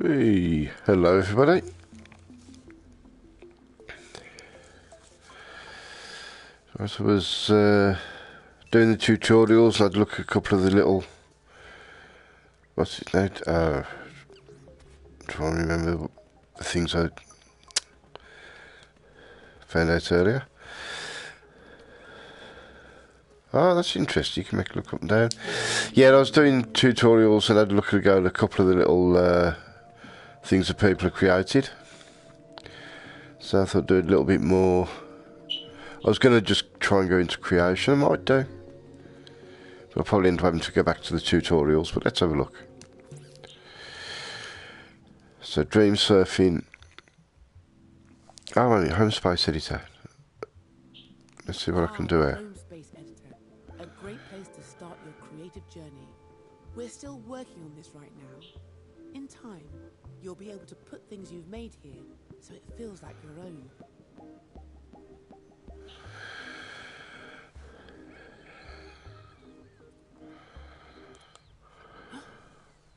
Hey, hello everybody. As I was doing the tutorials, I'd look at a couple of the little, what's it named? Trying to remember the things I found out earlier. Oh, that's interesting. You can make it look up and down. Yeah, I was doing tutorials and I'd look at a couple of the little things that people have created. So I thought I'd do a little bit more. I was going to just try and go into creation. I might do. But I'll probably end up having to go back to the tutorials, but let's have a look. So dream surfing. Oh, home space editor. Let's see what I can do here. Home space editor, a great place to start your creative journey. We're still working on this right now. In time, you'll be able to put things you've made here so it feels like your own.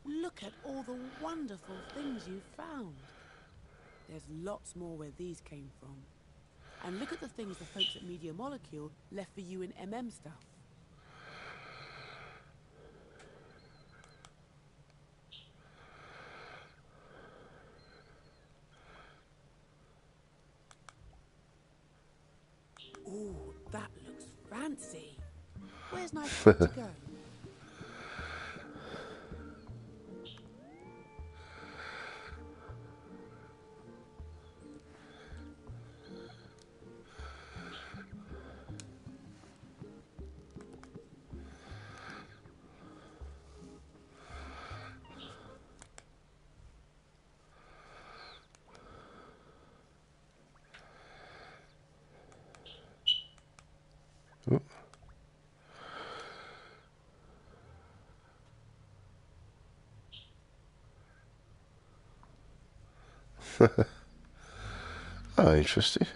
Look at all the wonderful things you've found. There's lots more where these came from. And look at the things the folks at Media Molecule left for you in MM stuff. Ooh, that looks fancy. Where's nice for it to go? Oh. Oh, interesting.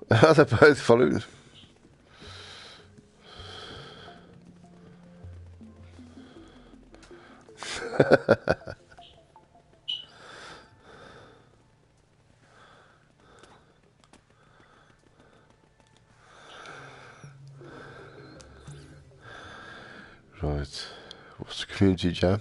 They're both following. Right. What's the community jam?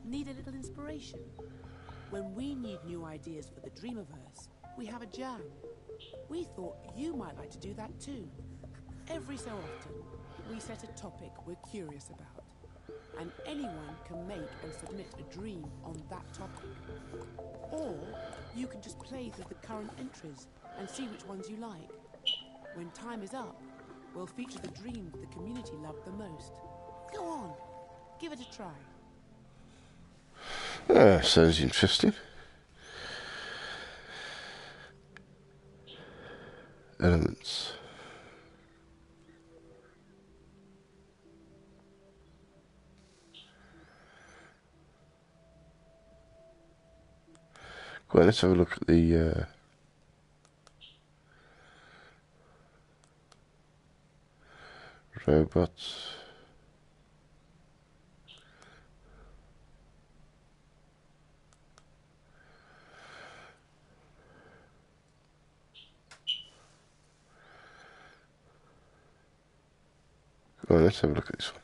Need a little inspiration? When we need new ideas for the Dreamiverse, we have a jam. We thought you might like to do that too. Every so often, we set a topic we're curious about, and anyone can make and submit a dream on that topic. Or you can just play through the current entries and see which ones you like. When time is up, we'll feature the dreams the community loved the most. Go on, give it a try. Sounds interesting. Elements. Go on, let's have a look at the robots. Go on, let's have a look at this one.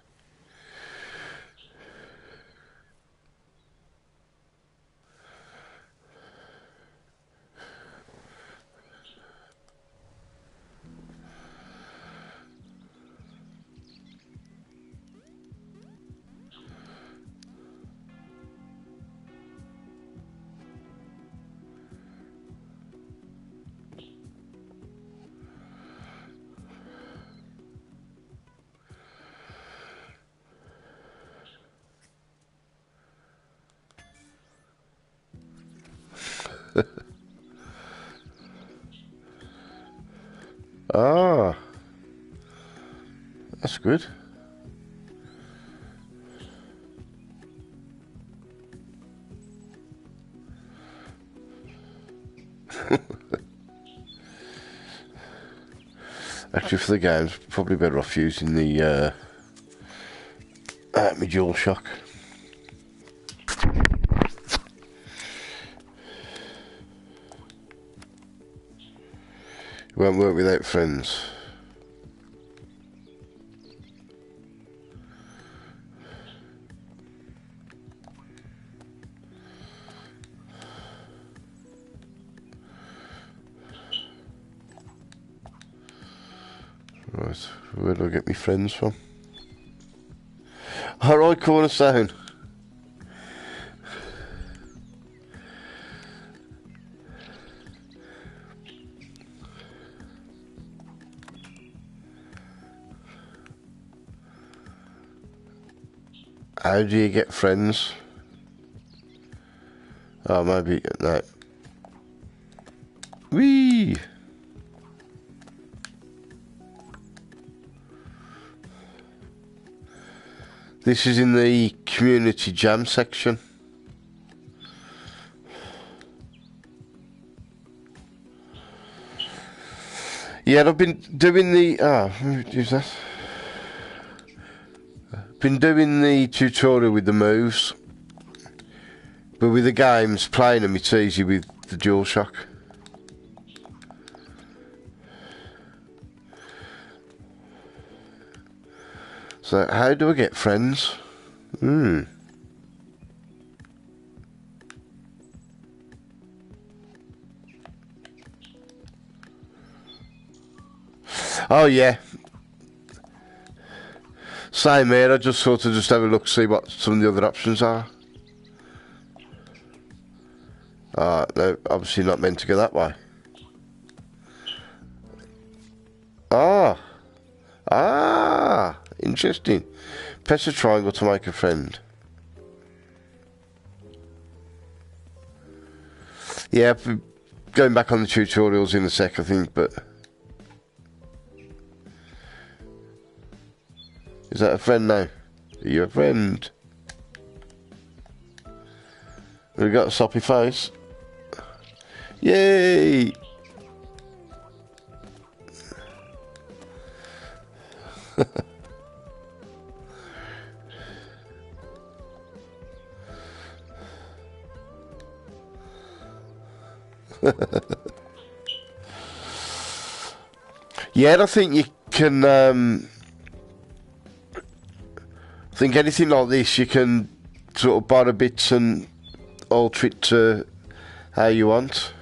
Ah, that's good. Actually, for the games, probably better off using the my DualShock. It won't work without friends. Right, where do I get my friends from? Alright, Cornerstone. How do you get friends? Oh, maybe, no. Whee! This is in the community jam section. Yeah, I've been doing the... who's that? Been doing the tutorial with the moves. But with the games, playing them, it's easy with the DualShock. So, how do I get friends? Oh, yeah. Same here, I just sort of just have a look, see what some of the other options are. No, obviously not meant to go that way. Interesting. Press a triangle to make a friend. Yeah, going back on the tutorials in a sec, I think, but... Is that a friend now? Are you a friend? Have you got a soppy face? Yay! Yeah, I think you can... I think anything like this, you can sort of borrow bits and alter it to how you want.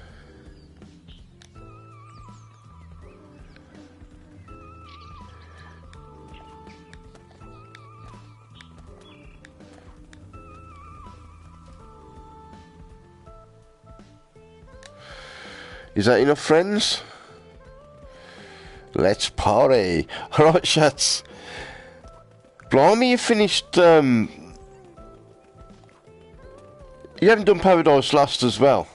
Is that enough, friends? Let's party. Alright, shats. Blimey, you finished... You haven't done Paradise Lost as well.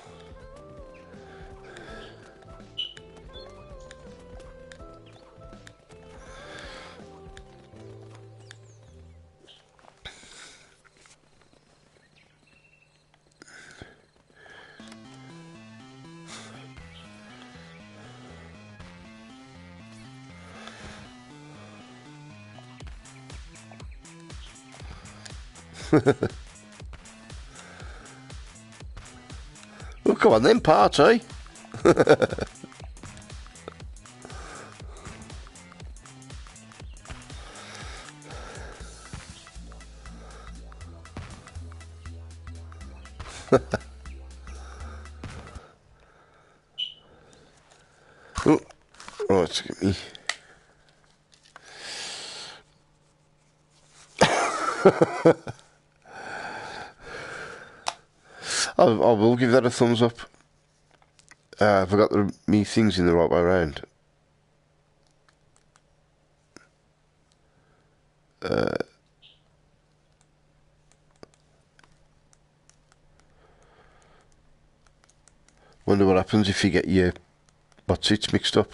Well, come on then, party. Oh, right, get me. I will give that a thumbs up. I forgot me things in the right way around. Wonder what happens if you get your what's it mixed up.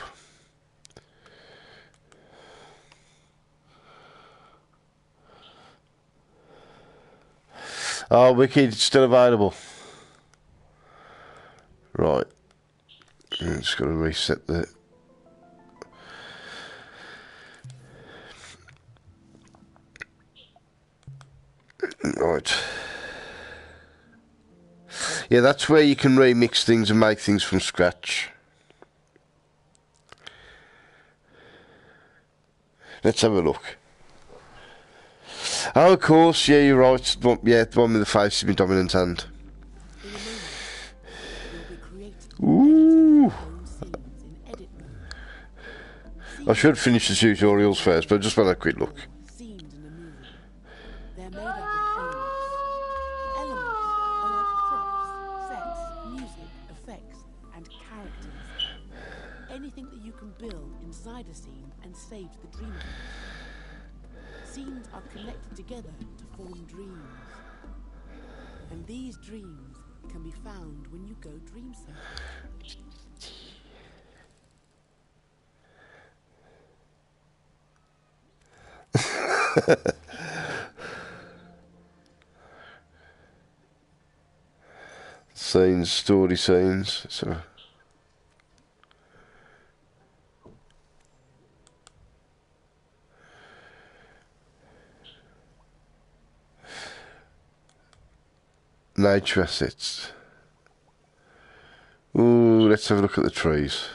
Oh, Wicked, it's still available. Right. I'm just got to reset the... Right. Yeah, that's where you can remix things and make things from scratch. Let's have a look. Oh, of course, yeah, you're right. Yeah, the one with the face is my dominant hand. In a moment, you'll be creating Ooh. scenes in edit mode. I should finish the tutorials first, but I just want a quick look. Scenes in a movie. They're made up of elements. Elements are like props, sets, music, effects, and characters. Anything that you can build inside a scene and save to the dream. Scenes are connected together to form dreams. And these dreams can be found when you go dream surfing. Scenes, story scenes. So. Nature assets. Ooh, let's have a look at the trees.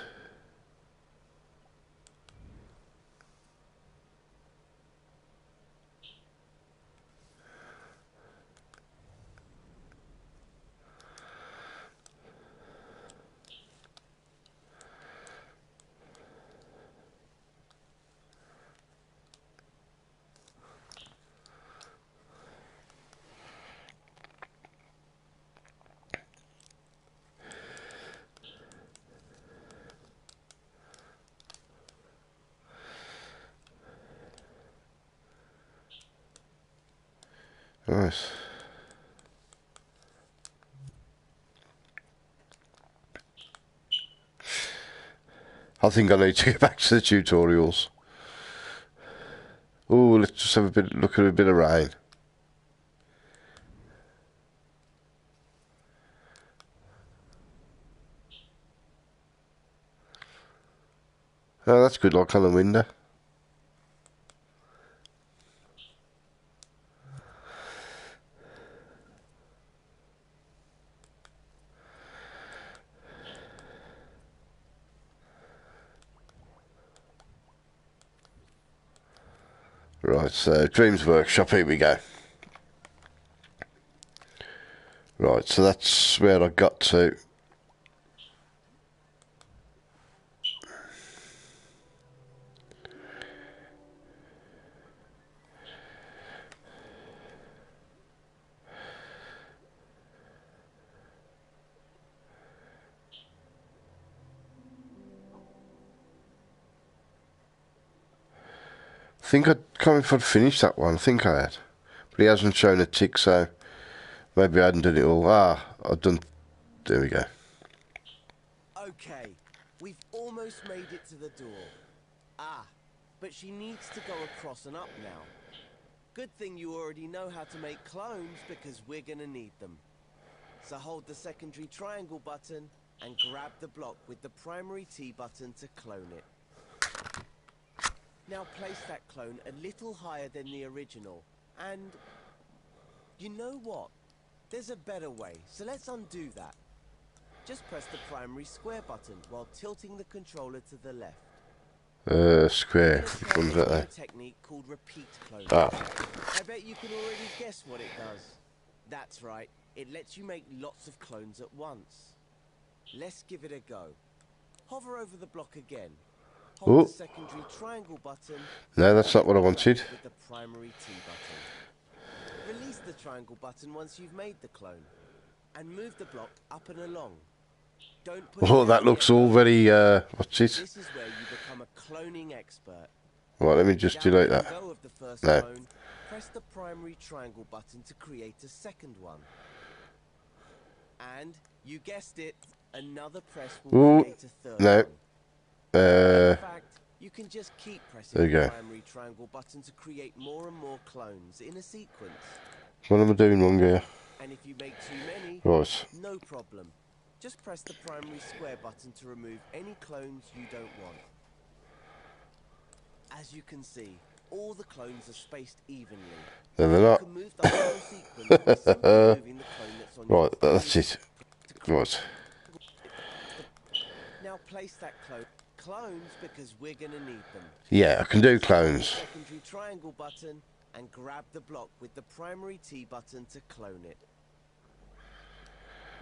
Nice. I think I need to get back to the tutorials. Oh, let's just have a bit look at a bit of rain. Oh, that's good, like on the window. Right, so Dreams Workshop, here we go. Right, so that's where I got to. I think I can't remember if I'd finished that one. I think I had. But he hasn't shown a tick, so maybe I hadn't done it all. Ah, I've done... There we go. Okay, we've almost made it to the door. Ah, but she needs to go across and up now. Good thing you already know how to make clones, because we're gonna need them. So hold the secondary triangle button and grab the block with the primary T button to clone it. Now place that clone a little higher than the original, and you know what? There's a better way, so let's undo that. Just press the primary square button while tilting the controller to the left. Square. Which one's that there? A technique called repeat cloning. Ah. I bet you can already guess what it does. That's right, it lets you make lots of clones at once. Let's give it a go. Hover over the block again. Hold the secondary triangle button. No, that's not what I wanted. With the primary T button. Release the triangle button once you've made the clone. And move the block up and along. Don't put Oh, that looks all very, what's it? This is where you become a cloning expert. Right, let me just delete that. Go of the first No. clone, press the primary triangle button to create a second one. And, you guessed it, another press will Ooh, create a third no. one. In Uh, fact, you can just keep pressing There you the go. primary triangle button to create more and more clones in a sequence. what am I doing wrong here? And if you make too many, Right. no problem. Just press the primary square button to remove any clones you don't want. As you can see, all the clones are spaced evenly. No, they're You not. can move the whole sequence by simply moving the clone that's on your Right, that's it. Right. Now place that clones because we're gonna need them. Yeah, I can do Hold the clones. secondary triangle button and grab the block with the primary T button to clone it.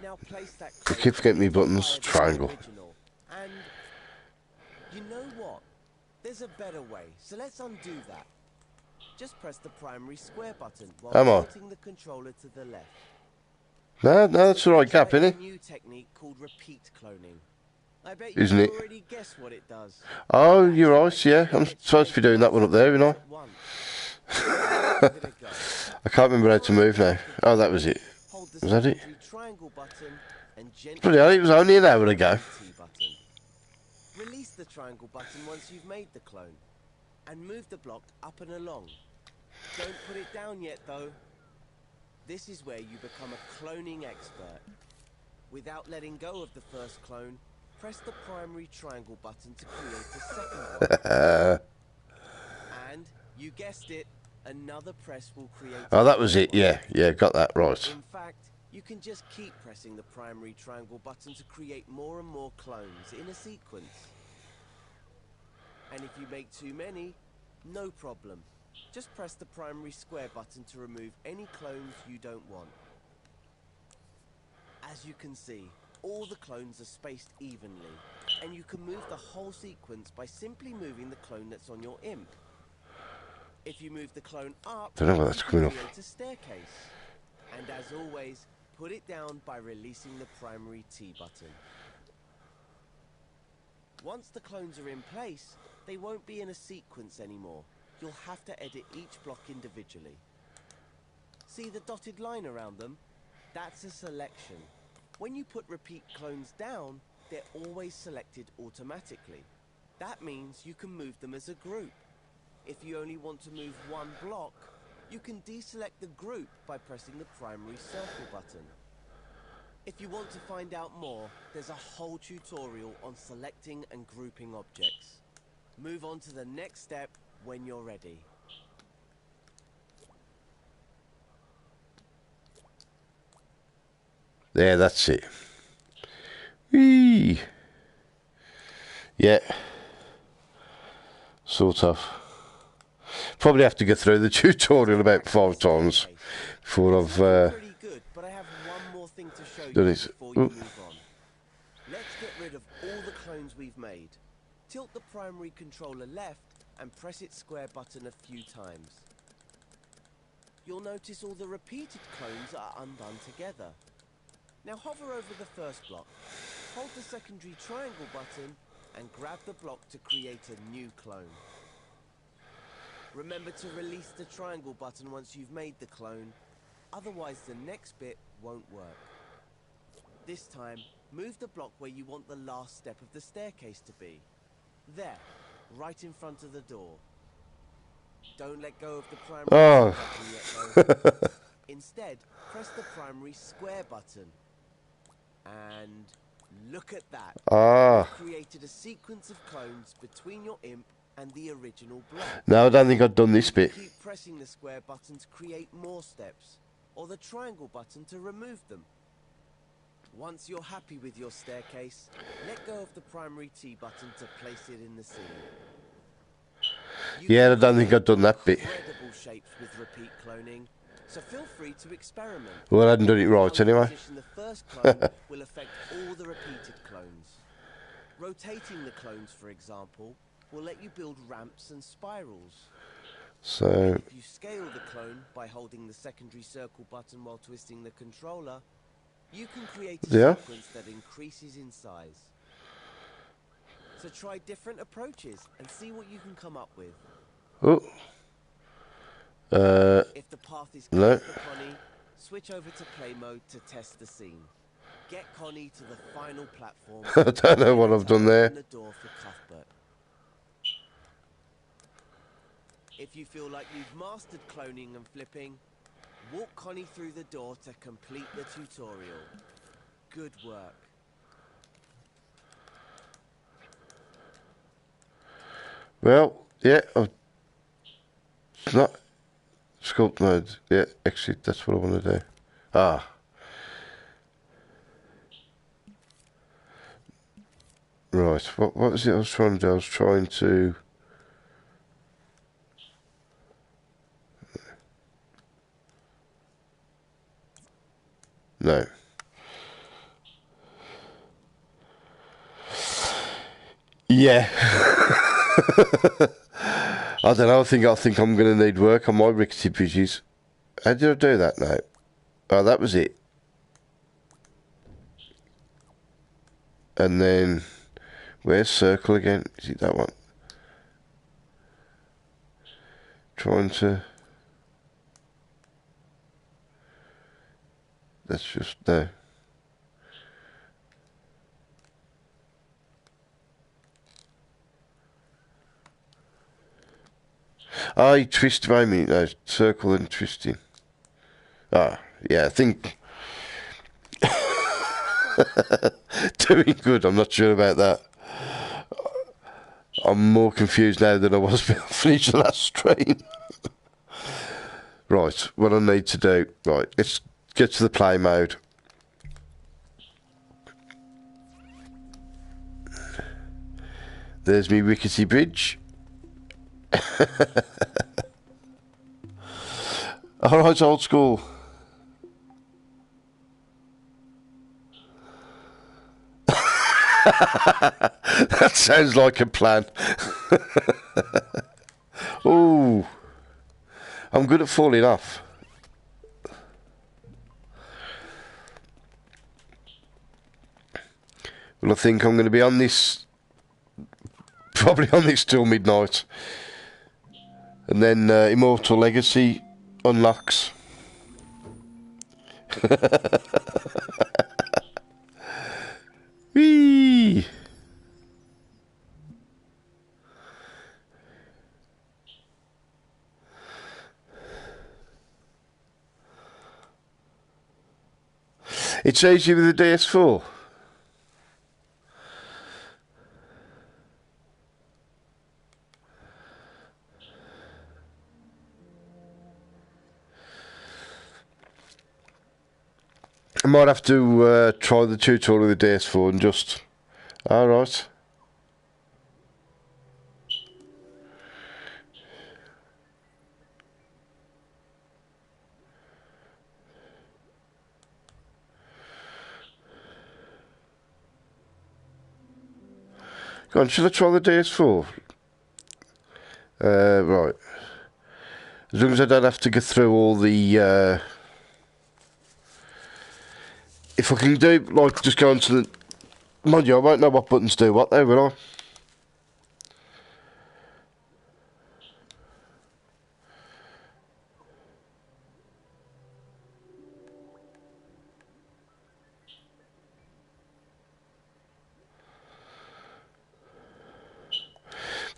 Now place that I clone keep forgetting me a little buttons. higher than the Triangle. original. And you know what? There's a better way, so let's undo that. Just press the primary square button while Am I? tilting the controller to the left. No, that's the right gap, Try isn't a it? new technique called repeat cloning. I bet Isn't you it? can already guess what it does. Oh, you're right, yeah. I'm supposed to be doing that one up there, you know. Give it a go. I can't remember how to move now. Oh, that was it. Hold the Was that it? secondary triangle button and gently Bloody hell, it was only an hour ago. T button. Release the triangle button once you've made the clone and move the block up and along. Don't put it down yet though. This is where you become a cloning expert. Without letting go of the first clone, press the primary triangle button to create a second one. And you guessed it, another press will create Oh, a that was third it, one. yeah. Yeah, got that right. In fact, you can just keep pressing the primary triangle button to create more and more clones in a sequence. And if you make too many, no problem. Just press the primary square button to remove any clones you don't want. As you can see, all the clones are spaced evenly, and you can move the whole sequence by simply moving the clone that's on your imp. If you move the clone up, Don't know where that's you can coming off. create a staircase. And as always, put it down by releasing the primary T button. Once the clones are in place, they won't be in a sequence anymore. You'll have to edit each block individually. See the dotted line around them? That's a selection. When you put repeat clones down, they're always selected automatically. That means you can move them as a group. If you only want to move one block, you can deselect the group by pressing the primary circle button. If you want to find out more, there's a whole tutorial on selecting and grouping objects. Move on to the next step when you're ready. There, that's it. Whee! Yeah. Sort of. Probably have to go through the tutorial about 5 times before I've Pretty good, but I have one more thing to show done you it. before you move on. Let's get rid of all the clones we've made. Tilt the primary controller left and press its square button a few times. You'll notice all the repeated clones are undone together. Now hover over the first block, hold the secondary triangle button and grab the block to create a new clone. Remember to release the triangle button once you've made the clone, otherwise the next bit won't work. This time, move the block where you want the last step of the staircase to be. There, right in front of the door. Don't let go of the primary Oh. button yet though. Instead, press the primary square button. And look at that. Ah. You've created a sequence of clones between your imp and the original block. No, I don't think I've done this bit. Keep pressing the square button to create more steps, or the triangle button to remove them. Once you're happy with your staircase, let go of the primary T button to place it in the scene. You Yeah, I can don't think I've done that bit. incredible shapes with repeat cloning, so feel free to experiment. Well, I hadn't done it right How you anyway. position the first clone will affect all the repeated clones. Rotating the clones, for example, will let you build ramps and spirals. So, If you scale the clone by holding the secondary circle button while twisting the controller, you can create a Yeah. sequence that increases in size. So try different approaches and see what you can come up with. oh. If the path is No. clear for Connie, switch over to play mode to test the scene. Get Connie to the final platform. I don't know what I've done there. Open the door for Cuthbert. If you feel like you've mastered cloning and flipping, walk Connie through the door to complete the tutorial. Good work. Well, yeah, it's not sculpt mode. Yeah, exit, that's what I want to do. Ah. Right, what was it I was trying to do? I was trying to... No. Yeah. I don't know, I think I'm going to need work on my rickety bridges. How did I do that now? Oh, that was it. And then, where's circle again? Is it that one? Trying to... That's just, no. Oh, you twist by me. No, circle and twisting. Ah, yeah, I think... Doing good, I'm not sure about that. I'm more confused now than I was when I finished the last stream. Right, what I need to do... Right, let's get to the play mode. There's me rickety bridge. Alright, old school. That sounds like a plan. Ooh. I'm good at falling off. Well, I think I'm going to be on this... Probably on this till midnight. And then Immortal Legacy unlocks. Whee! It's easy with the DS4. I might have to try the tutorial with the DS4 and just... Alright. Go on, should I try the DS4? Right. As long as I don't have to go through all the... If I can do, like, just go into the... Mind you, I won't know what buttons do what though, will I?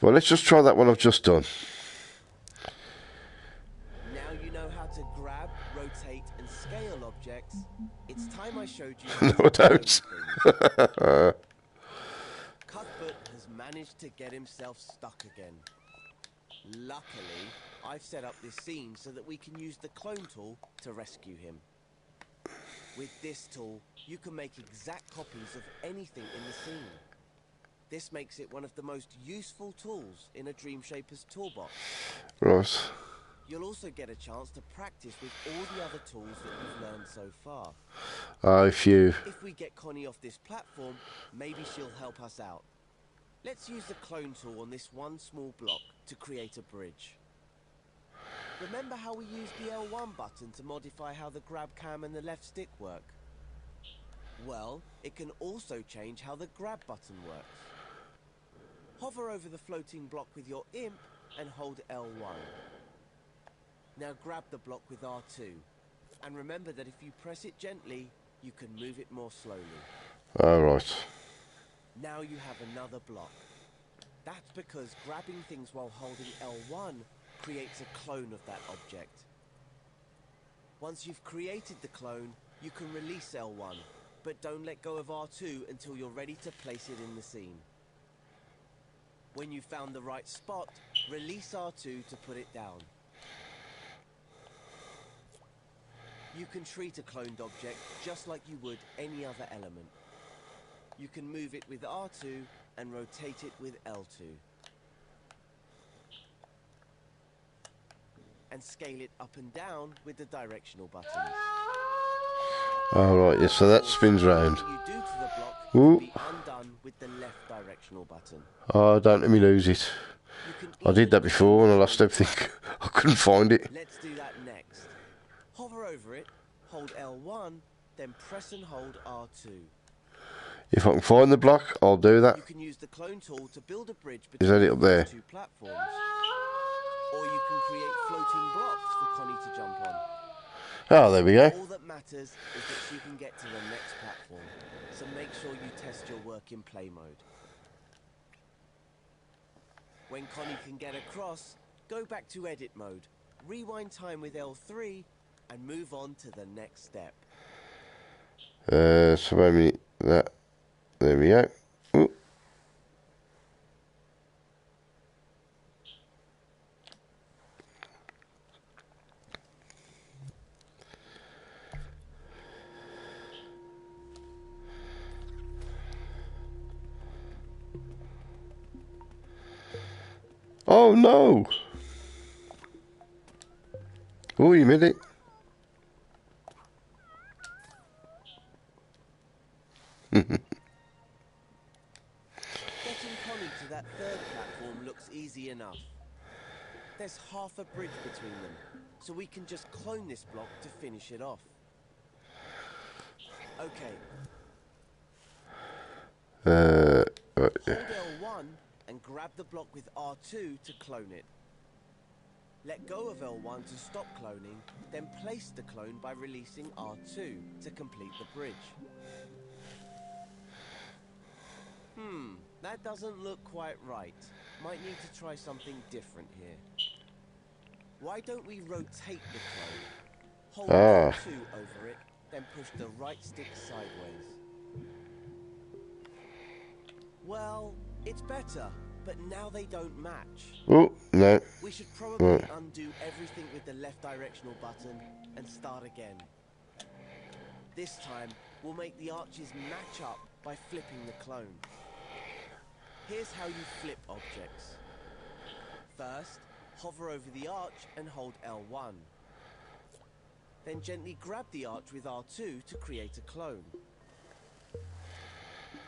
Well, let's just try that one I've just done. Now you know how to grab, rotate, and scale objects. It's time I showed you how No, I to do don't. everything. Cuthbert has managed to get himself stuck again. Luckily, I've set up this scene so that we can use the clone tool to rescue him. With this tool, you can make exact copies of anything in the scene. This makes it one of the most useful tools in a Dream Shaper's toolbox. Right. You'll also get a chance to practice with all the other tools that you've learned so far. If we get Connie off this platform, maybe she'll help us out. Let's use the clone tool on this one small block to create a bridge. Remember how we used the L1 button to modify how the grab cam and the left stick work? Well, it can also change how the grab button works. Hover over the floating block with your imp and hold L1. Now grab the block with R2. And remember that if you press it gently, you can move it more slowly. Alright. Now you have another block. That's because grabbing things while holding L1 creates a clone of that object. Once you've created the clone, you can release L1, but don't let go of R2 until you're ready to place it in the scene. When you've found the right spot, release R2 to put it down. You can treat a cloned object just like you would any other element. You can move it with R2 and rotate it with L2. And scale it up and down with the directional buttons. Alright, yeah, so that spins round. Anything you do to the block Ooh. can be undone with the left directional button. Oh, don't let me lose it. You can I did even that before and I lost everything. I couldn't find it. Let's do that next. Hover over it, hold L1, then press and hold R2. If I can find the block, I'll do that. You can use the clone tool to build a bridge Is between that it up there? two platforms. Or you can create floating blocks for Connie to jump on. Oh, there we go. All that matters is that she can get to the next platform, so make sure you test your work in play mode. When Connie can get across, go back to edit mode, rewind time with L3, and move on to the next step. So wait a minute. That. There we go. Ooh. Oh no! Oh, you made it. Getting Connie to that third platform looks easy enough. There's half a bridge between them, so we can just clone this block to finish it off. Okay. Right. Hold L1 and grab the block with R2 to clone it. Let go of L1 to stop cloning, then place the clone by releasing R2 to complete the bridge. That doesn't look quite right. Might need to try something different here. Why don't we rotate the clone? Hold R2 over it, then push the right stick sideways. Well, it's better, but now they don't match. Oh, no. We should probably undo everything with the left directional button and start again. This time, we'll make the arches match up by flipping the clone. Here's how you flip objects. First, hover over the arch and hold L1. Then gently grab the arch with R2 to create a clone.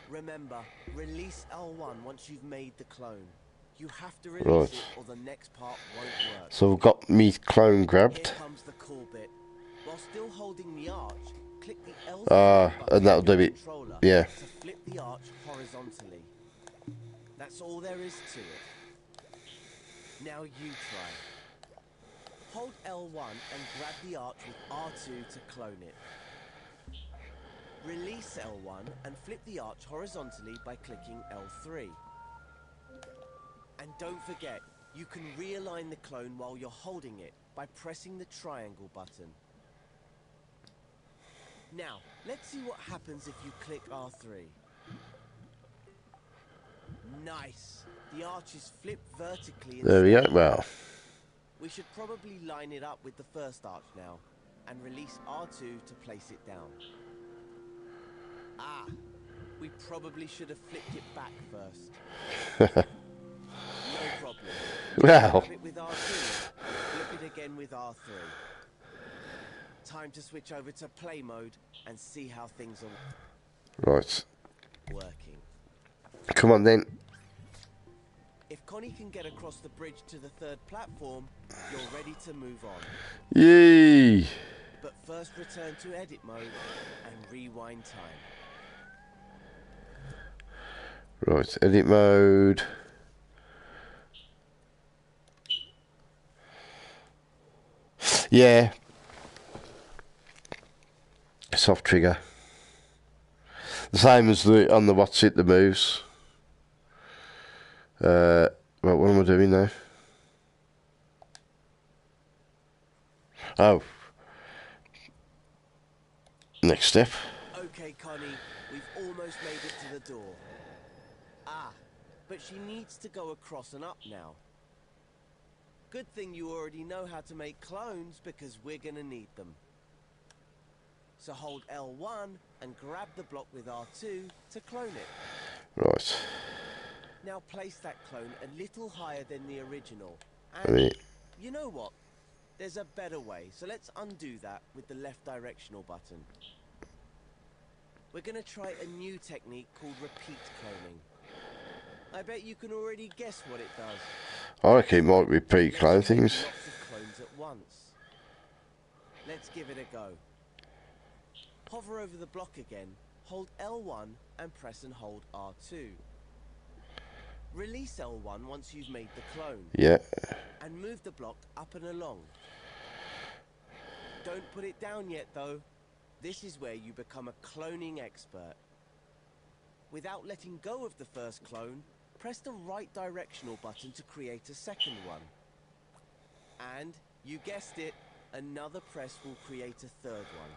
Remember, release L1 once you've made the clone. You have to release it or the next part won't work. So we've got me clone grabbed. Here comes the cool bit. While still holding the arch, click the L button and that'll do it. Yeah. to flip the arch horizontally. That's all there is to it. Now you try. Hold L1 and grab the arch with R2 to clone it. Release L1 and flip the arch horizontally by clicking L3. And don't forget, you can realign the clone while you're holding it by pressing the triangle button. Now, let's see what happens if you click R3. Nice! The arch is flipped vertically. There we go. Well. We should probably line it up with the first arch now, and release R2 to place it down. Ah, we probably should have flipped it back first. No problem. Wow. Grab it with R2, and flip it again with R3. Time to switch over to play mode and see how things are Right. working. Come on then. If Connie can get across the bridge to the third platform, you're ready to move on. Yay! But first return to edit mode and rewind time. Right, edit mode. Yeah. Soft trigger. The same as the on the what's it, the moves. Right, what am I doing now? Oh. Next step. Okay, Connie, we've almost made it to the door. Ah, but she needs to go across and up now. Good thing you already know how to make clones, because we're gonna need them. So hold L1 and grab the block with R2 to clone it. Right. Now place that clone a little higher than the original. I And mean, you know what? There's a better way, so let's undo that with the left directional button. We're gonna try a new technique called repeat cloning. I bet you can already guess what it does. I reckon it might be pre-clone Lets you make things. lots of clones at once. Let's give it a go. Hover over the block again, hold L1 and press and hold R2. Release L1 once you've made the clone. Yeah. And move the block up and along. Don't put it down yet though. This is where you become a cloning expert. Without letting go of the first clone, press the right directional button to create a second one. And, you guessed it, another press will create a third one.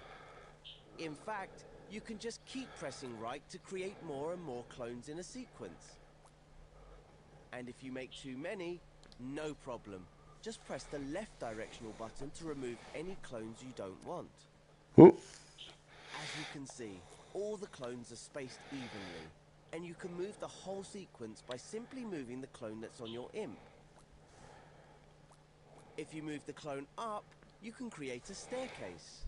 In fact, you can just keep pressing right to create more and more clones in a sequence. And if you make too many, no problem. Just press the left directional button to remove any clones you don't want. Ooh. As you can see, all the clones are spaced evenly, and you can move the whole sequence by simply moving the clone that's on your imp. If you move the clone up, you can create a staircase.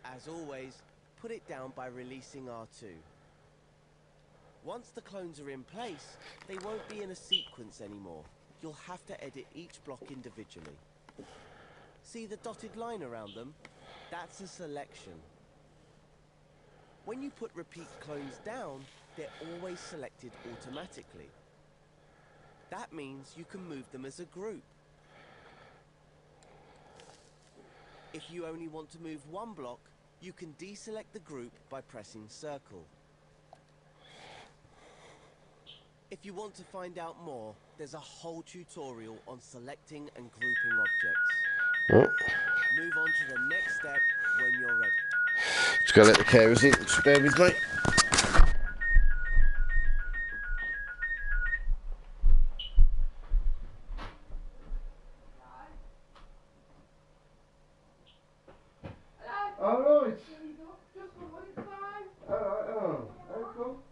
As always, put it down by releasing R2. Once the clones are in place, they won't be in a sequence anymore. You'll have to edit each block individually. See the dotted line around them? That's a selection. When you put repeat clones down, they're always selected automatically. That means you can move them as a group. If you only want to move one block, you can deselect the group by pressing circle. If you want to find out more, there's a whole tutorial on selecting and grouping objects. Oh. Move on to the next step when you're ready. Just gotta let the carers in. Just bear with me. All right. All right. Oh, very cool.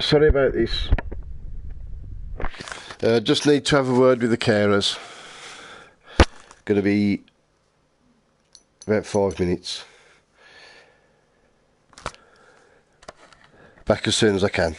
Sorry about this. Just need to have a word with the carers. Going to be about 5 minutes. Back as soon as I can.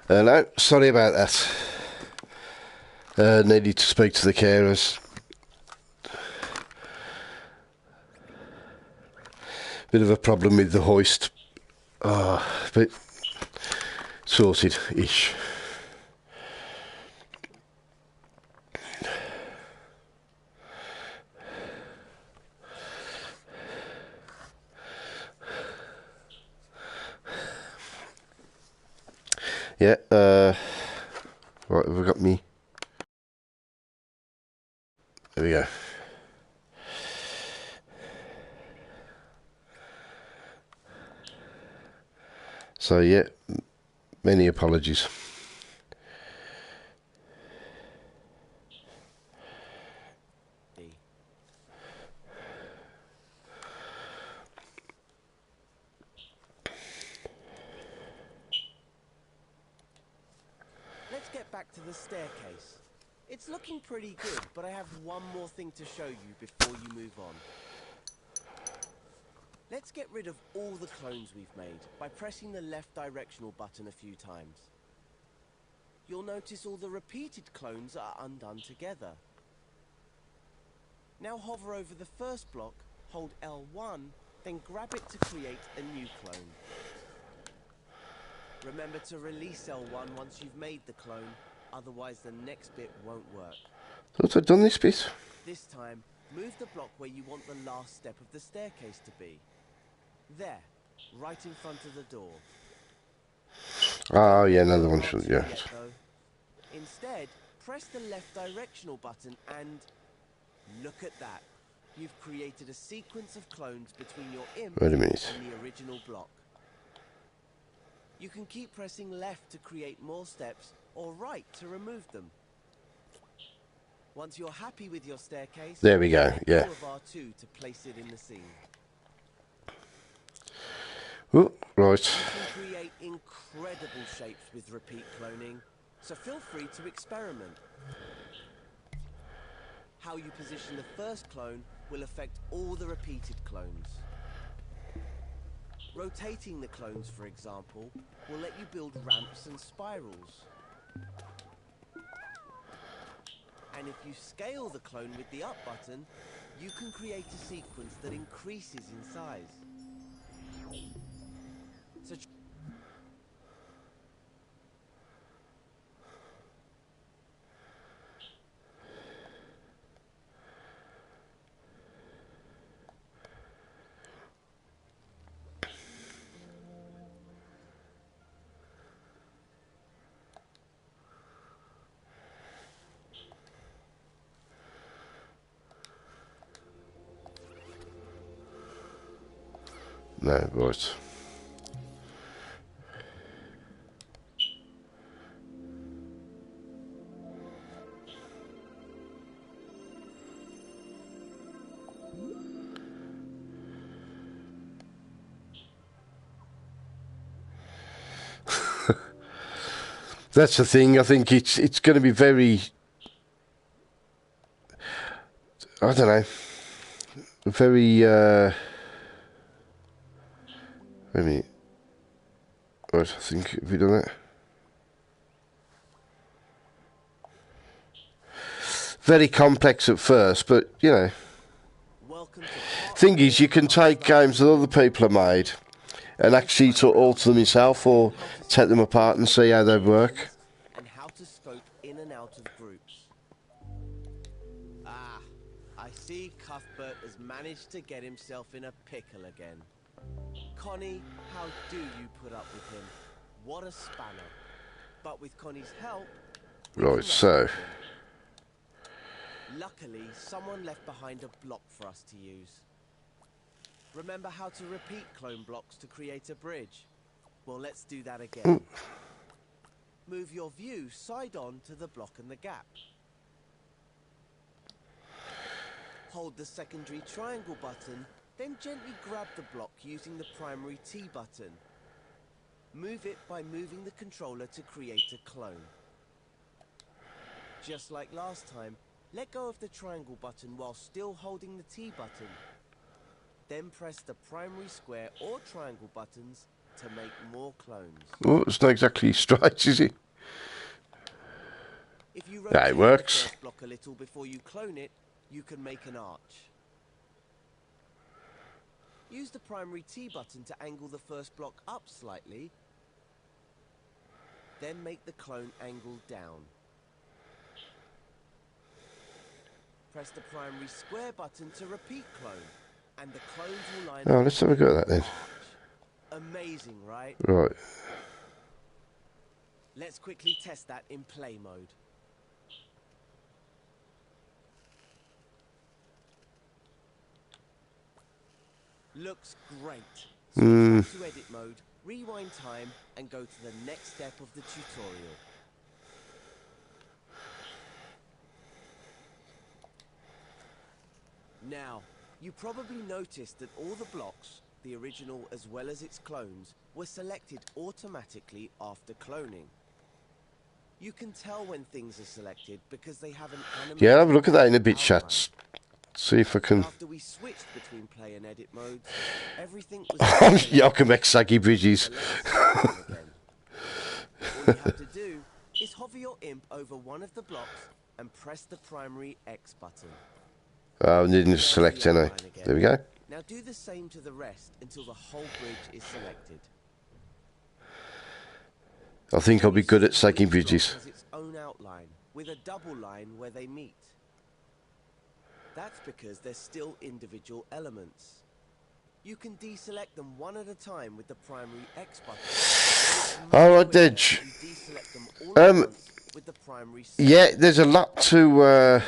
No, sorry about that. Needed to speak to the carers. Bit of a problem with the hoist. But sorted-ish. Yeah, right, have I got me? There we go. So yeah, many apologies. Let's get back to the staircase. It's looking pretty good, but I have one more thing to show you before you move on. Let's get rid of all the clones we've made by pressing the left directional button a few times. You'll notice all the repeated clones are undone together. Now hover over the first block, hold L1, then grab it to create a new clone. Remember to release L1 once you've made the clone, otherwise the next bit won't work. Thought I'd done this bit. This time, move the block where you want the last step of the staircase to be. There, right in front of the door. Oh yeah, another one should, yeah. Instead, press the left directional button and look at that. You've created a sequence of clones between your imp Wait a and minute. the original block. You can keep pressing left to create more steps or right to remove them. Once you're happy with your staircase, There we go, let yeah. go of R2 to place it in the scene. Oh, right. You can create incredible shapes with repeat cloning, so feel free to experiment. How you position the first clone will affect all the repeated clones. Rotating the clones, for example, will let you build ramps and spirals. And if you scale the clone with the up button, you can create a sequence that increases in size. So No, right. That's the thing. I think it's going to be very. I don't know. Very. Wait a minute. Right, I think have we done that? Very complex at first, but you know. Thing is, you can take games that other people have made and actually sort of alter them yourself or take them apart and see how they work. and how to scope in and out of groups. Ah, I see Cuthbert has managed to get himself in a pickle again. Connie, how do you put up with him? What a spanner. But with Connie's help... Right, so... Luckily, someone left behind a block for us to use. Remember how to repeat clone blocks to create a bridge? Well, let's do that again. Move your view side on to the block and the gap. Hold the secondary triangle button, then gently grab the block using the primary T button. Move it by moving the controller to create a clone. Just like last time, let go of the triangle button while still holding the T button. Then press the primary square or triangle buttons to make more clones. Oh, it's not exactly straight, is it? If you Yeah, rotate it works. the first block a little before you clone it, you can make an arch. Use the primary T button to angle the first block up slightly. Then make the clone angle down. Press the primary square button to repeat clone, and the clones will line Oh, up. let's have a go at that then. Amazing, right? Right. Let's quickly test that in play mode. Looks great. Switch back to edit mode, rewind time, and go to the next step of the tutorial. Now, you probably noticed that all the blocks, the original as well as its clones, were selected automatically after cloning. You can tell when things are selected because they have an animated Yeah, I'll have a look at that in a bit, outline. chats. See if I can. After we switched between play and edit modes, everything was Yeah, I can make saggy bridges. All you have to do is hover your imp over one of the blocks and press the primary X button. Oh, I didn't select any. There we go. Now do the same to the rest until the whole bridge is selected. I think I'll be good at sagging bridges. Each block has its own outline with a double line where they meet. That's because they're still individual elements. You can deselect them one at a time with the primary X button. Alright, then. Deselect them all at once with the primary C. Yeah, there's a lot to.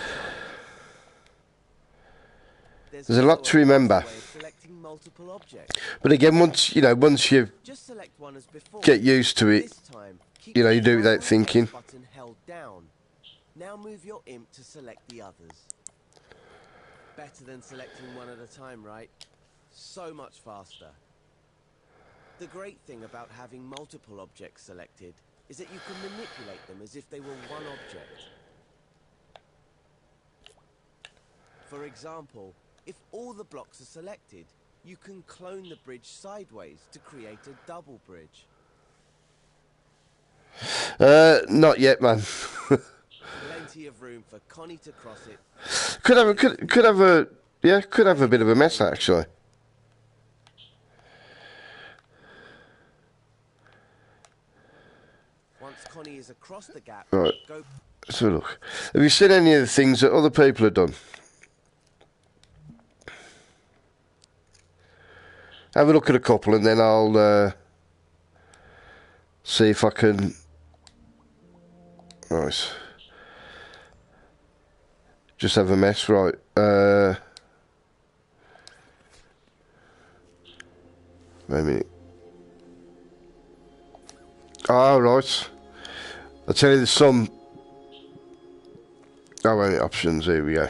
There's a lot to remember. Selecting multiple objects. But again, once you Just select one as before. get used to it, This time, keep you know, the you do it without primary thinking. X button held down. Now move your imp to select the others. Better than selecting one at a time, right? So much faster. The great thing about having multiple objects selected is that you can manipulate them as if they were one object. For example, if all the blocks are selected, you can clone the bridge sideways to create a double bridge. Not yet, man. Plenty of room for Connie to cross it. could have a bit of a mess actually. Once Connie is across the gap, Right. go. So look, have you seen any of the things that other people have done? Have a look at a couple, and then I'll see if I can. Right. Just have a mess, right? Wait a minute. Oh, right. I'll tell you, there's some. Oh, wait, options. Here we go.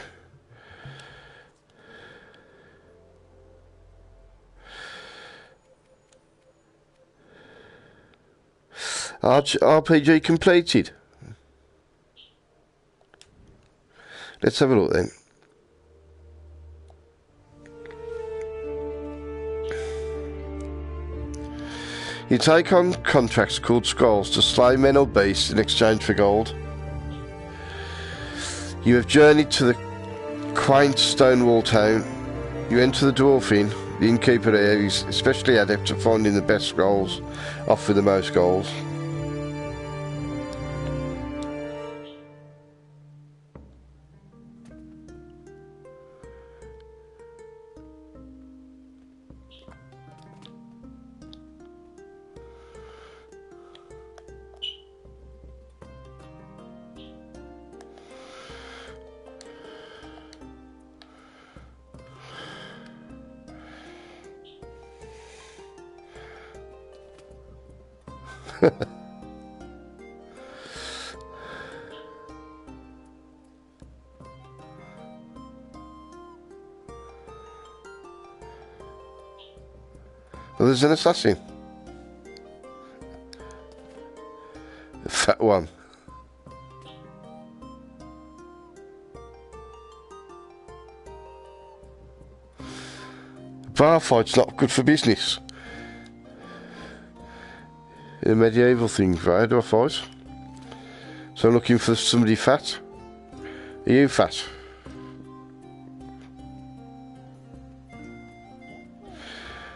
RPG completed. Let's have a look then. You take on contracts called scrolls to slay men or beasts in exchange for gold. You have journeyed to the quaint stone wall town. You enter the dwarf inn. The innkeeper there is especially adept at finding the best scrolls, offer the most gold. Well, there's an assassin. The fat one. Bar fight's not good for business. A medieval thing, right? How do I fight? So I'm looking for somebody fat. Are you fat?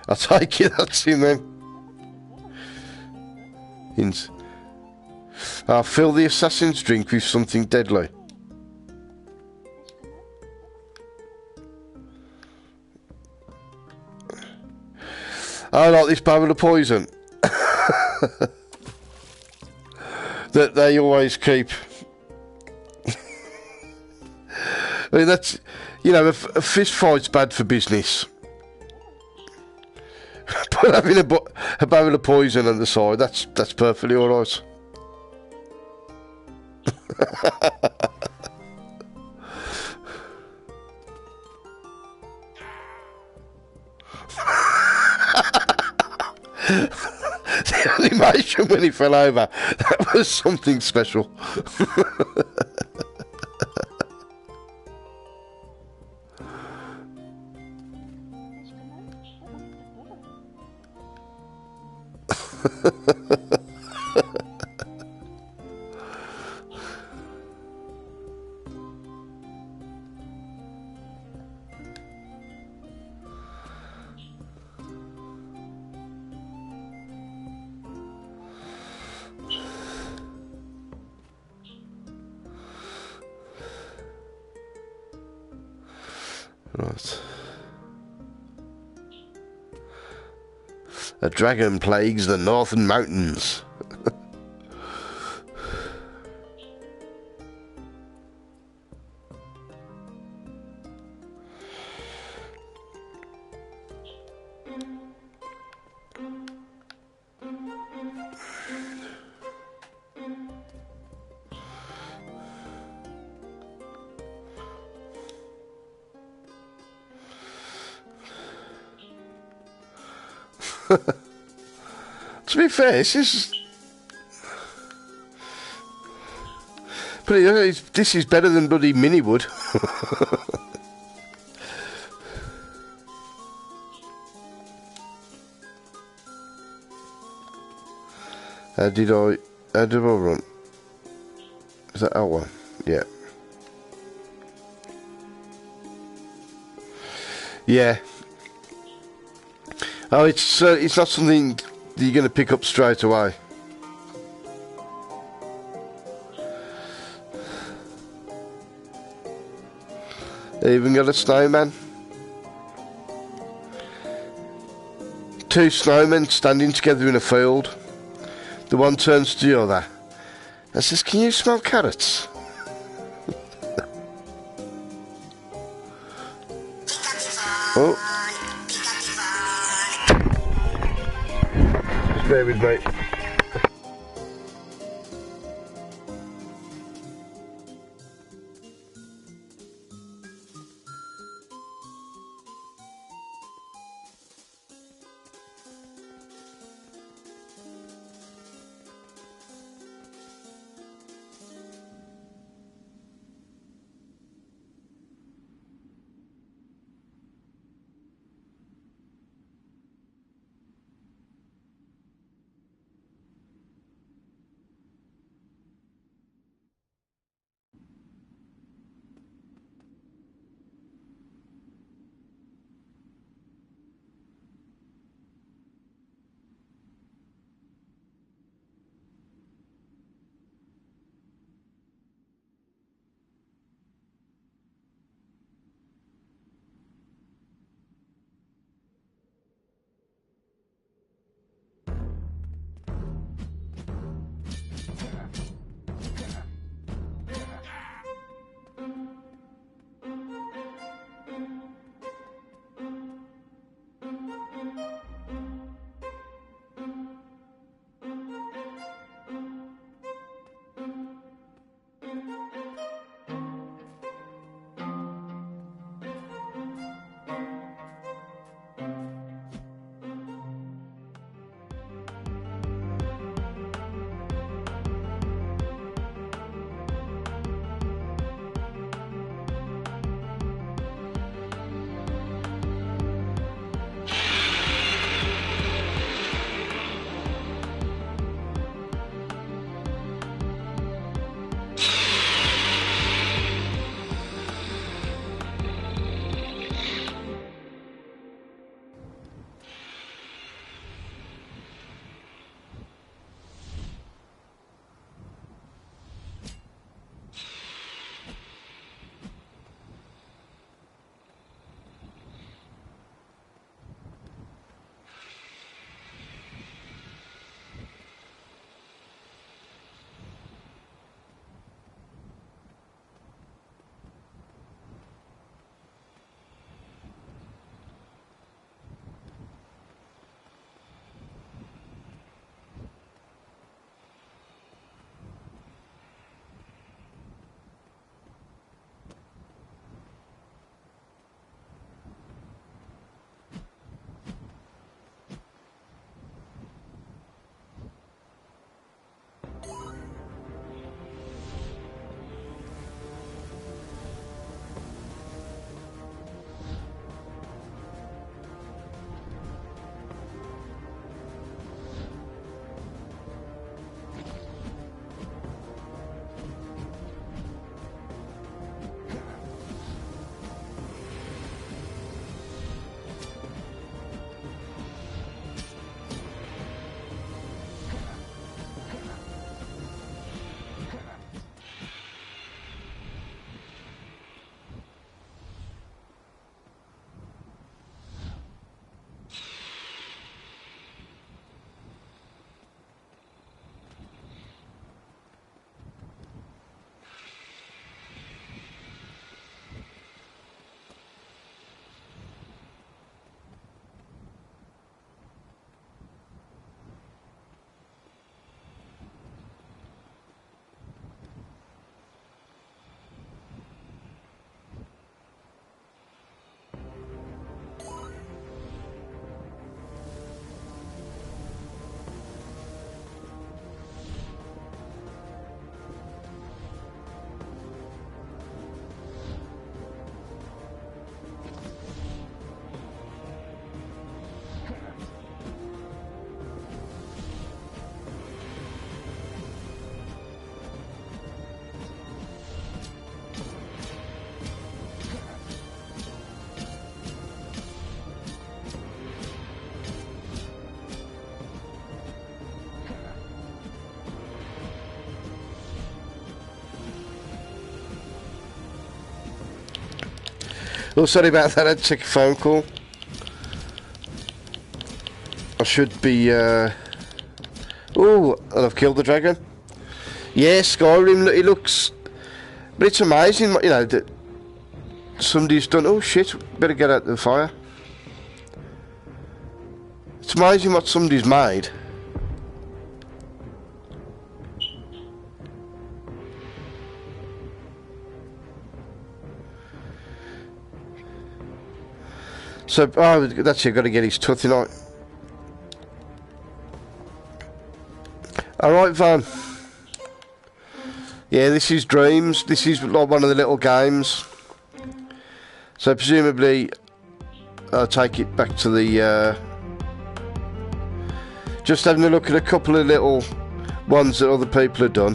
I'll take it, that's him then. I'll fill the assassin's drink with something deadly. I like this barrel of poison that they always keep. I mean, that's, you know, a fist fight's bad for business. But having a barrel of poison on the side, that's perfectly alright. The animation when he fell over, that was something special. Right. A dragon plagues the northern mountains. To be fair, this is... But this is better than bloody Miniwood. How did I run? Is that that one? Yeah. Yeah. Oh, it's not something that you're going to pick up straight away. They even got a snowman. Two snowmen standing together in a field. The one turns to the other and says, "Can you smell carrots?" Oh. Just bear with me. Oh, sorry about that. I had to take a phone call. I should be... Oh, and I've killed the dragon. Yeah, Skyrim, it looks... But it's amazing, you know, that somebody's done... Oh, shit, better get out of the fire. It's amazing what somebody's made. So, oh, that's it, I've got to get his tooth tonight. Alright, Van. Yeah, this is Dreams. This is like one of the little games. So, presumably, I'll take it back to the... just having a look at a couple of little ones that other people have done.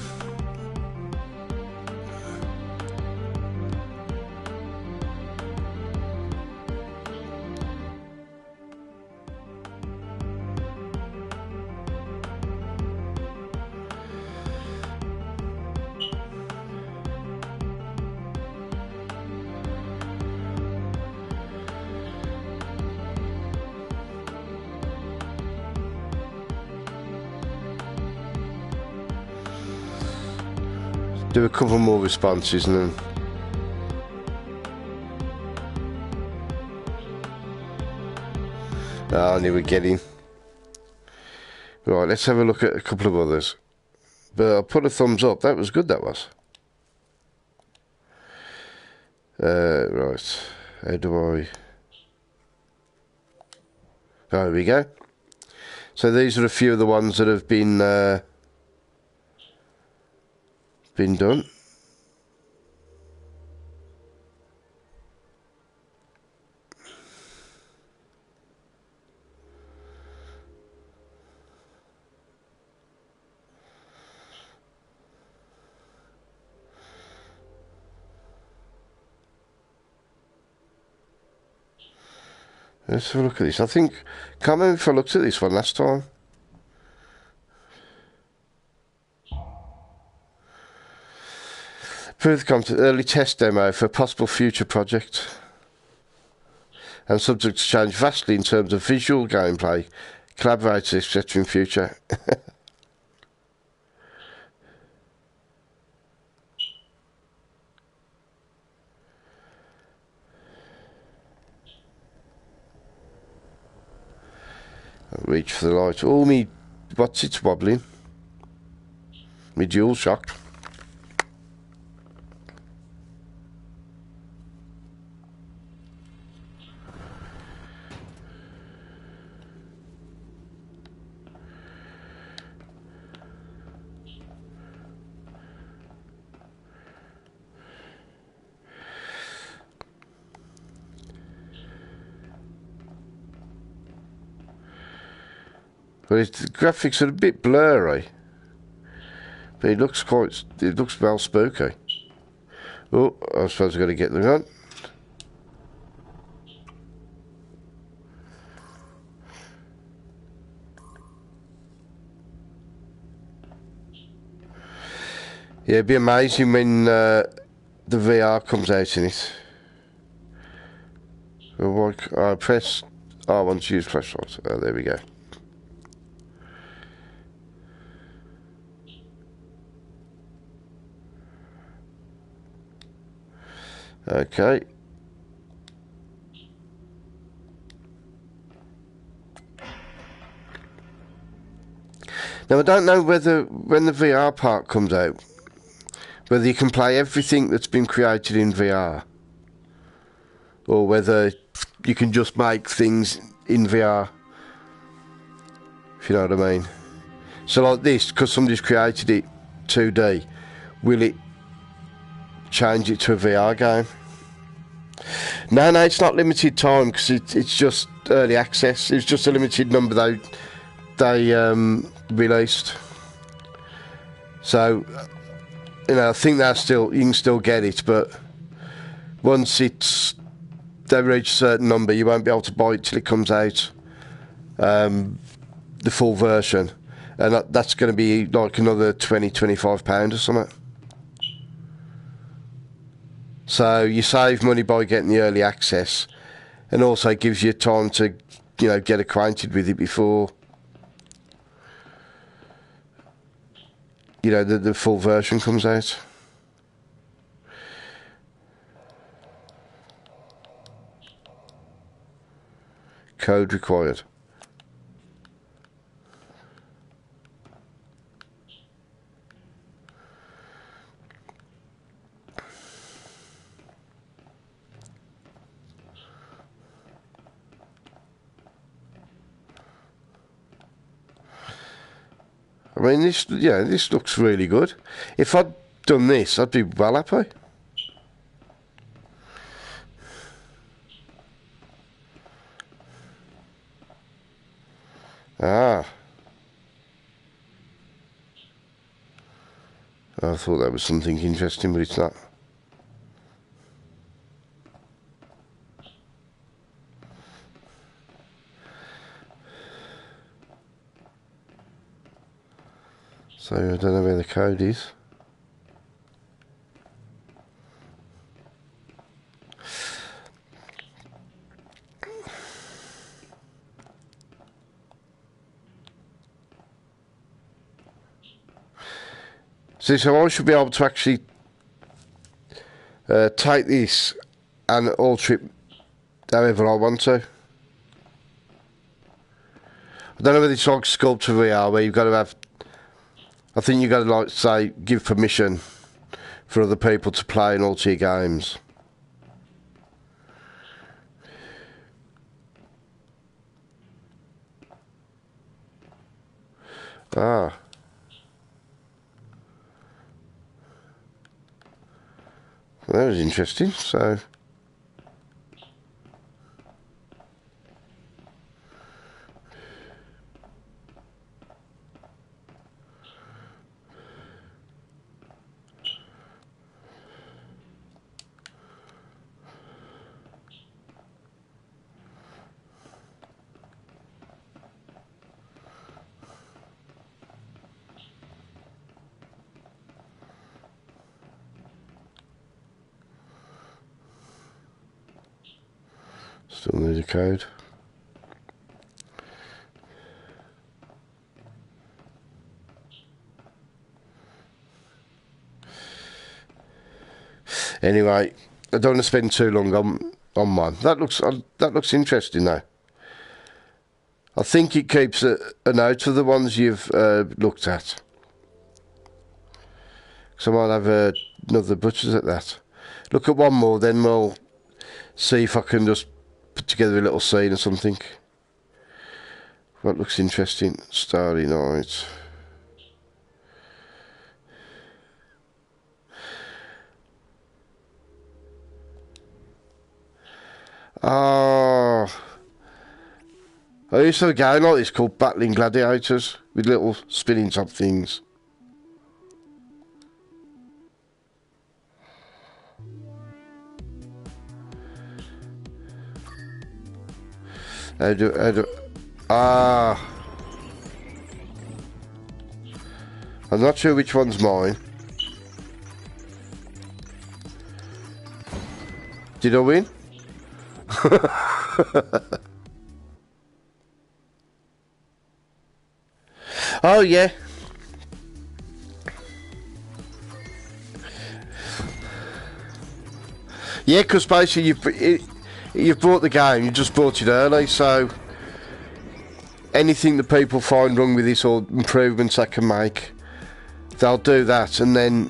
Do a couple more responses and then... Oh, I knew we'd get in. Right, let's have a look at a couple of others. But I'll put a thumbs up. That was good, that was. Right. How do I... Oh, here we go. So these are a few of the ones that have been done. Let's have a look at this. I think, can't remember if I looked at this one last time. Proof of concept, early test demo for a possible future project. And subject to change vastly in terms of visual gameplay, collaborators, etc. in future. Reach for the light. Oh, me, what's it's wobbling? Me dual shock. But the graphics are a bit blurry. But it looks well spooky. Oh, I suppose I've got to get them on. Yeah, it'd be amazing when the VR comes out in it. I press R1 to use flashlight. Oh, there we go. Okay. Now I don't know whether when the VR part comes out, whether you can play everything that's been created in VR, or whether you can just make things in VR, if you know what I mean. So like this, because somebody's created it 2D, will it change it to a VR game? No, it's not limited time because it's just early access. It's just a limited number they released. So, you know, I think you can still get it, but once they reach a certain number, you won't be able to buy it till it comes out, the full version, and that's going to be like another £20-25 or something. So you save money by getting the early access, and also gives you time to, you know, get acquainted with it before, you know, the full version comes out. Code required. I mean, this looks really good. If I'd done this, I'd be well happy. Ah. I thought that was something interesting, but it's not. So I don't know where the code is. So I should be able to actually take this and alter it however I want to. I don't know whether it's like Sculptor VR where you've got to have, I think you've got to, like, say, give permission for other people to play and alter your games. Ah. Well, that was interesting, so... Still need a code. Anyway, I don't want to spend too long on one. That looks interesting though. I think it keeps a note of the ones you've looked at. So I might have another butchers at that. Look at one more, then we'll see if I can just put together a little scene or something. What looks interesting? Starry Night. Ah, I used to have a game like this called Battling Gladiators with little spinning top things. How do, ah, I'm not sure which one's mine. Did I win? Oh yeah. Yeah, because basically you've bought the game, you just bought it early, so anything that people find wrong with this or improvements I can make, they'll do that, and then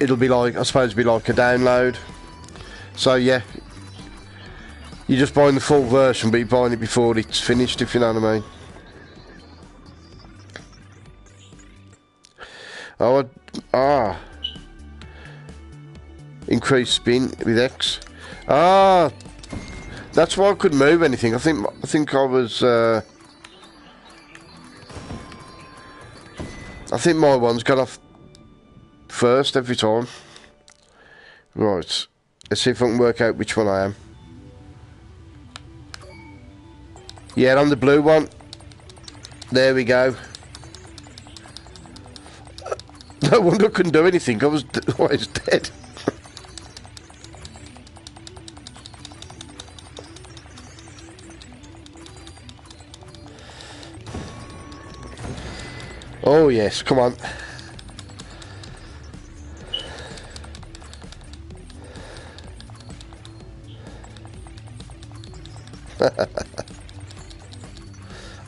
it'll be like, I suppose, be like a download. So yeah, you're just buying the full version, but you're buying it before it's finished, if you know what I mean. Oh, increase spin with X. That's why I couldn't move anything. I think I was. I think my one's got off first every time. Right. Let's see if I can work out which one I am. Yeah, I'm the blue one. There we go. No wonder I couldn't do anything. I was dead. Oh yes, come on.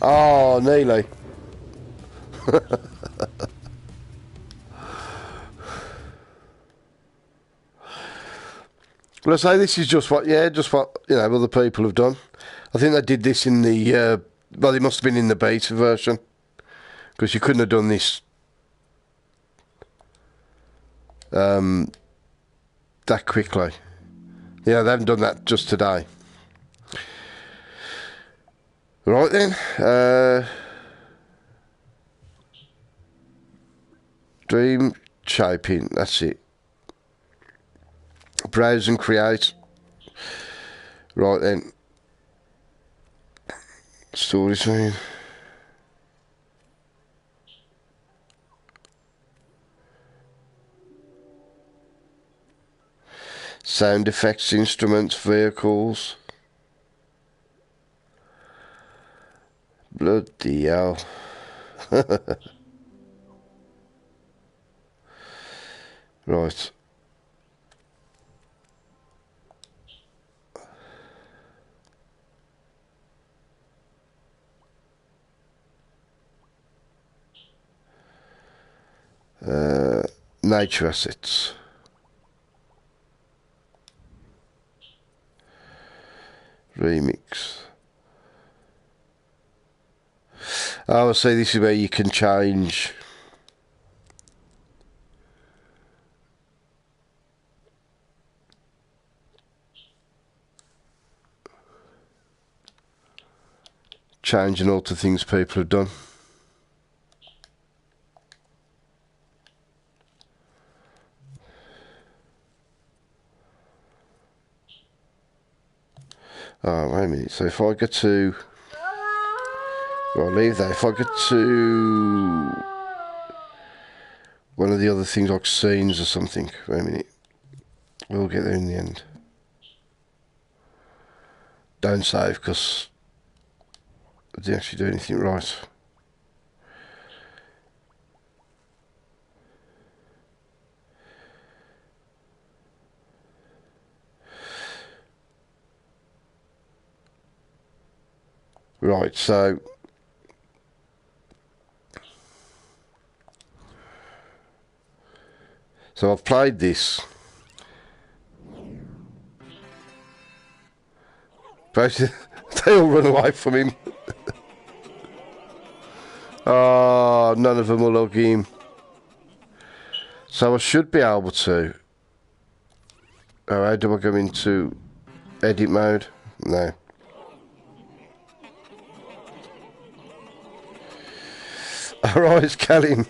Oh, nearly. Well, I say this is just what, you know, other people have done. I think they did this in the, well, it must have been in the beta version, because you couldn't have done this that quickly. Yeah, they haven't done that just today. Right then, dream shaping, that's it. Browse and create. Right then. Story scene. Sound effects, instruments, vehicles. Bloody hell. Right. Nature assets. Remix. Oh, I see, this is where you can change and alter things people have done. Oh, wait a minute. So if I go to... Well, I'll leave that. If I go to one of the other things like scenes or something. Wait a minute. We'll get there in the end. Don't save because I didn't actually do anything right. Right, so I've played this. Basically, they all run away from him. Oh, none of them will log him. So I should be able to. Oh, how do I go into edit mode? No. Alright, Callum.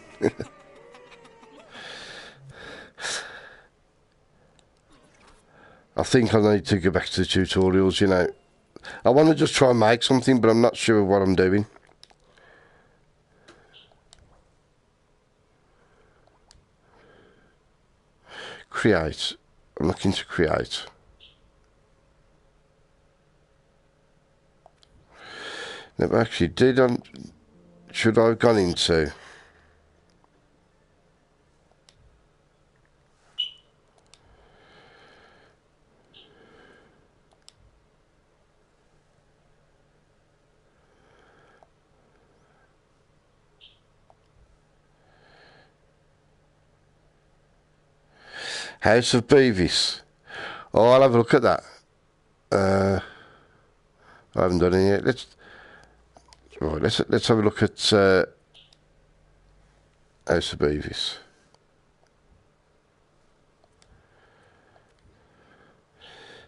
I think I need to go back to the tutorials, you know. I want to just try and make something, but I'm not sure what I'm doing. Create. I'm looking to create. Never actually did. Should I have gone into? House of Beavis. Oh, I'll have a look at that. I haven't done it yet. Let's have a look at House of Beavis.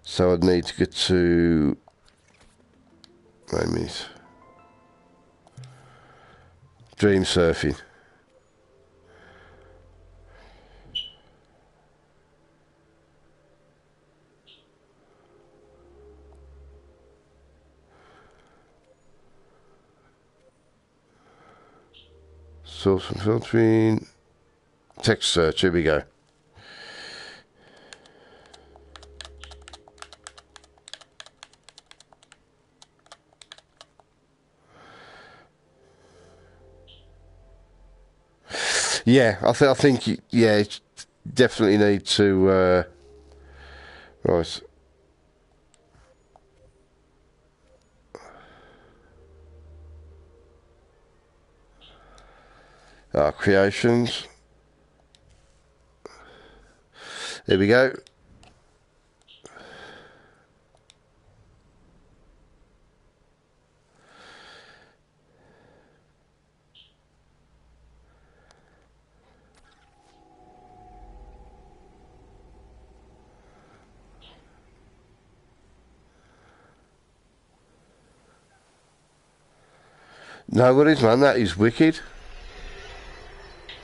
So I'd need to get to... Wait a minute. Dream surfing. Source and filtering. Text search. Here we go. Yeah, I think, yeah, it's definitely need to, right. Creations. There we go. No worries, man. That is wicked.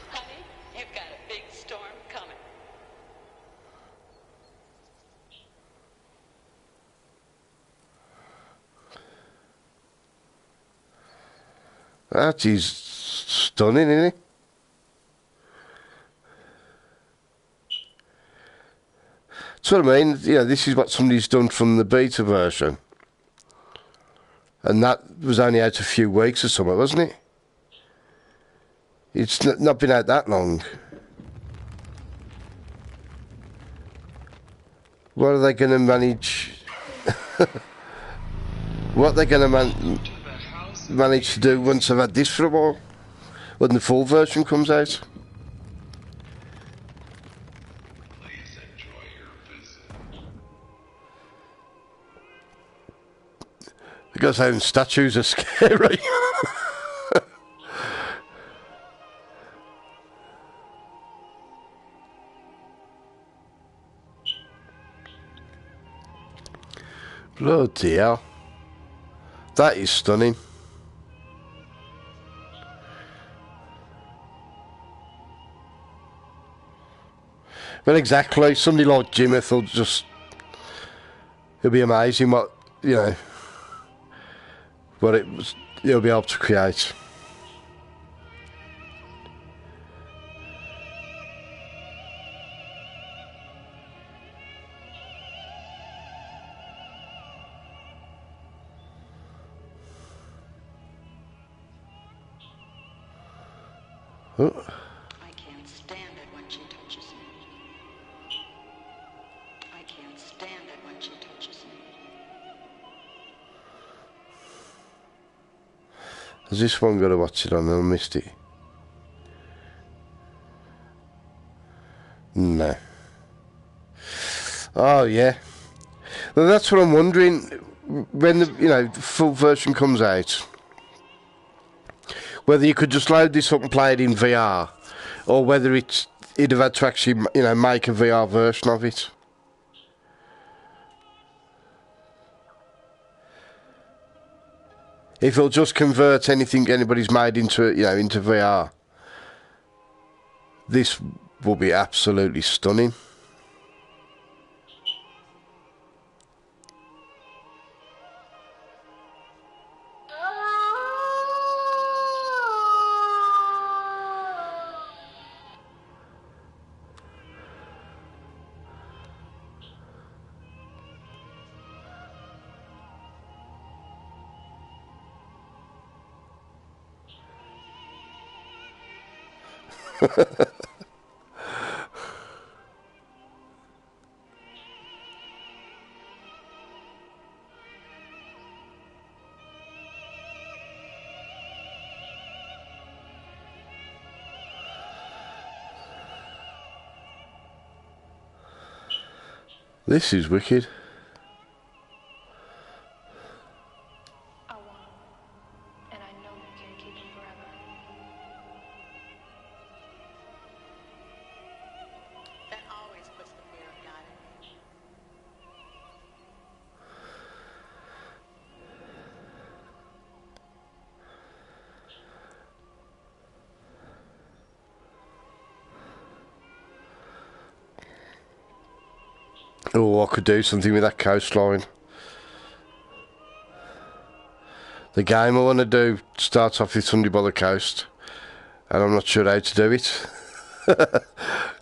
Honey, you've got a big storm coming. That is stunning, isn't it? That's what I mean. Yeah, this is what somebody's done from the beta version. And that was only out a few weeks or something, wasn't it? It's not been out that long. What are they going to manage? What are they going to manage to do once they've had this for a while? When the full version comes out? Please enjoy your visit. Because those statues are scary. Bloody hell. That is stunning. Well, exactly. Somebody like Jimmy will just... It'll be amazing what, you know, what he'll be able to create. Oh. I can't stand it when she touches me. I can't stand it when she touches me. Has this one got to watch it on? I missed it. No. Oh, yeah. Well, that's what I'm wondering. When the full version comes out, whether you could just load this up and play it in VR, or whether it'd have had to actually, make a VR version of it. If it'll just convert anything anybody's made into VR, this will be absolutely stunning. This is wicked. I want him, and I know you can't keep him forever. That always puts the fear of God in me. Oh, I could do something with that coastline. The game I want to do starts off with Sunday by the coast, and I'm not sure how to do it.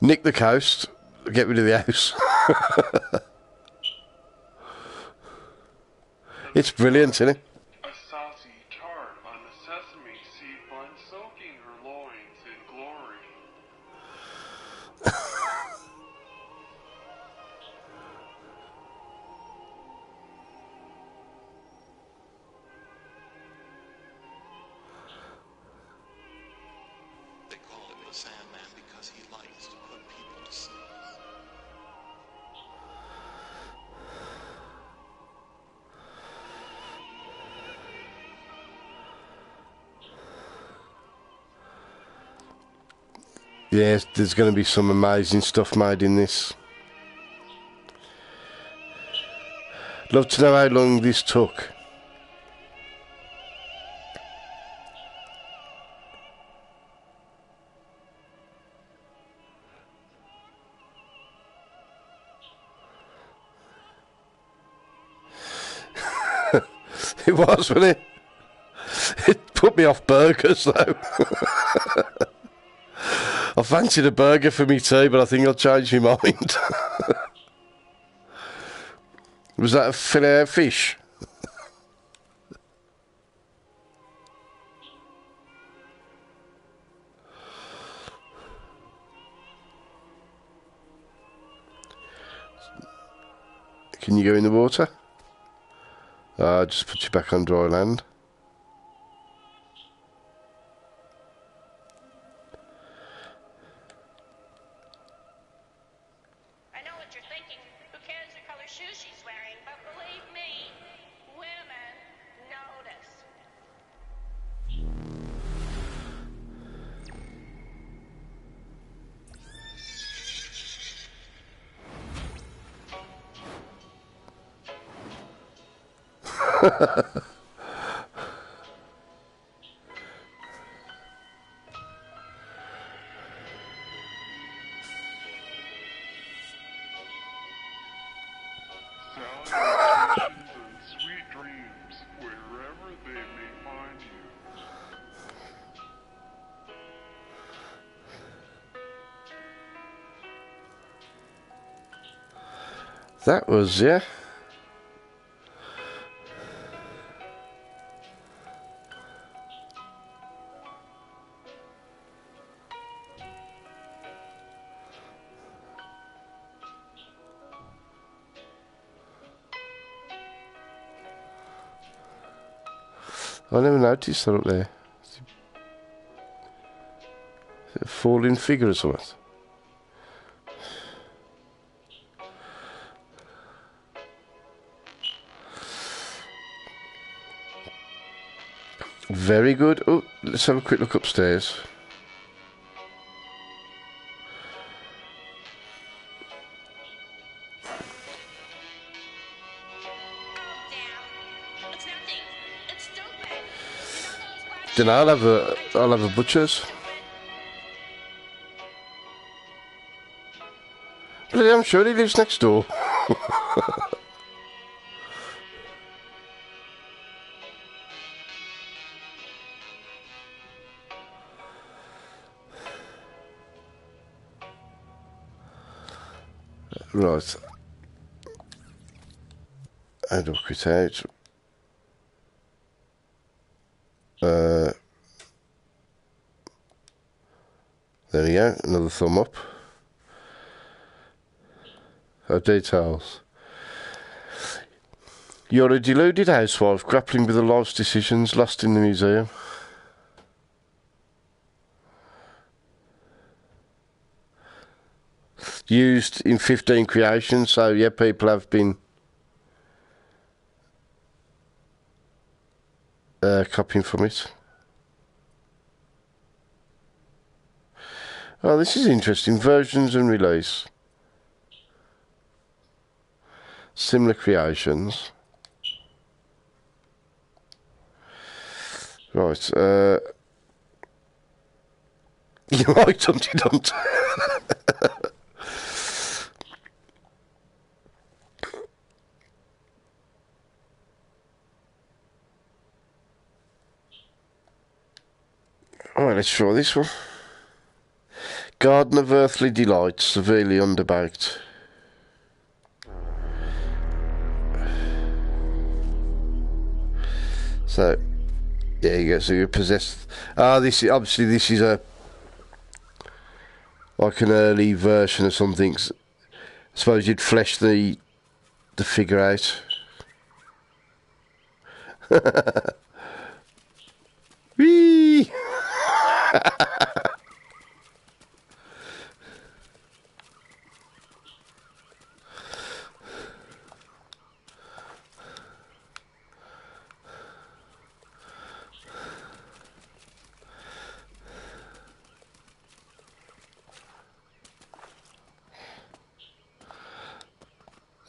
Nick the coast, get rid of the house. It's brilliant, isn't it? A saucy tart on a sesame seed bun soaking her loins in glory. the Sandman because he likes to put people to sleep. Yes, there's going to be some amazing stuff made in this. Love to know how long this took. It was, wasn't it? It put me off burgers, though. I fancied a burger for me too, but I think I'll change my mind. Was that a filet of fish? Can you go in the water? Just put you back on dry land. I know what you're thinking. Who cares what color shoes she's wearing? But believe me, women notice. Salutations and sweet dreams, wherever they may find you. That was, yeah. I never noticed that up there. Is it a falling figure or something? Very good. Oh, let's have a quick look upstairs. Oh, damn. It's nothing. It's stupid. You know those black Then I'll have a butcher's. Bloody, I'm sure he lives next door. Right. How do I quit out? There we go, another thumb up. Details. You're a deluded housewife grappling with the life's decisions lost in the museum. Used in 15 creations, so yeah, people have been copying from it. Oh, this is interesting. Versions and release. Similar creations. Right. You're right, Humpty Dumpty. Alright, let's try this one. Garden of Earthly Delight, severely underbaked. So, there you go. So you're possessed. This is obviously a like an early version of something. I suppose you'd flesh the figure out. Whee!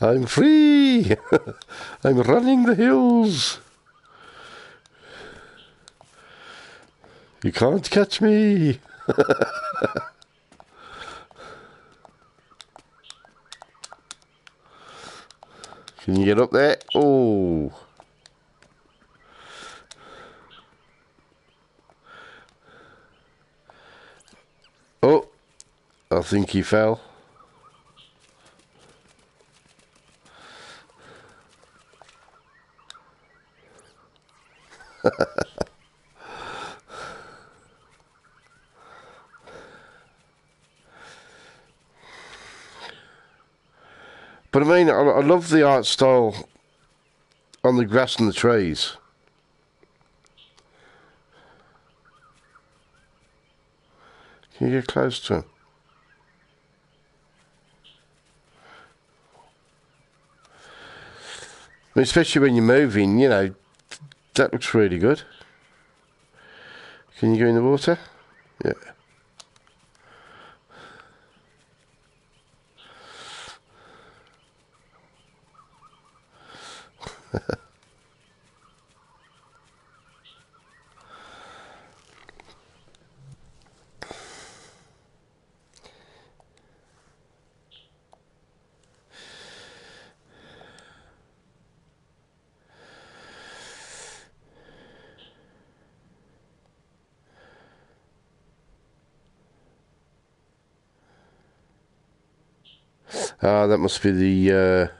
I'm free. I'm running the hills. You can't catch me. Can you get up there? Oh. Oh, I think he fell. But I mean, I love the art style on the grass and the trees. Can you get close to him? I mean, especially when you're moving, you know, that looks really good. Can you go in the water? Yeah. Ah, that must be the...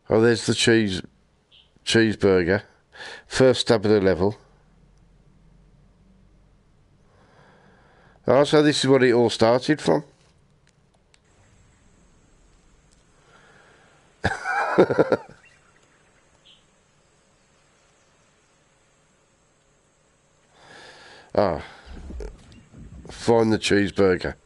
Oh, there's the cheeseburger. First stab of the level. Oh, so this is what it all started from? Ah, find the cheeseburger.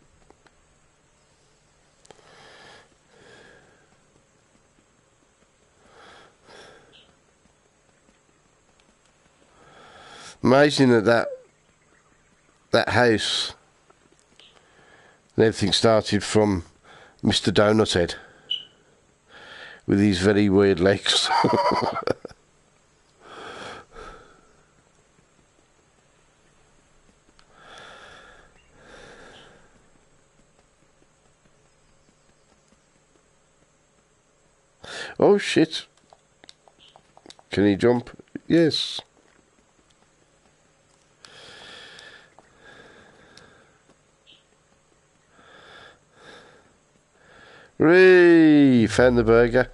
Amazing that house and everything started from Mr. Donut Head with his very weird legs. Oh shit. Can he jump? Yes. Hooray! Found the burger.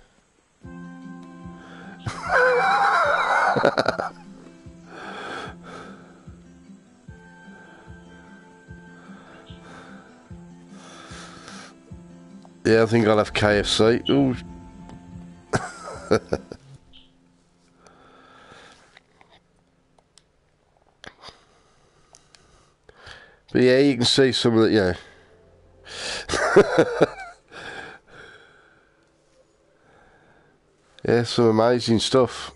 Yeah, I think I'll have KFC. Ooh. But yeah, you can see some of the, you know. Yeah, some amazing stuff.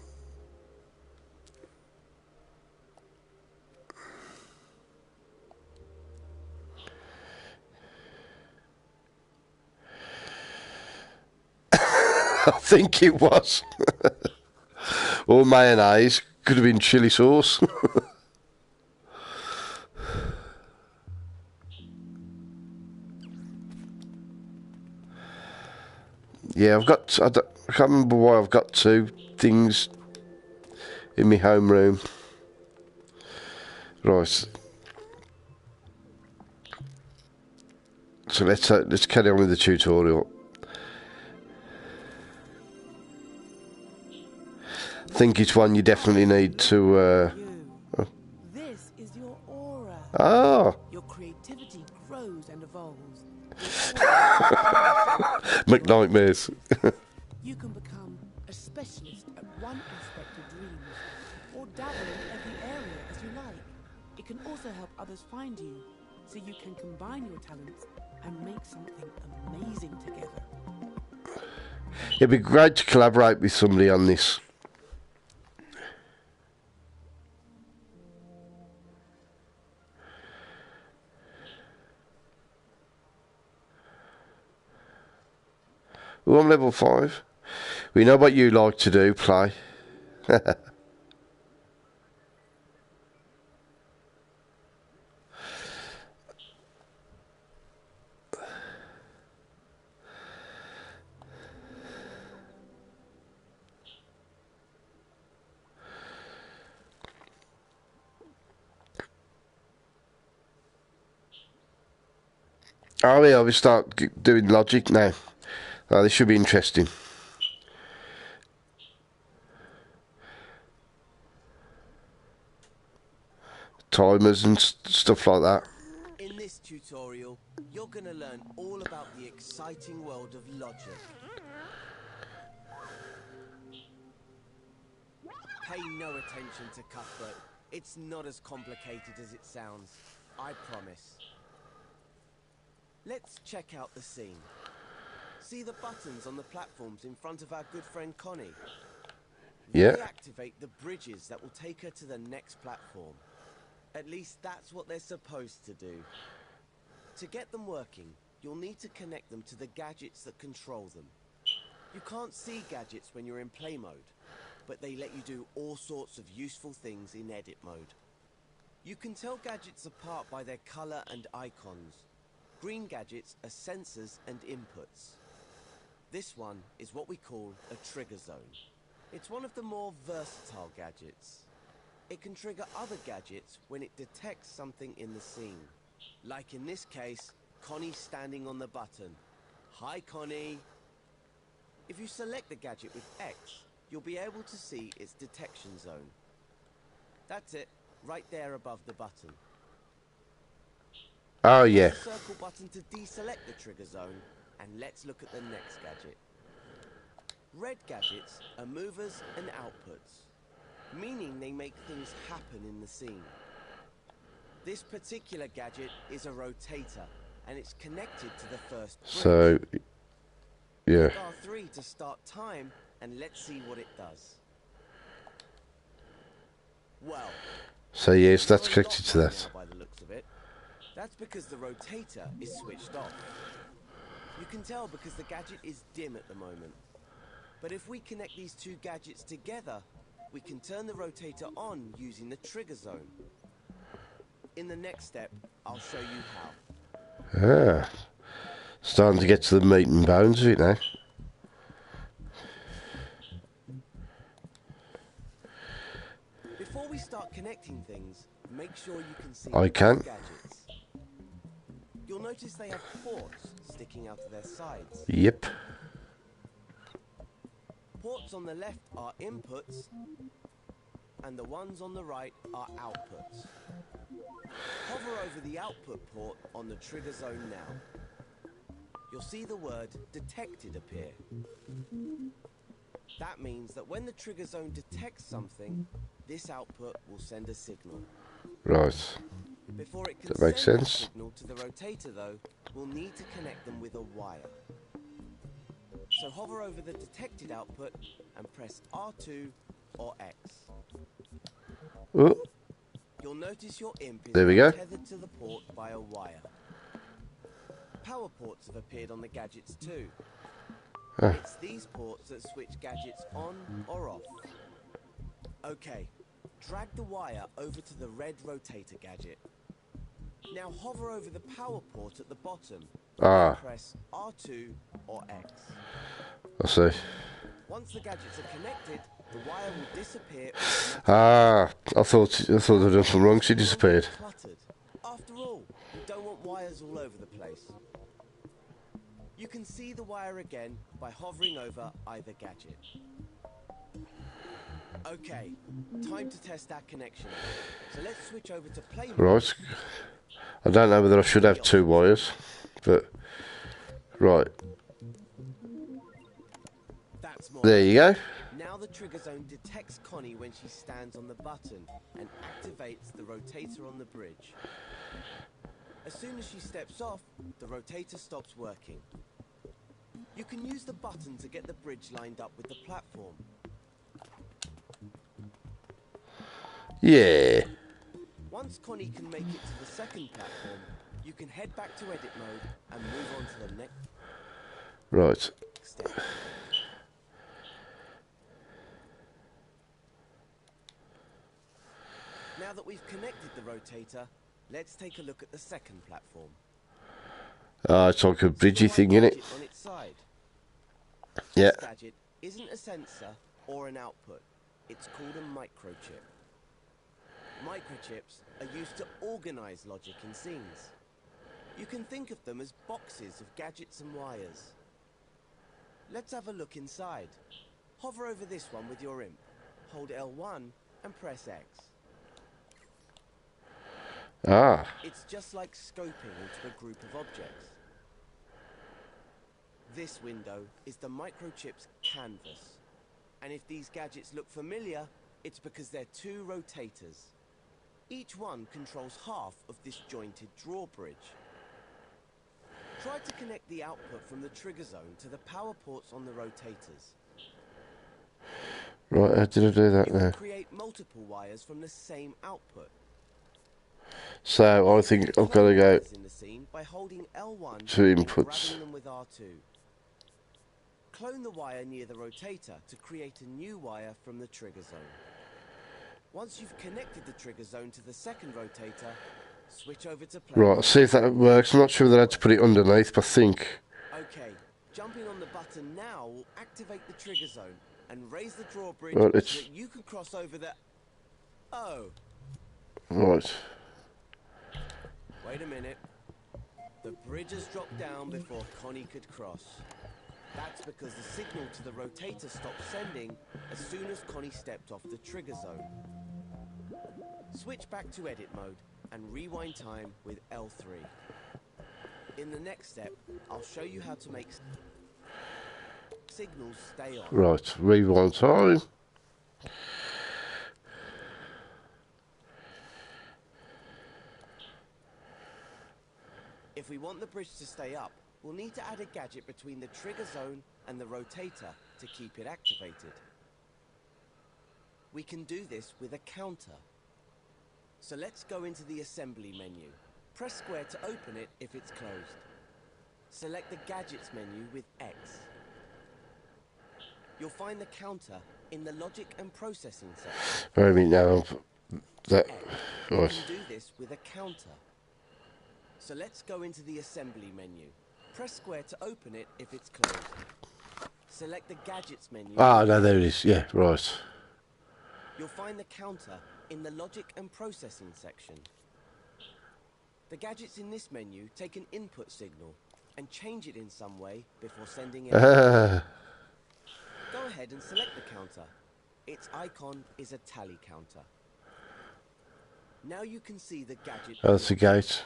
I think it was. Or mayonnaise. Could have been chili sauce. Yeah, I can't remember why I've got two things in my home room. Right. So let's carry on with the tutorial. I think it's one you definitely need to... This is your aura. Ah! Your creativity grows and evolves. McNightmares. You can become a specialist at one aspect of dreams, or dabble in every area as you like. It can also help others find you, so you can combine your talents and make something amazing together. It'd be great to collaborate with somebody on this. Oh, I'm level 5. We know what you like to do, play. Oh yeah, we start doing logic now. Oh, this should be interesting. Timers and stuff like that. In this tutorial, you're going to learn all about the exciting world of logic. Pay no attention to Cuthbert. It's not as complicated as it sounds. I promise. Let's check out the scene. See the buttons on the platforms in front of our good friend Connie? Yeah. They activate the bridges that will take her to the next platform. At least that's what they're supposed to do. To get them working, you'll need to connect them to the gadgets that control them. You can't see gadgets when you're in play mode, but they let you do all sorts of useful things in edit mode. You can tell gadgets apart by their color and icons. Green gadgets are sensors and inputs. This one is what we call a trigger zone. It's one of the more versatile gadgets. It can trigger other gadgets when it detects something in the scene. Like in this case, Connie standing on the button. Hi, Connie. If you select the gadget with X, you'll be able to see its detection zone. That's it, right there above the button. Oh yeah. Press the circle button to deselect the trigger zone, and let's look at the next gadget. Red gadgets are movers and outputs, meaning they make things happen in the scene. This particular gadget is a rotator, and it's connected to the first bridge. So, yeah. R3 to start time, and let's see what it does. Well, So yes, that's you're connected to locked that. now by the looks of it. That's because the rotator is switched off. You can tell because the gadget is dim at the moment. But if we connect these two gadgets together, we can turn the rotator on using the trigger zone. In the next step, I'll show you how. Ah. Starting to get to the meat and bones of it now. Before we start connecting things, make sure you can see I can. all gadgets. You'll notice they have ports sticking out of their sides. Yep. Ports on the left are inputs, and the ones on the right are outputs. Hover over the output port on the trigger zone now. You'll see the word detected appear. That means that when the trigger zone detects something, this output will send a signal. Right. Before it can That makes send the sense. signal to the rotator though, we'll need to connect them with a wire. So hover over the detected output and press R2 or X. Oh, You'll notice your imp is There we go. tethered to the port by a wire. Power ports have appeared on the gadgets too. Ah. It's these ports that switch gadgets on or off. Okay, drag the wire over to the red rotator gadget. Now hover over the power port at the bottom. Ah. Press R2 or X. I see. Once the gadgets are connected, the wire will disappear. Ah, I thought I'd done something wrong. She disappeared. Cluttered. After all, we don't want wires all over the place. You can see the wire again by hovering over either gadget. Okay, time to test our connection. So let's switch over to play mode. Right. I don't know whether I should have two wires, but right. That's more. There you go. Now the trigger zone detects Connie when she stands on the button and activates the rotator on the bridge. As soon as she steps off, the rotator stops working. You can use the button to get the bridge lined up with the platform. Yeah. Once Connie can make it to the second platform, you can head back to edit mode and move on to the next. Right. step. Now that we've connected the rotator, let's take a look at the second platform. It's like a See the bridgey white thing, innit? gadget on its side? Yeah. This gadget isn't a sensor or an output. It's called a microchip. Microchips are used to organize logic in scenes. You can think of them as boxes of gadgets and wires. Let's have a look inside. Hover over this one with your imp. Hold L1 and press X. Ah. It's just like scoping into a group of objects. This window is the microchip's canvas. And if these gadgets look familiar, it's because they're two rotators. Each one controls half of this jointed drawbridge. Try to connect the output from the trigger zone to the power ports on the rotators. Right, how did I do that You now? can create multiple wires from the same output. So I think I've got to go In the scene by holding L1 to and inputs. grabbing them with R2. Clone the wire near the rotator to create a new wire from the trigger zone. Once you've connected the trigger zone to the second rotator, switch over to play. Right, see if that works. I'm not sure that I had to put it underneath, but I think. Okay, jumping on the button now will activate the trigger zone and raise the drawbridge Right, so it's that you can cross over the... Oh, right. wait a minute. The bridge has dropped down before Connie could cross. That's because the signal to the rotator stopped sending as soon as Connie stepped off the trigger zone. Switch back to edit mode and rewind time with L3. In the next step, I'll show you how to make signals stay on. Right, rewind time. If we want the bridge to stay up, we'll need to add a gadget between the trigger zone and the rotator to keep it activated. We can do this with a counter. So let's go into the assembly menu. Press square to open it if it's closed. Select the gadgets menu with X. You'll find the counter in the logic and processing section. Wait a minute now. That, You right. can do this with a counter. So let's go into the assembly menu. Press square to open it if it's closed. Select the gadgets menu. Ah, no, there it is. Yeah, right. You'll find the counter in the logic and processing section. The gadgets in this menu take an input signal and change it in some way before sending it. Go ahead and select the counter. Its icon is a tally counter. Now you can see the gadget. Oh, that's the gate.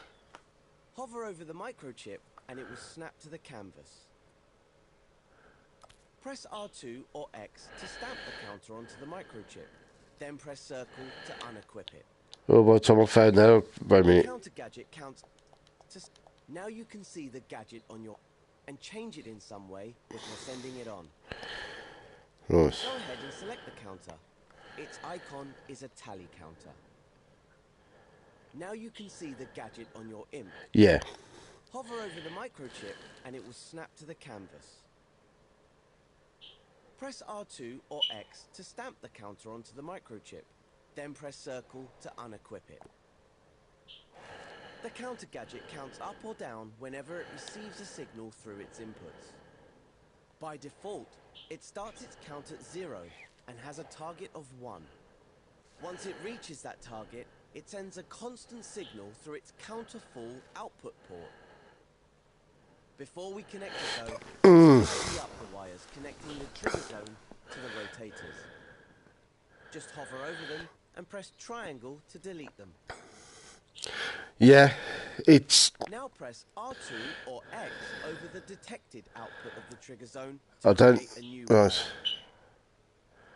Hover over the microchip and it will snap to the canvas. Press R2 or X to stamp the counter onto the microchip. Then press circle to unequip it. Oh, by the time I found that, wait a The minute. counter gadget counts to... Now you can see the gadget on your... and change it in some way before sending it on. Right. Go ahead and select the counter. Its icon is a tally counter. Now you can see the gadget on your imp. Yeah. Hover over the microchip and it will snap to the canvas. Press R2 or X to stamp the counter onto the microchip. Then press circle to unequip it. The counter gadget counts up or down whenever it receives a signal through its inputs. By default, it starts its count at 0 and has a target of 1. Once it reaches that target, it sends a constant signal through its counter-full output port. Before we connect it though, tidy up the wires connecting the trigger zone to the rotators. Just hover over them and press triangle to delete them. Yeah, it's... Now press R2 or X over the detected output of the trigger zone I to don't... create a new wire. Right.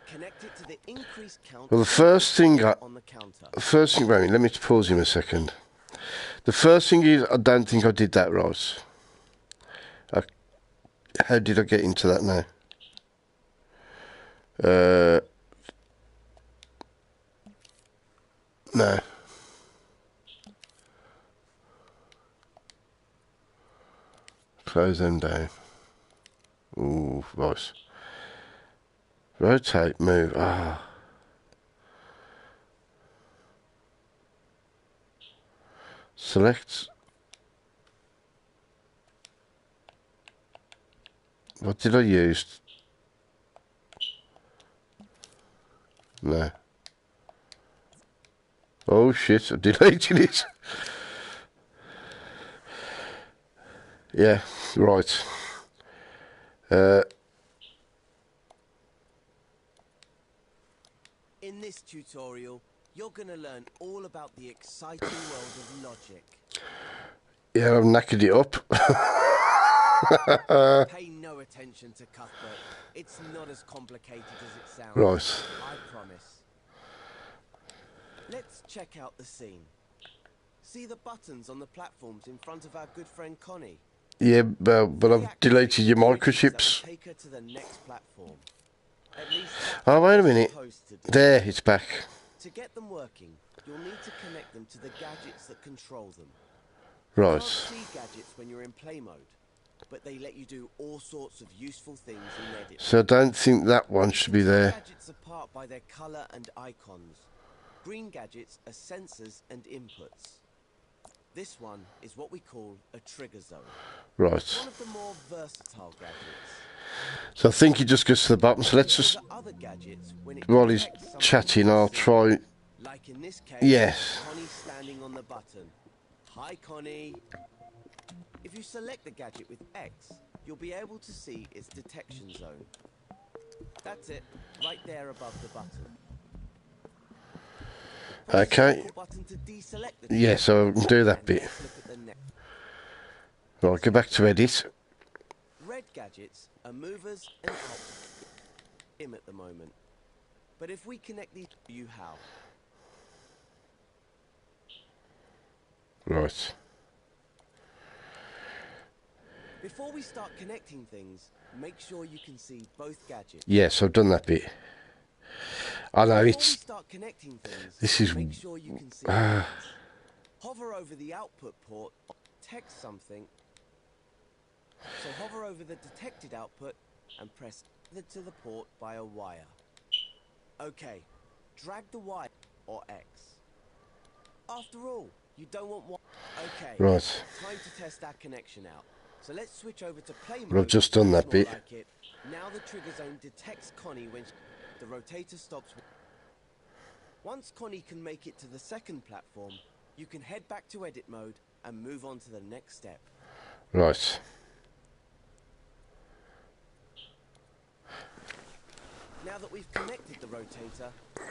Connect it to the increased count Well, the first thing on the counter. wait a minute, let me pause him a second. The first thing is, I don't think I did that right. How did I get into that now? No. Close them down. Ooh. right. Rotate, move. Ah. Select. What did I use? No. Oh shit, I deleted it. Yeah, right. In this tutorial, you're going to learn all about the exciting world of logic. Yeah, I've knackered it up. Pay no attention to Cuthbert. It's not as complicated as it sounds. Right. I promise. Let's check out the scene. See the buttons on the platforms in front of our good friend Connie? Yeah, but I've deleted your microchips. Take her to the next platform. At least Oh, wait a minute. supposed to do. There, it's back. To get them working, you'll need to connect them to the gadgets that control them. Right. You can't see gadgets when you're in play mode, but they let you do all sorts of useful things in edit. So I don't think that one should be there. Gadgets apart by their color and icons. Green gadgets are sensors and inputs. This one is what we call a trigger zone. Right. One of the more versatile gadgets. So I think he just goes to the button. So let's just, Other gadgets, when it while he's detects something chatting, I'll unseen, try. like in this case, Yes. Connie standing on the button. Hi, Connie. If you select the gadget with X, you'll be able to see its detection zone. That's it, right there above the button. Press the Okay. circle button to deselect the Yes, I'll do that and bit. let's look at the next. Right, go back to edit. Red gadgets are movers and him at the moment. But if we connect these, you how? Right. Before we start connecting things, make sure you can see both gadgets. Yes, I've done that bit. I know Before we it's. start connecting things, This is. make sure you can see the hover over the output port, text something. So hover over the detected output and press it to the port by a wire. Okay, drag the wire or X. After all, you don't want one. Okay, Right. time to test our connection out. So let's switch over to play mode. Well, I've just done that That's more bit. like it. Now the trigger zone detects Connie when the rotator stops. Once Connie can make it to the second platform, you can head back to edit mode and move on to the next step. Right. Now that we've connected the rotator,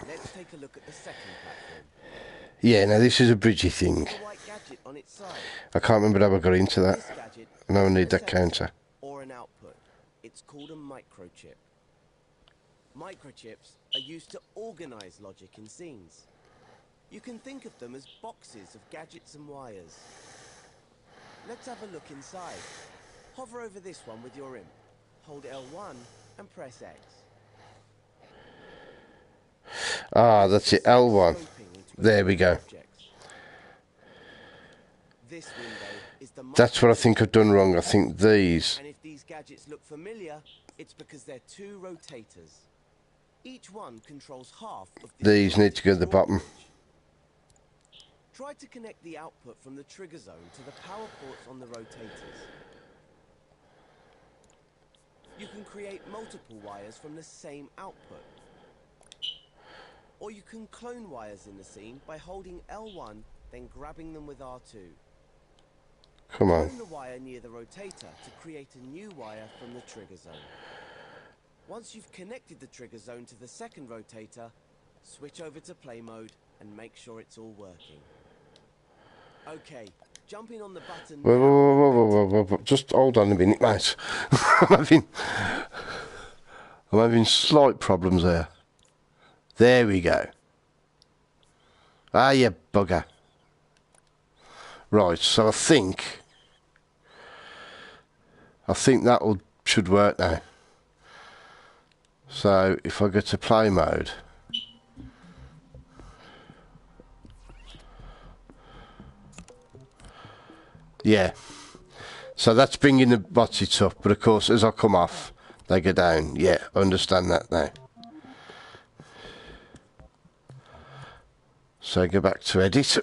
let's take a look at the second platform. Yeah, now this is a bridgy thing. The white gadget on its side. I can't remember how I got into that. This gadget I know I is need a that sensor counter. or an output. It's called a microchip. Microchips are used to organize logic in scenes. You can think of them as boxes of gadgets and wires. Let's have a look inside. Hover over this one with your imp. Hold L1 and press X. Ah, that's it. L1. There we go. This window is the That's what I think I've done wrong. I think these. And if these gadgets look familiar, it's because they're two rotators. Each one controls half of These need to go to the bottom. Try to connect the output from the trigger zone to the power ports on the rotators. You can create multiple wires from the same output. Or you can clone wires in the scene by holding L1, then grabbing them with R2. Come on. Clone the wire near the rotator to create a new wire from the trigger zone. Once you've connected the trigger zone to the second rotator, switch over to play mode and make sure it's all working. Okay, jumping on the button now. Whoa. Just hold on a minute, mate. I'm having slight problems there. There we go. Ah, you bugger. Right, so I think that should work now. So if I go to play mode, yeah. So that's bringing the bots it up, but of course as I come off, They go down. Yeah, I understand that now. So go back to edit.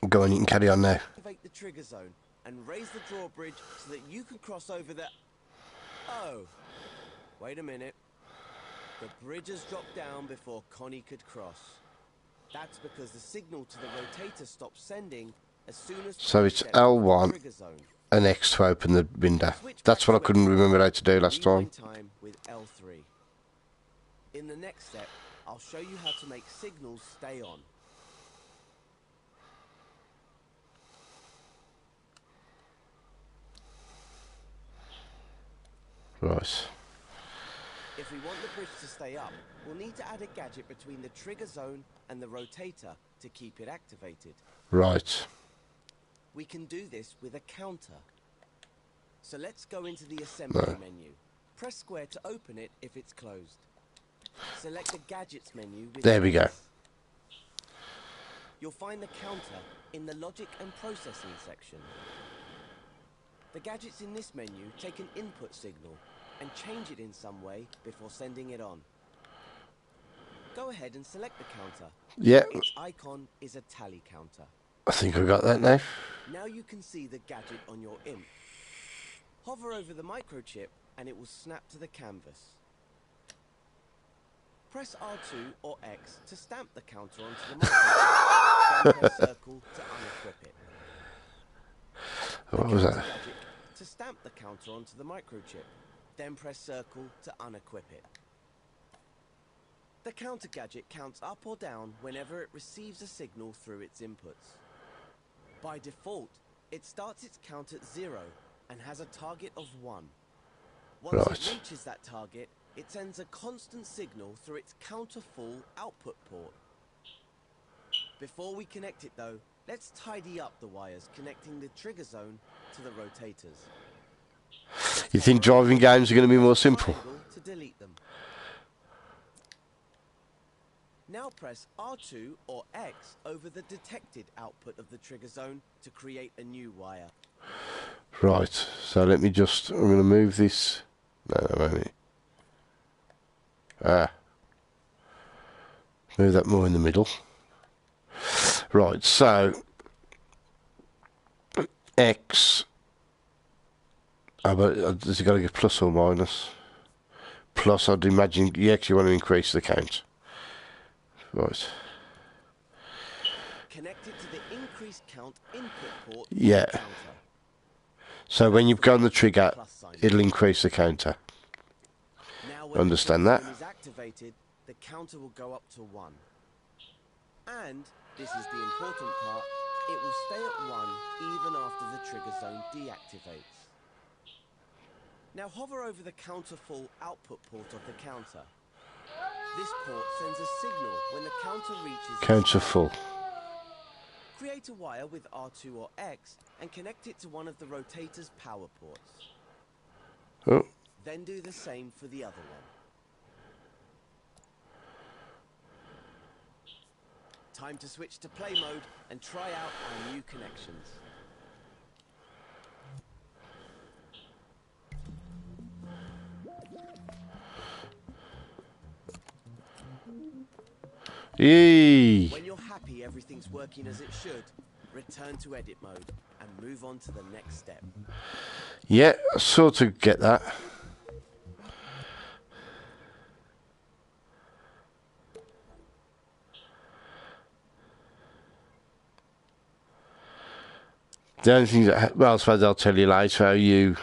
Go on, you can carry on now. Activate the trigger zone and raise the drawbridge so that you can cross over the... Oh, wait a minute. The bridge has dropped down before Connie could cross. That's because the signal to the rotator stops sending as soon as... So it's L1 and X to open the window. That's what I couldn't remember how to do last time. Time with L3. In the next step, I'll show you how to make signals stay on. Right. If we want the bridge to stay up, we'll need to add a gadget between the trigger zone and the rotator to keep it activated. Right. We can do this with a counter. So let's go into the assembly menu. Press square to open it if it's closed. Select the gadgets menu. There we go. You'll find the counter in the logic and processing section. The gadgets in this menu take an input signal and change it in some way before sending it on. Go ahead and select the counter. Yeah. Its icon is a tally counter. I think I got that now. Now you can see the gadget on your imp. Hover over the microchip and it will snap to the canvas. Press R2 or X to stamp the counter onto the microchip. Then press circle to unequip it. What was that? To stamp the counter onto the microchip. Then press circle to unequip it. The counter gadget counts up or down whenever it receives a signal through its inputs. By default, it starts its count at 0 and has a target of 1. Once it reaches that target, it sends a constant signal through its counter full output port. Before we connect it though, let's tidy up the wires connecting the trigger zone to the rotators. You think driving games are going to be more simple? To delete them. Now press R2 or X over the detected output of the trigger zone to create a new wire. Right, so let me just, I'm going to move this. No, wait. Move that more in the middle. Right, so X. Oh, but has it got to get plus or minus? Plus, I'd imagine, you actually want to increase the count. Right. Connect it to the increased count input port. Yeah. So when you've gone the trigger, it'll increase the counter. Now when Understand the that? is activated, the counter will go up to 1. And this is the important part, it will stay at 1 even after the trigger zone deactivates. Now hover over the counter full output port of the counter. This port sends a signal when the counter reaches... Counter full. Create a wire with R2 or X and connect it to one of the rotator's power ports. Oh. Then do the same for the other one. Time to switch to play mode and try out our new connections. Yee. When you're happy everything's working as it should, return to edit mode and move on to the next step. Yeah, I sort of get that. The only thing that, well, I suppose I'll tell you later how you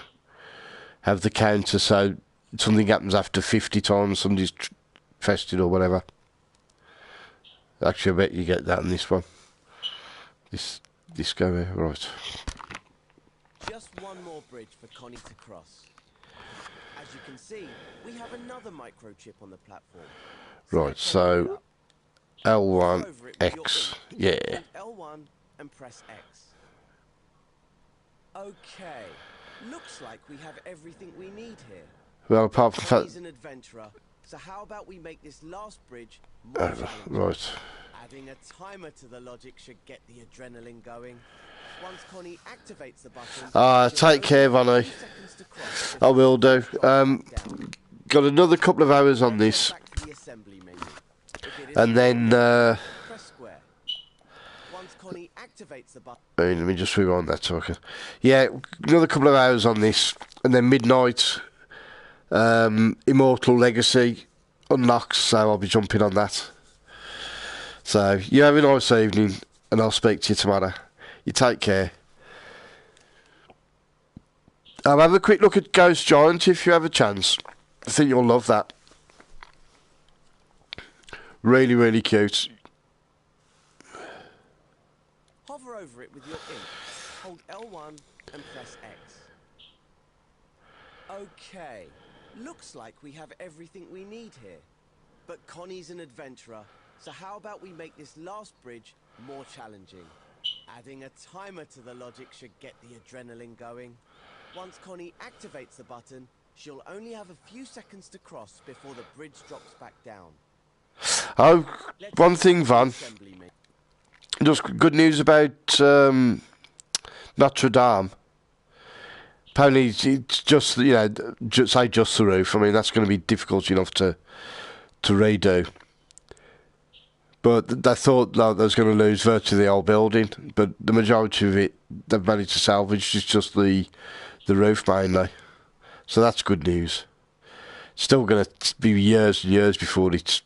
have the counter so something happens after 50 times, somebody's pressed it or whatever. Actually, I bet you get that in this one. This go here, right. Just one more bridge for Connie to cross. As you can see, we have another microchip on the platform. Right, so L1, X, yeah. L1 and press X. Okay, looks like we have everything we need here. Well, apart from the Connie's fact... an adventurer, so how about we make this last bridge more challenging? Right. Adding a timer to the logic should get the adrenaline going. Once Connie activates the button, Take care, Vanny. 2 seconds to cross I will do. before the bridge drops back down. Got another couple of hours on Then this, head back to the assembly menu. If it and isn't then press square. Once Connie activates the button, let me just rewind that so I can. Yeah, another couple of hours on this, and then midnight. Immortal Legacy unlocks, so I'll be jumping on that. So you have a nice evening, and I'll speak to you tomorrow. You take care. I'll have a quick look at Ghost Giant if you have a chance. I think you'll love that. Really, really cute. hover over it with your imp. Hold L1 and press X. Okay, looks like we have everything we need here. But Connie's an adventurer, so how about we make this last bridge more challenging? Adding a timer to the logic should get the adrenaline going. Once Connie activates the button, she'll only have a few seconds to cross before the bridge drops back down. Oh, one thing, Van. Just good news about Notre Dame. Apparently, it's just, just the roof. I mean, that's going to be difficult enough to redo. But they thought that they was going to lose virtually the whole building. But the majority of it, they've managed to salvage. It's just the roof mainly. So that's good news. Still going to be years and years before it's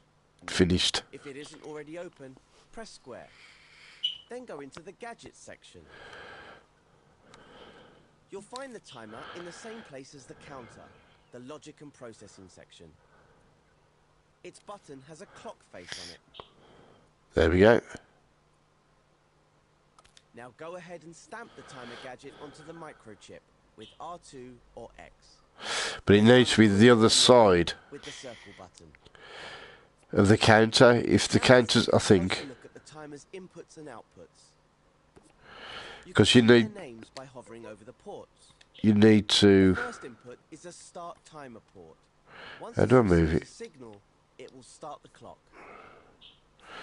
finished. If it isn't already open, press square. Then go into the gadgets section. You'll find the timer in the same place as the counter, the logic and processing section. Its button has a clock face on it. There we go. Now go ahead and stamp the timer gadget onto the microchip with R2 or X. But it needs to be the other side with the circle button. Of the counter. If the counter's, I think, Look at the timer's inputs and outputs. because you need their names by hovering over the ports. you need to. The first input is a start timer port. Once How do I it move receives it? a signal, it will start the clock.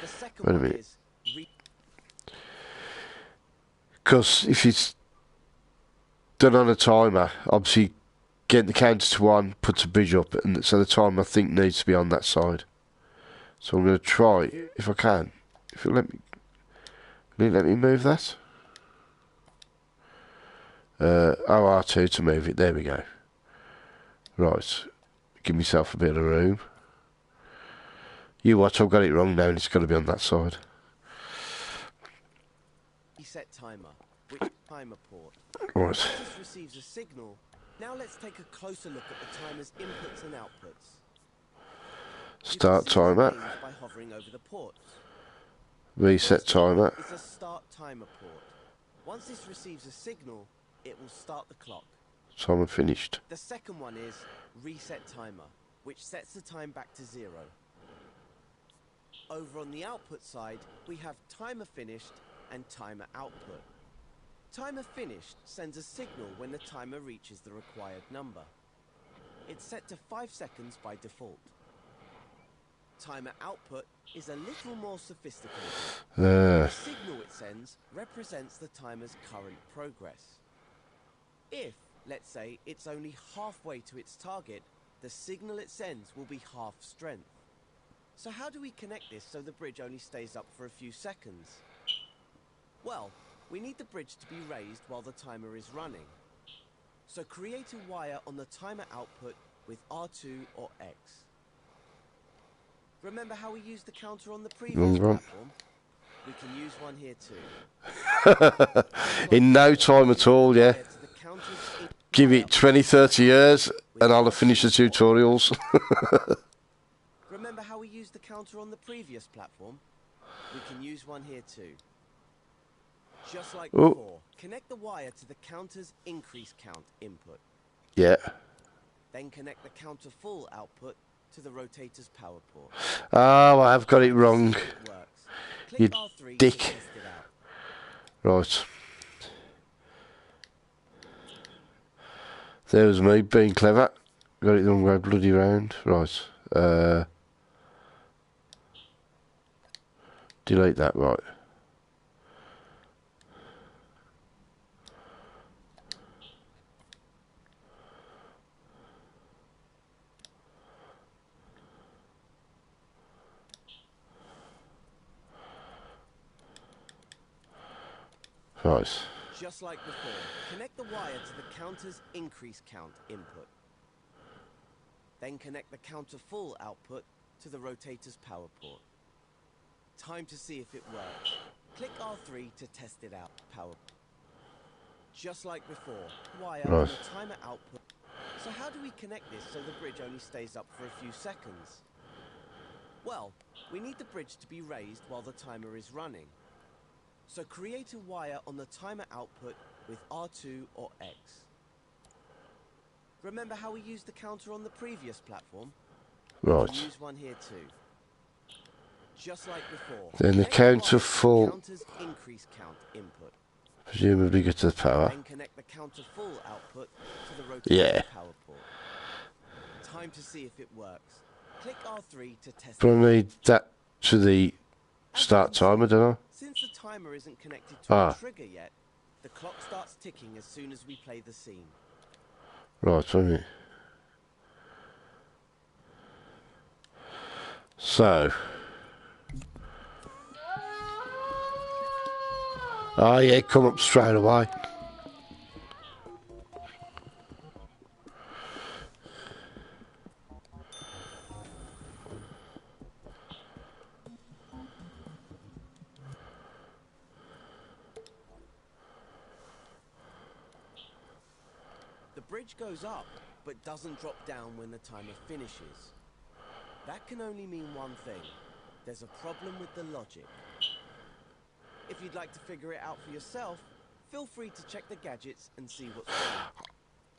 The second Wait a one minute. is Because if it's done on a timer, obviously getting the counter to 1 puts a bridge up, and so the timer I think needs to be on that side. So I'm going to try if I can. If it let me, will it let me move that? R2 to move it. There we go. Right, give myself a bit of room. You watch, I've got it wrong now, and it's got to be on that side. reset timer, which timer port. Right. Once this receives a signal, now let's take a closer look at the timer's inputs and outputs. Start You can see the timer. names by hovering over the ports. Reset First one timer. is a start timer port. Once this receives a signal, it will start the clock. Timer finished. The second one is reset timer, which sets the time back to 0. Over on the output side, we have timer finished and timer output. Timer finished sends a signal when the timer reaches the required number. It's set to 5 seconds by default. Timer output is a little more sophisticated. The signal it sends represents the timer's current progress. If, let's say, it's only halfway to its target, the signal it sends will be half strength. So how do we connect this so the bridge only stays up for a few seconds? Well, we need the bridge to be raised while the timer is running. So create a wire on the timer output with R2 or X. Remember how we used the counter on the previous platform? We can use one here too. In no time at all, yeah. Give it 20, 30 years and I'll have finished the tutorials. Remember how we used the counter on the previous platform? We can use one here too. Just like before, connect the wire to the counter's increase count input. Yeah. Then connect the counter full output to the rotator's power port. Oh, I've got it wrong. You dick. Right. There's me being clever. Got it the wrong way bloody round. Right. Delete that, right. Right. Just like before, connect the wire to the counter's increase count input. Then connect the counter full output to the rotator's power port. Time to see if it works. Click R3 to test it out. Power. Just like before, wire on Right. the timer output. So how do we connect this so the bridge only stays up for a few seconds? Well, we need the bridge to be raised while the timer is running. So create a wire on the timer output with R2 or X. Remember how we used the counter on the previous platform? Right. Use one here too. Just like before. Then the connect counter wire to the full. counter's increase count input. Presumably get to the power. Then connect the counter full output to the rotator Yeah. power port. Time to see if it works. Click R3 to test But I it. need that to the start timer, don't I? Since the timer isn't connected to a trigger yet, the clock starts ticking as soon as we play the scene. Right, wait a minute. So. Oh yeah, come up straight away. The bridge goes up, but doesn't drop down when the timer finishes. That can only mean one thing. There's a problem with the logic. If you'd like to figure it out for yourself, feel free to check the gadgets and see what's wrong.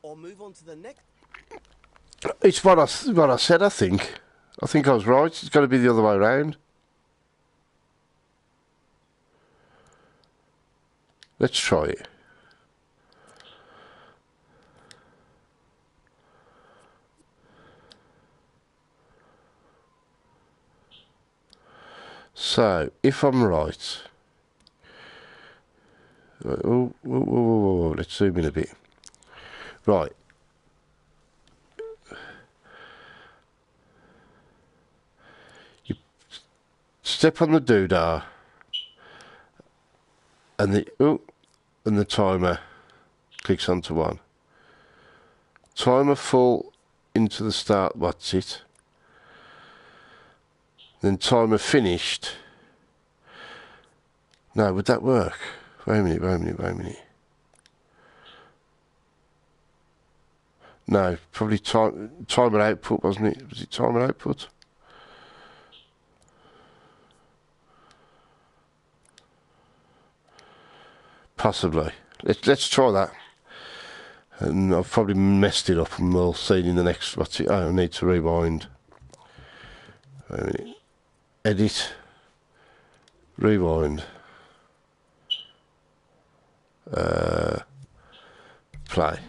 Or move on to the next... It's what I said, I think. I think I was right. It's got to be the other way around. Let's try it. So, if I'm right... Oh, whoa, let's zoom in a bit. Right. You step on the doodah, and the timer clicks onto 1. Timer full into the start. What's it? Then timer finished. No, would that work? Wait a minute. No, probably timer output, wasn't it? Was it timer output? Possibly. Let's try that. And I've probably messed it up, and we'll see in the next. What's it? Oh, I need to rewind. Wait a minute. Edit. Rewind. Play.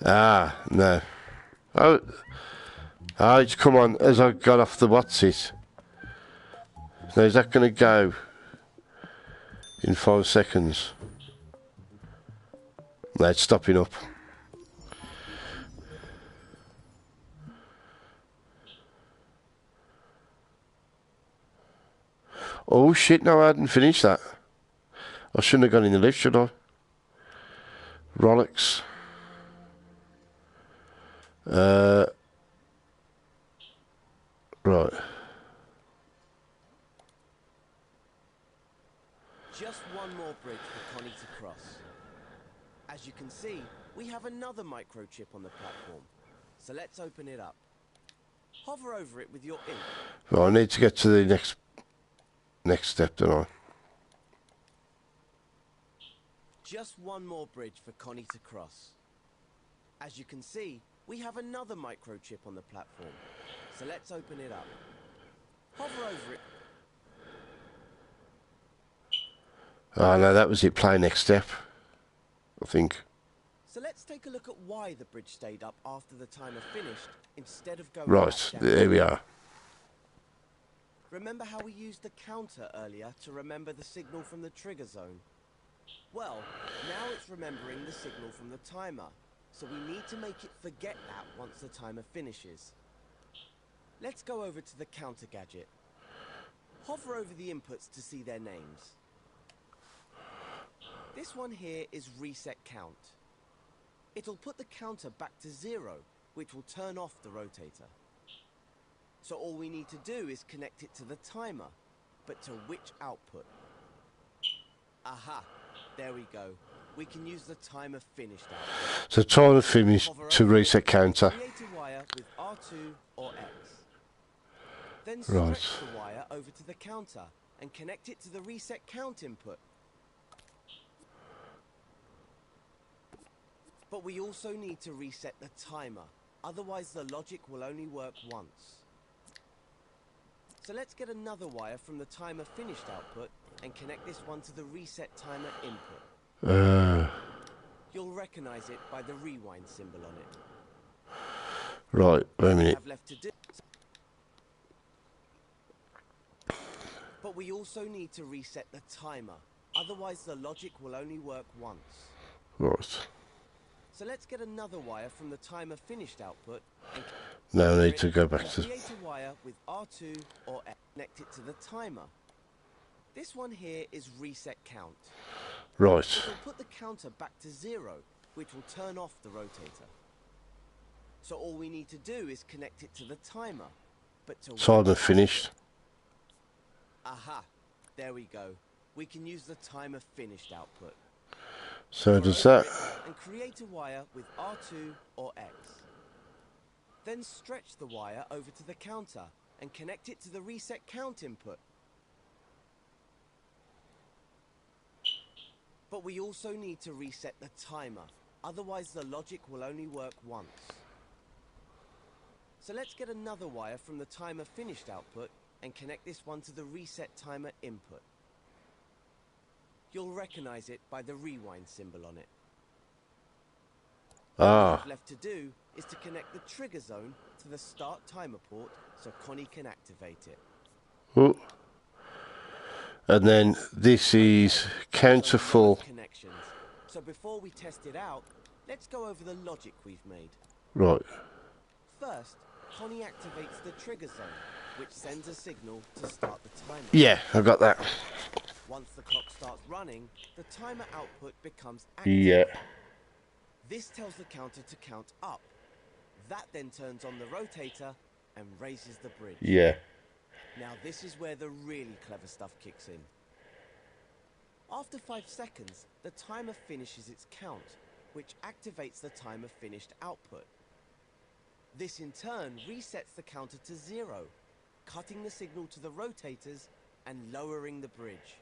Ah, no. Oh, it's come on as I got off the what's it. Now, is that going to go in 5 seconds? No, it's stopping up. Oh shit, no, I hadn't finished that. I shouldn't have gone in the lift, should I? Rolex. Right. Just one more bridge for Connie to cross. As you can see, we have another microchip on the platform. So let's open it up. Hover over it with your ink. Well, I need to get to the next step, don't I? Just one more bridge for Connie to cross. As you can see, we have another microchip on the platform. So let's open it up. Hover over it. Oh no, that was it. Play next step, I think. So let's take a look at why the bridge stayed up after the timer finished instead of going Right, back down. there we are. Remember how we used the counter earlier to remember the signal from the trigger zone? Well, now it's remembering the signal from the timer, so we need to make it forget that once the timer finishes. Let's go over to the counter gadget. Hover over the inputs to see their names. This one here is reset count. It'll put the counter back to 0, which will turn off the rotator. So all we need to do is connect it to the timer, but to which output? Aha, there we go. We can use the timer finished output. So timer finished to reset counter. Create a wire with R2 or X. Then stretch the wire over to the counter and connect it to the reset count input. But we also need to reset the timer, otherwise the logic will only work once. So let's get another wire from the timer finished output and connect this one to the reset timer input. You'll recognize it by the rewind symbol on it. Right, wait a minute. Have left to do. But we also need to reset the timer, otherwise the logic will only work once. Right. So let's get another wire from the timer finished output and Now I need to go back to... create a wire with R2 or X. Connect it to the timer. This one here is reset count. Right. It'll put the counter back to 0, which will turn off the rotator. So all we need to do is connect it to the timer, but to... Timer finished. Aha, there we go. We can use the timer finished output. So does that. And create a wire with R2 or X. Then stretch the wire over to the counter and connect it to the reset count input. But we also need to reset the timer, otherwise the logic will only work once. So let's get another wire from the timer finished output and connect this one to the reset timer input. You'll recognize it by the rewind symbol on it. All we've left to do is to connect the trigger zone to the start timer port so Connie can activate it. Oh. And then this is counter full. Connections. So before we test it out, let's go over the logic we've made. Right. First, Connie activates the trigger zone, which sends a signal to start the timer. Yeah, I got that. Once the clock starts running, the timer output becomes active. Yeah. This tells the counter to count up. That then turns on the rotator and raises the bridge. Yeah. Now this is where the really clever stuff kicks in. After 5 seconds, the timer finishes its count, which activates the timer finished output. This in turn resets the counter to 0, cutting the signal to the rotators and lowering the bridge.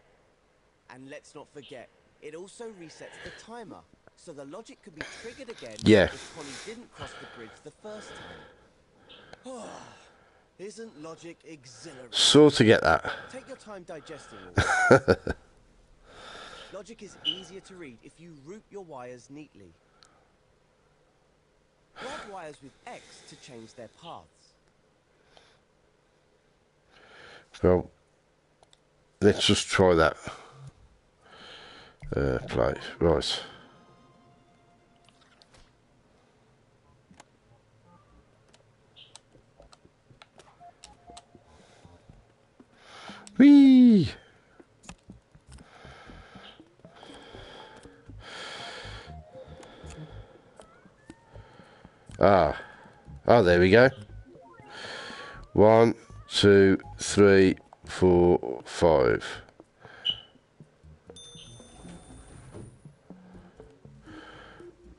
And let's not forget, it also resets the timer, so the logic could be triggered again if Connie didn't cross the bridge the first time. Isn't logic exhilarating? Sort of get that. Take your time digesting all this. Logic is easier to read if you route your wires neatly. Grab wires with X to change their paths. Well, let's just try that. Play. Right. Whee! Oh, there we go. 1, 2, 3, 4, 5.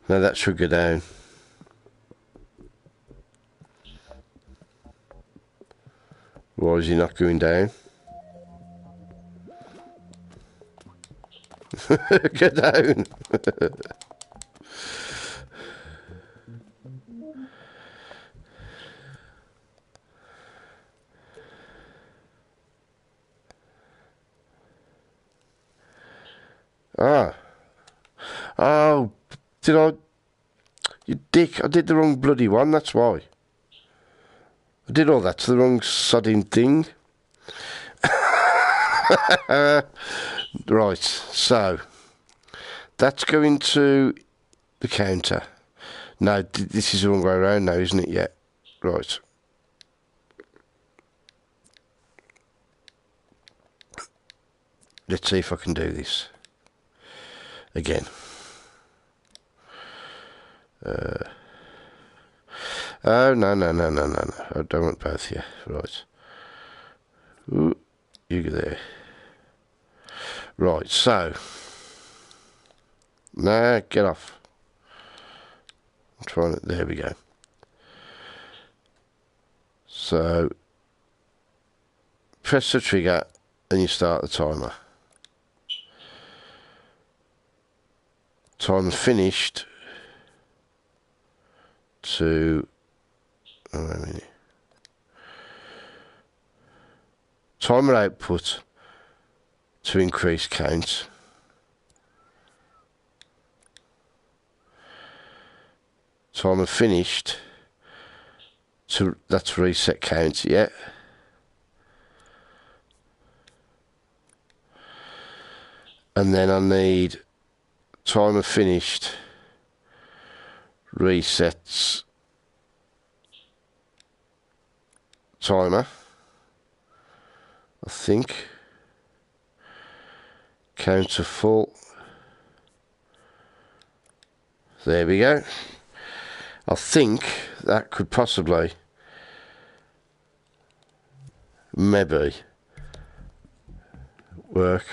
Now that should go down. Why is he not going down? Go down. Oh, did I? You dick, I did the wrong bloody one, that's why. I did all that to the wrong sodding thing. Right, so that's going to the counter. No, this is the wrong way around now, isn't it? Yeah. Right. Let's see if I can do this again. Oh, no. I don't want both here. Right. Ooh, you go there. Right, so. Nah, get off. I'm trying it. There we go. So, press the trigger and you start the timer. Timer finished to... Oh, wait a minute. Timer output to increase count. Timer finished to... That's reset count, yeah. And then I need timer finished, resets, timer, I think, counter full. There we go. I think that could possibly, maybe, work.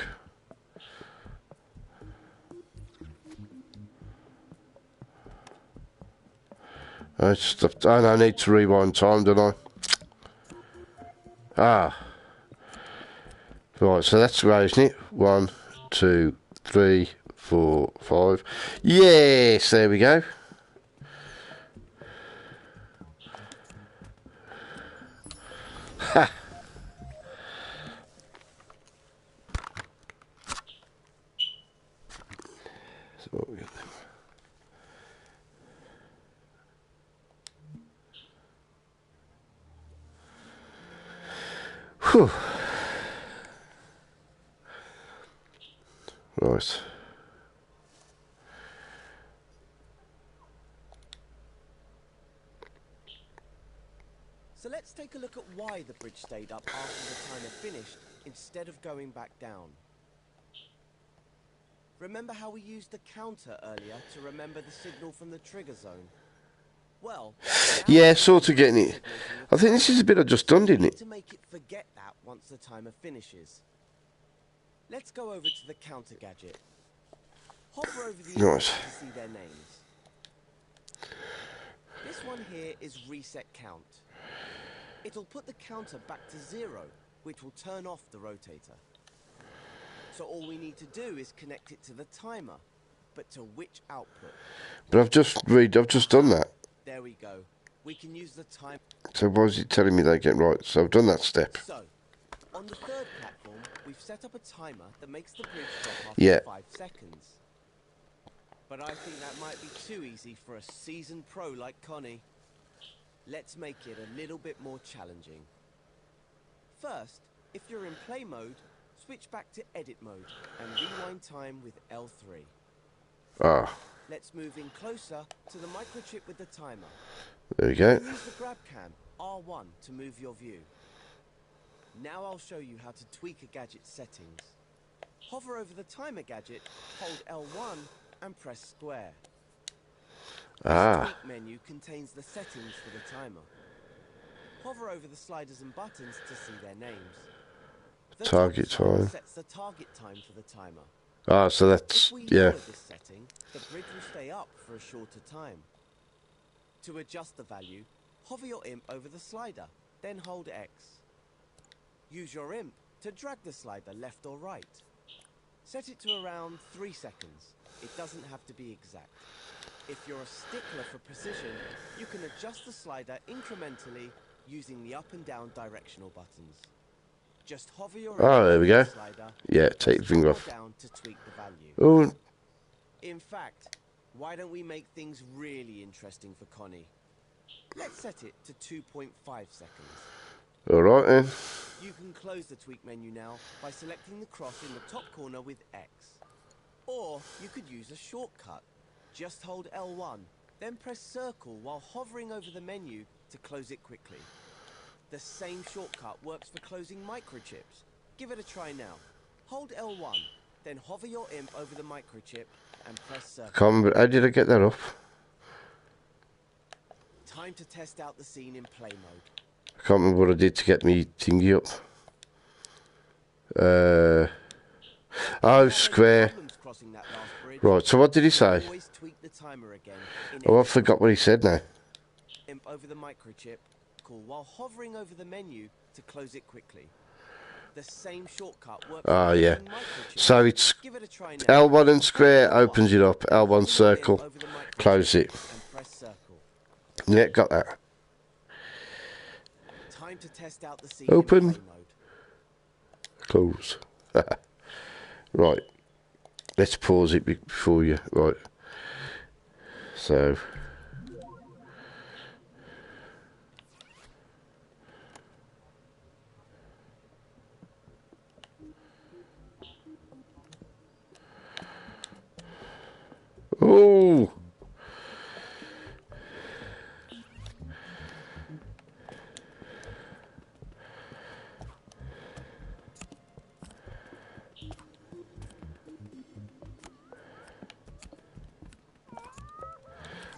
I stopped. Oh, no, I need to rewind time, don't I? Ah. Right, so that's right, isn't it? 1, 2, 3, 4, 5. Yes, there we go. Ha! So what we got then? Whew. Right. So let's take a look at why the bridge stayed up after the timer finished instead of going back down. Remember how we used the counter earlier to remember the signal from the trigger zone? Well, Yeah, sort of getting it. I think this is a bit I just done, didn't it? To make it forget that once the timer finishes. Let's go over to the counter gadget. Hover over the Right. to see their names. This one here is reset count. It'll put the counter back to 0, which will turn off the rotator. So all we need to do is connect it to the timer, but to which output? But I've just done that. There we go. We can use the time. So why is it telling me they get right? So I've done that step. So, on the third platform, we've set up a timer that makes the bridge stop after Yeah. 5 seconds. But I think that might be too easy for a seasoned pro like Connie. Let's make it a little bit more challenging. First, if you're in play mode, switch back to edit mode and rewind time with L3. Ah, Let's move in closer to the microchip with the timer. there we go. Use the grab cam, R1, to move your view. Now I'll show you how to tweak a gadget's settings. Hover over the timer gadget, hold L1 and press square. Ah, The tweak menu contains the settings for the timer. Hover over the sliders and buttons to see their names. The Target top slider time. sets the target time for the timer. ah, so that's, If we yeah. lower this setting, the bridge will stay up for a shorter time. To adjust the value, hover your imp over the slider, then hold X. Use your imp to drag the slider left or right. Set it to around 3 seconds. It doesn't have to be exact. If you're a stickler for precision, you can adjust the slider incrementally using the up and down directional buttons. Just hover your Oh, there we go. slider. Yeah, take the press finger up or off. down to tweak the value. Oh, In fact, why don't we make things really interesting for Connie? Let's set it to 2.5 seconds. all right then. You can close the tweak menu now by selecting the cross in the top corner with X. Or you could use a shortcut. Just hold L1, then press circle while hovering over the menu to close it quickly. The same shortcut works for closing microchips. Give it a try now. Hold L1, then hover your imp over the microchip and press circle. Can't remember. How did I get that up? Time to test out the scene in play mode. I can't remember what I did to get me thingy up. Oh, square. Right, so what did he say? Always tweak the timer again. Oh, I forgot what he said now. Imp over the microchip. Cool. While hovering over the menu to close it quickly. The same shortcut works. Ah, yeah. So it's Give it a try now. L1 and square opens it up. L1 circle, close it. And press circle. Yeah, got that. Time to test out the scene Open. in play mode. Close. Right. Let's pause it before you. Right. So. Oh.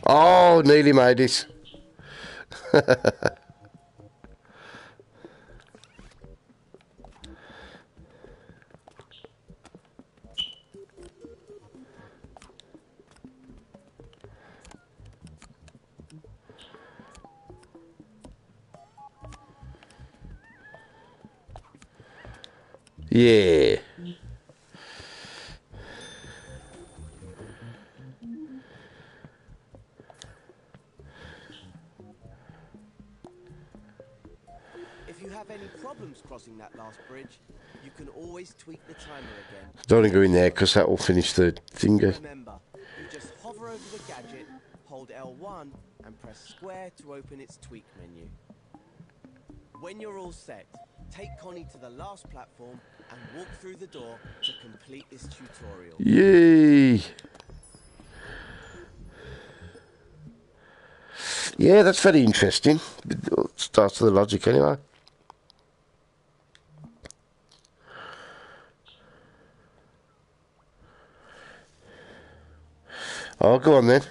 Oh, nearly made it. Yeah. If you have any problems crossing that last bridge, you can always tweak the timer again. Don't want to go in there because that will finish the thing. Remember, you just hover over the gadget, hold L1, and press square to open its tweak menu. When you're all set, take Connie to the last platform and walk through the door to complete this tutorial. Yay! Yeah, that's very interesting. It starts with the logic anyway. Oh, go on then.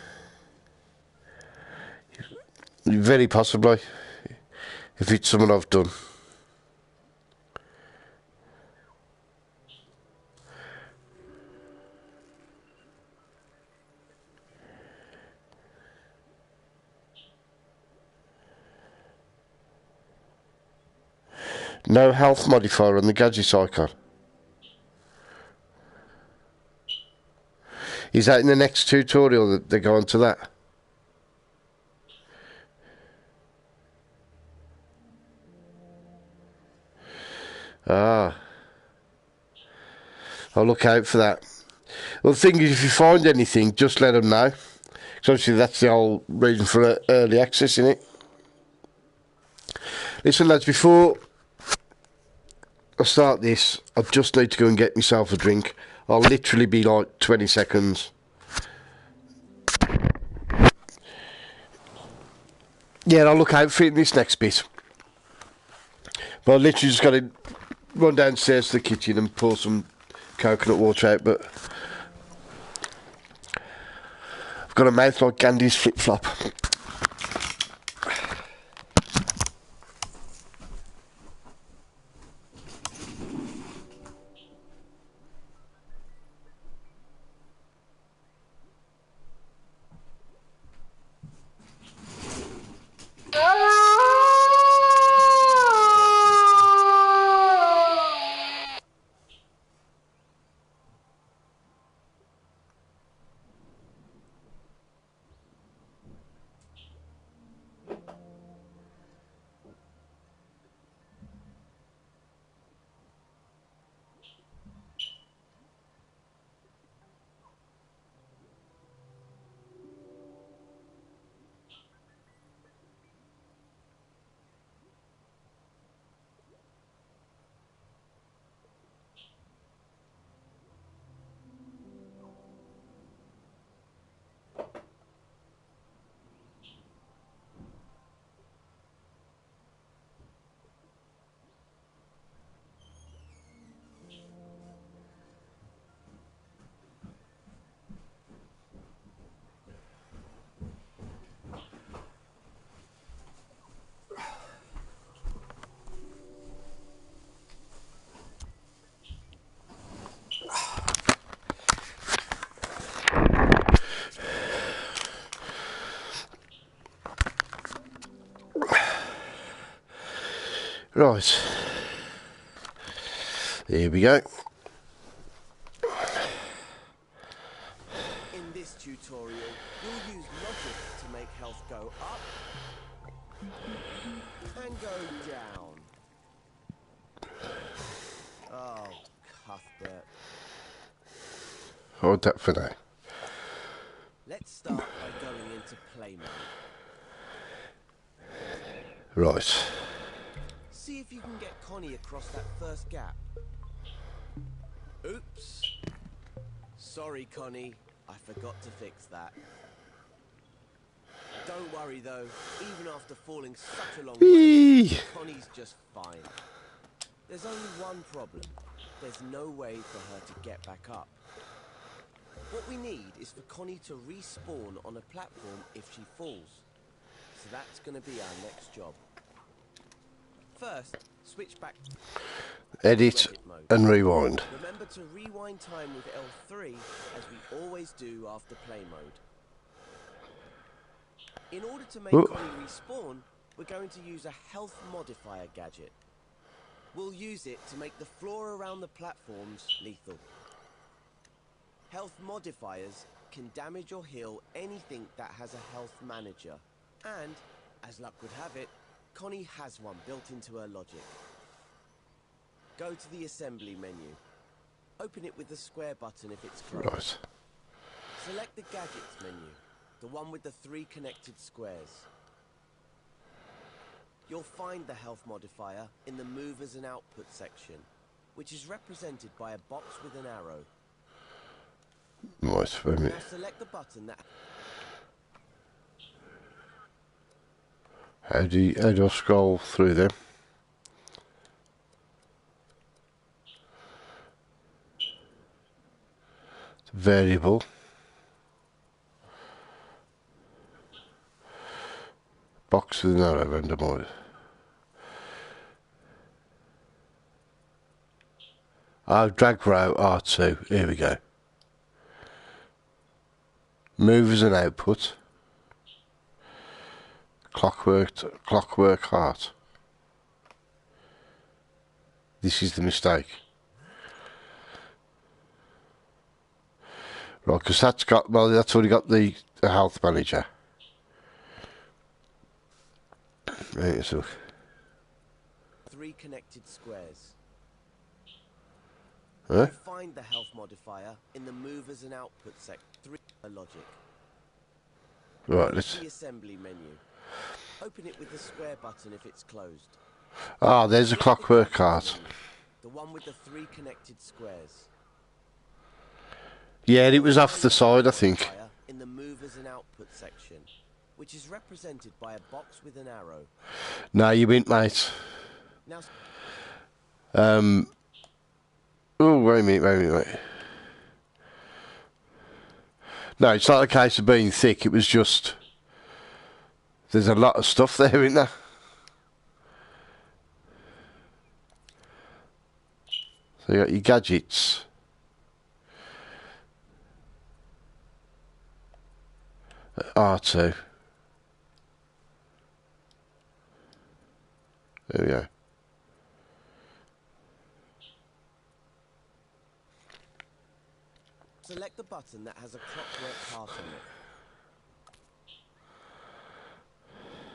Very possibly. If it's something I've done. No health modifier on the gadget icon. Is that in the next tutorial that they go on to that? Ah. I'll look out for that. Well, the thing is, if you find anything, just let them know. Because obviously that's the whole reason for early access, isn't it? Listen, lads, before I start this, I just need to go and get myself a drink. I'll literally be like 20 seconds. Yeah, I'll look out for it in this next bit. But I literally just got to run downstairs to the kitchen and pour some coconut water out, but I've got a mouth like Gandhi's flip-flop. Right. Here we go. In this tutorial, we'll use logic to make health go up and go down. Oh, Cuthbert. Hold that for now. Let's start by going into play mode. Right. See if you can get Connie across that first gap. Oops. Sorry, Connie. I forgot to fix that. Don't worry, though. Even after falling such a long way, Whee! Connie's just fine. There's only one problem. There's no way for her to get back up. What we need is for Connie to respawn on a platform if she falls. So that's going to be our next job. First, switch back Edit mode. and rewind. Remember to rewind time with L3 as we always do after play mode. In order to make Connie respawn, we're going to use a health modifier gadget. We'll use it to make the floor around the platforms lethal. Health modifiers can damage or heal anything that has a health manager. And, as luck would have it, Connie has one built into her logic. Go to the assembly menu. Open it with the square button if it's closed. Right. Select the gadgets menu, the one with the 3 connected squares. You'll find the health modifier in the movers and output section, which is represented by a box with an arrow. Right, wait a Now minute. select the button that... How do I scroll through them? Variable. Box with an arrow, randomize. Oh, drag row R2. Here we go. Movers and output. Clockwork heart. This is the mistake. Right, because that's already got the health manager. Right, so 3 connected squares. huh? You find the health modifier in the movers and output section. 3 logic. Right, Go to let's. the assembly menu. Open it with the square button if it's closed. Ah, there's a Select the clockwork gadgets heart. menu, the one with the 3 connected squares. Yeah, it was off the side, I think. In the movers and output section, which is represented by a box with an arrow. No, you went, mate. Now, Oh, wait a minute. No, it's not a case of being thick. It was just there's a lot of stuff there, isn't there? So you got your gadgets. R2. There we go. select the button that has a clockwork heart on it.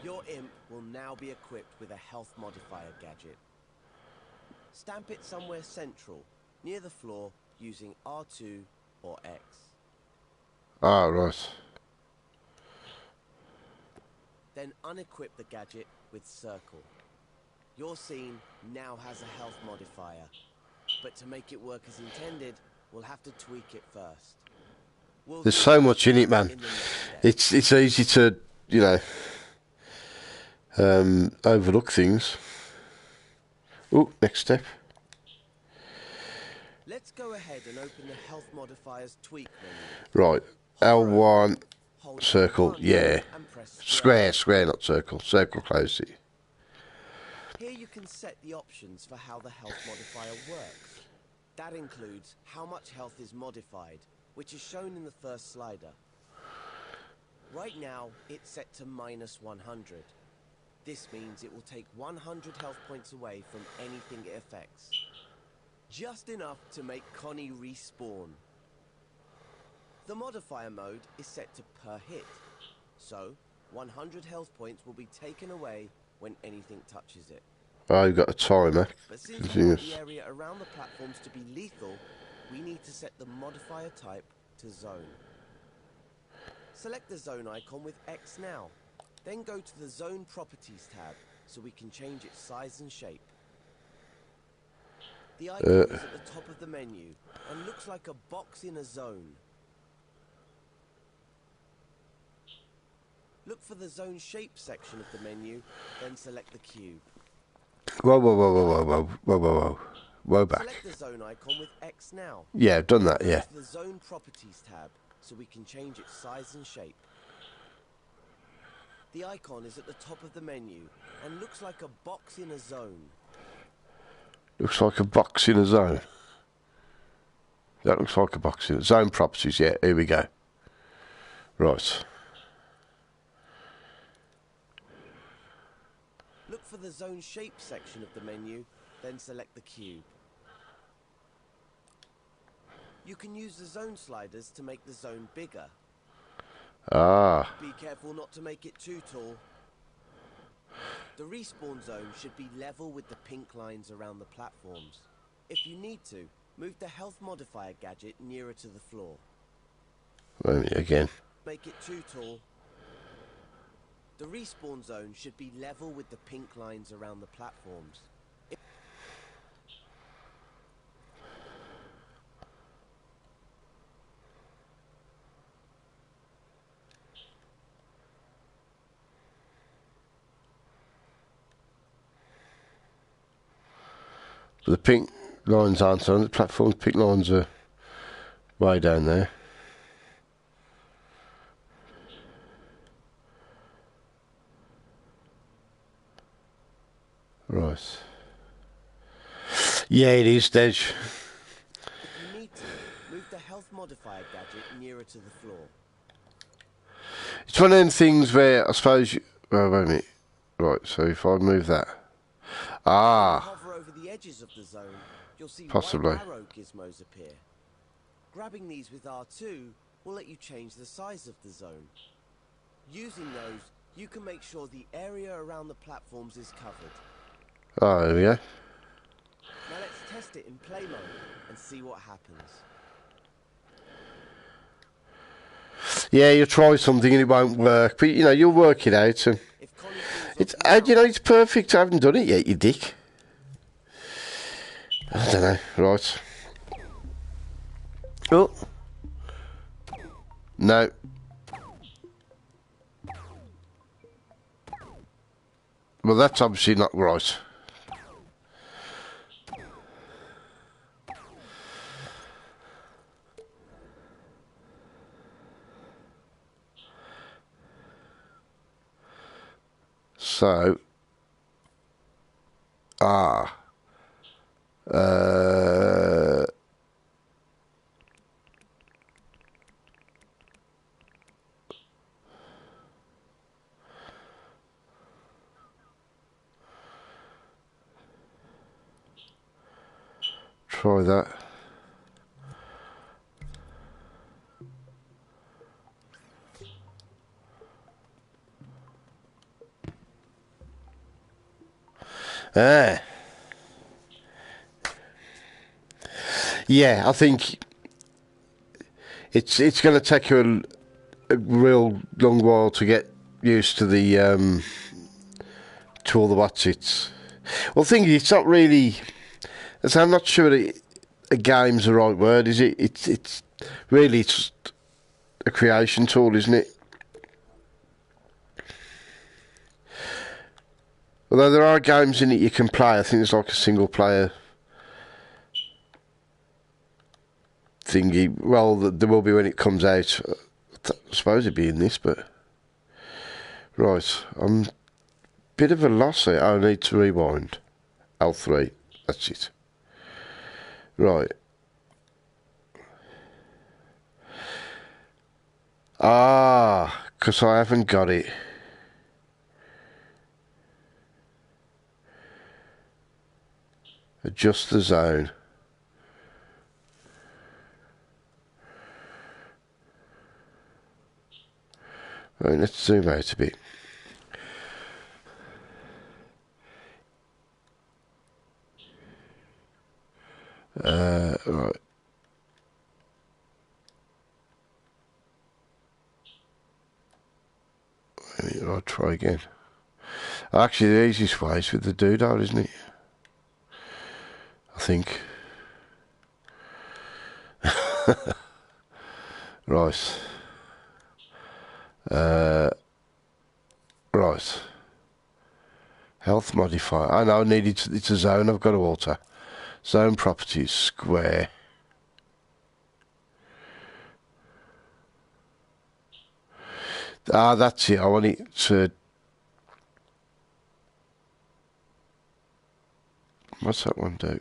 Your imp will now be equipped with a health modifier gadget. Stamp it somewhere central, near the floor, using R2 or X. Ah, right. Then unequip the gadget with circle. Your scene now has a health modifier, but to make it work as intended, we'll have to tweak it first. There's so much in it, man. It's easy to, overlook things. Oh, next step. Let's go ahead and open the health modifiers tweak menu. Right, L1, Hold circle, L1 yeah. and press Square, not circle. Circle close it. Here you can set the options for how the health modifier works. That includes how much health is modified, which is shown in the first slider. Right now, it's set to -100. This means it will take 100 health points away from anything it affects. Just enough to make Connie respawn. The modifier mode is set to per hit, so 100 health points will be taken away when anything touches it. Oh, you've got a timer. But since we want the area around the platforms to be lethal, we need to set the modifier type to zone. Select the zone icon with X now. Then go to the Zone Properties tab, so we can change its size and shape. The icon is at the top of the menu, and looks like a box in a zone. Look for the Zone Shape section of the menu, then select the cube. Whoa, whoa, whoa, whoa, whoa, whoa, whoa, whoa, whoa. Whoa back. Select the zone icon with X now. Yeah, I've done that, yeah. Go to the Zone Properties tab, so we can change its size and shape. The icon is at the top of the menu, and looks like a box in a zone. Looks like a box in a zone. That looks like a box in a zone properties, yeah, here we go. Right. Look for the Zone Shape section of the menu, then select the cube. You can use the zone sliders to make the zone bigger. Ah. Be careful not to make it too tall. The respawn zone should be level with the pink lines around the platforms. If you need to, move the health modifier gadget nearer to the floor. Wait a minute, again. Make it too tall. The respawn zone should be level with the pink lines around the platforms. The pink lines aren't on the platform. The pink lines are way down there. Right. Yeah, it is, Dej. If you need to, move the health modifier gadget nearer to the floor. It's one of them things where I suppose you... Oh, wait a minute. Right, so if I move that... Ah! Hover over the edges of the zone, you'll see Possibly. white arrow gizmos appear. Grabbing these with R2 will let you change the size of the zone. Using those, you can make sure the area around the platforms is covered. Oh, there we go. Now let's test it in play mode and see what happens. Yeah, you'll try something and it won't work, but you know, you'll work it out. And If Connie falls it's, off the you know, it's perfect. I haven't done it yet, you dick. I don't know. Right. Oh. No. Well, that's obviously not right. So, try that. Ah. Yeah, I think it's going to take you a real long while to get used to the to all the what's-its. Well, the thing is, it's not really. I'm not sure a game's the right word, is it? It's really just a creation tool, isn't it? Although there are games in it you can play. I think there's like a single player thingy. Well, there will be when it comes out. I suppose it'd be in this, but right. I'm a bit of a loss here. I need to rewind. L3. That's it. Right. Ah, because I haven't got it. Adjust the zone. Right, let's zoom out a bit. Right. I'll try again. Actually, the easiest way is with the doodle, isn't it? I think. Right. Right. Health modifier. I know I need it. It's a zone I've got to alter. Zone properties, square. Ah, that's it. I want it to... What's that one do?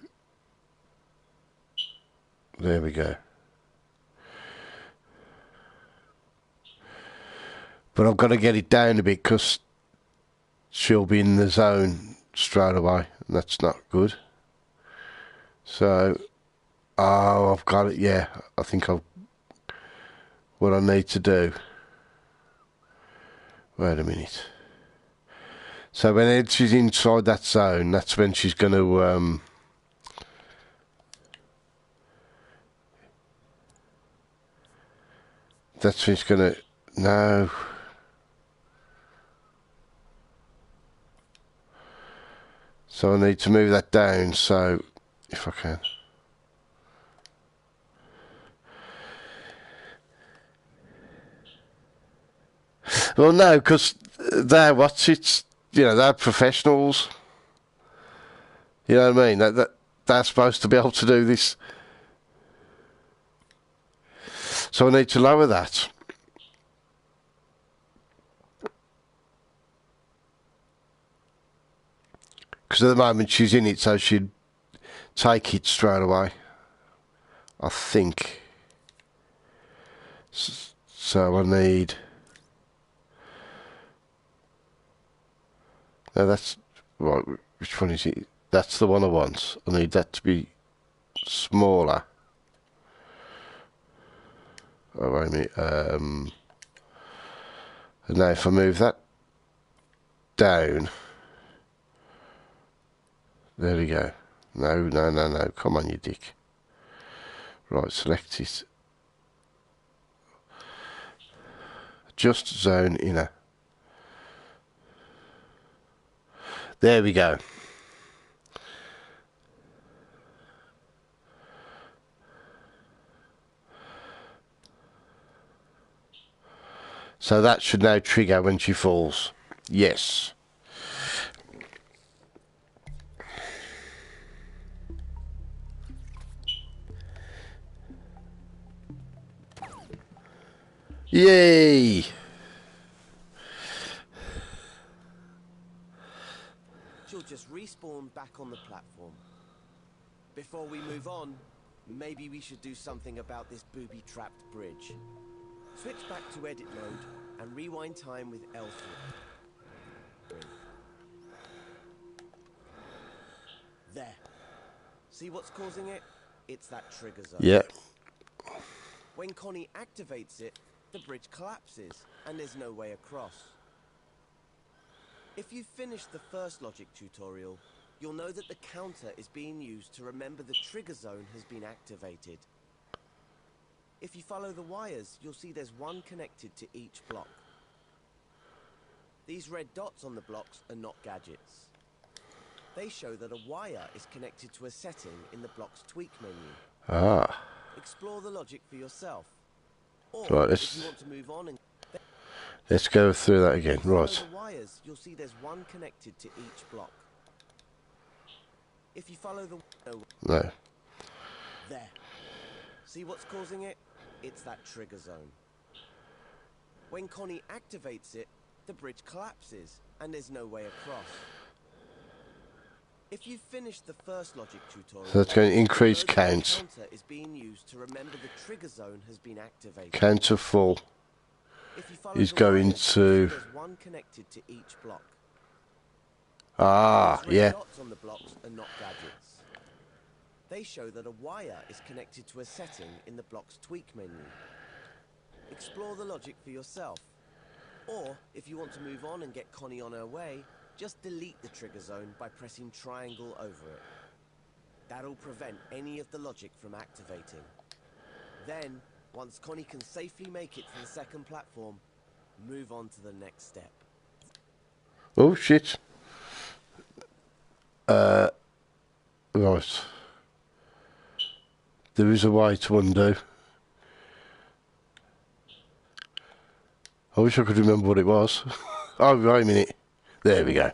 There we go. But I've got to get it down a bit because she'll be in the zone straight away. And that's not good. So, oh, I've got it. Yeah, I think I've... What I need to do... Wait a minute. So when she's inside that zone, that's when she's going to... that's when she's going to... No... So I need to move that down, so if I can. Well, no, because they're they're professionals. You know what I mean? They're supposed to be able to do this. So I need to lower that. Because at the moment she's in it, so she'd take it straight away. I think. So I need... No, that's... Right, which one is it? That's the one I want. I need that to be smaller. Oh, wait a minute. And now if I move that down... There we go. No. Come on, you dick. Right, select it. Adjust zone inner. There we go. So that should now trigger when she falls. Yes. Yay! She'll just respawn back on the platform. Before we move on, maybe we should do something about this booby-trapped bridge. Switch back to edit mode and rewind time with L3. There. See what's causing it? It's that trigger zone. Yeah. When Connie activates it, the bridge collapses and there's no way across. If you finish the first logic tutorial, you'll know that the counter is being used to remember the trigger zone has been activated. If you follow the wires, you'll see there's one connected to each block. These red dots on the blocks are not gadgets. They show that a wire is connected to a setting in the block's tweak menu. Ah. Explore the logic for yourself. Or Right, if you want to move on and let's go through that again. Right. follow the wires, you'll see there's one connected to each block. If you follow the No. there. See what's causing it? It's that trigger zone. When Connie activates it, the bridge collapses and there's no way across. If you finish the first logic tutorial, So that's going to increase the count. counter is being used to remember the trigger zone has been activated. Counter full. If you follow is the going wires, to- there's one connected to each block. Ah, Those red yeah. dots on the blocks are not gadgets. They show that a wire is connected to a setting in the block's tweak menu. Explore the logic for yourself. Or, if you want to move on and get Connie on her way, just delete the trigger zone by pressing triangle over it. That'll prevent any of the logic from activating. Then, once Connie can safely make it to the second platform, move on to the next step. Oh shit. Right. There is a way to undo. I wish I could remember what it was. Oh, wait a minute. There we go.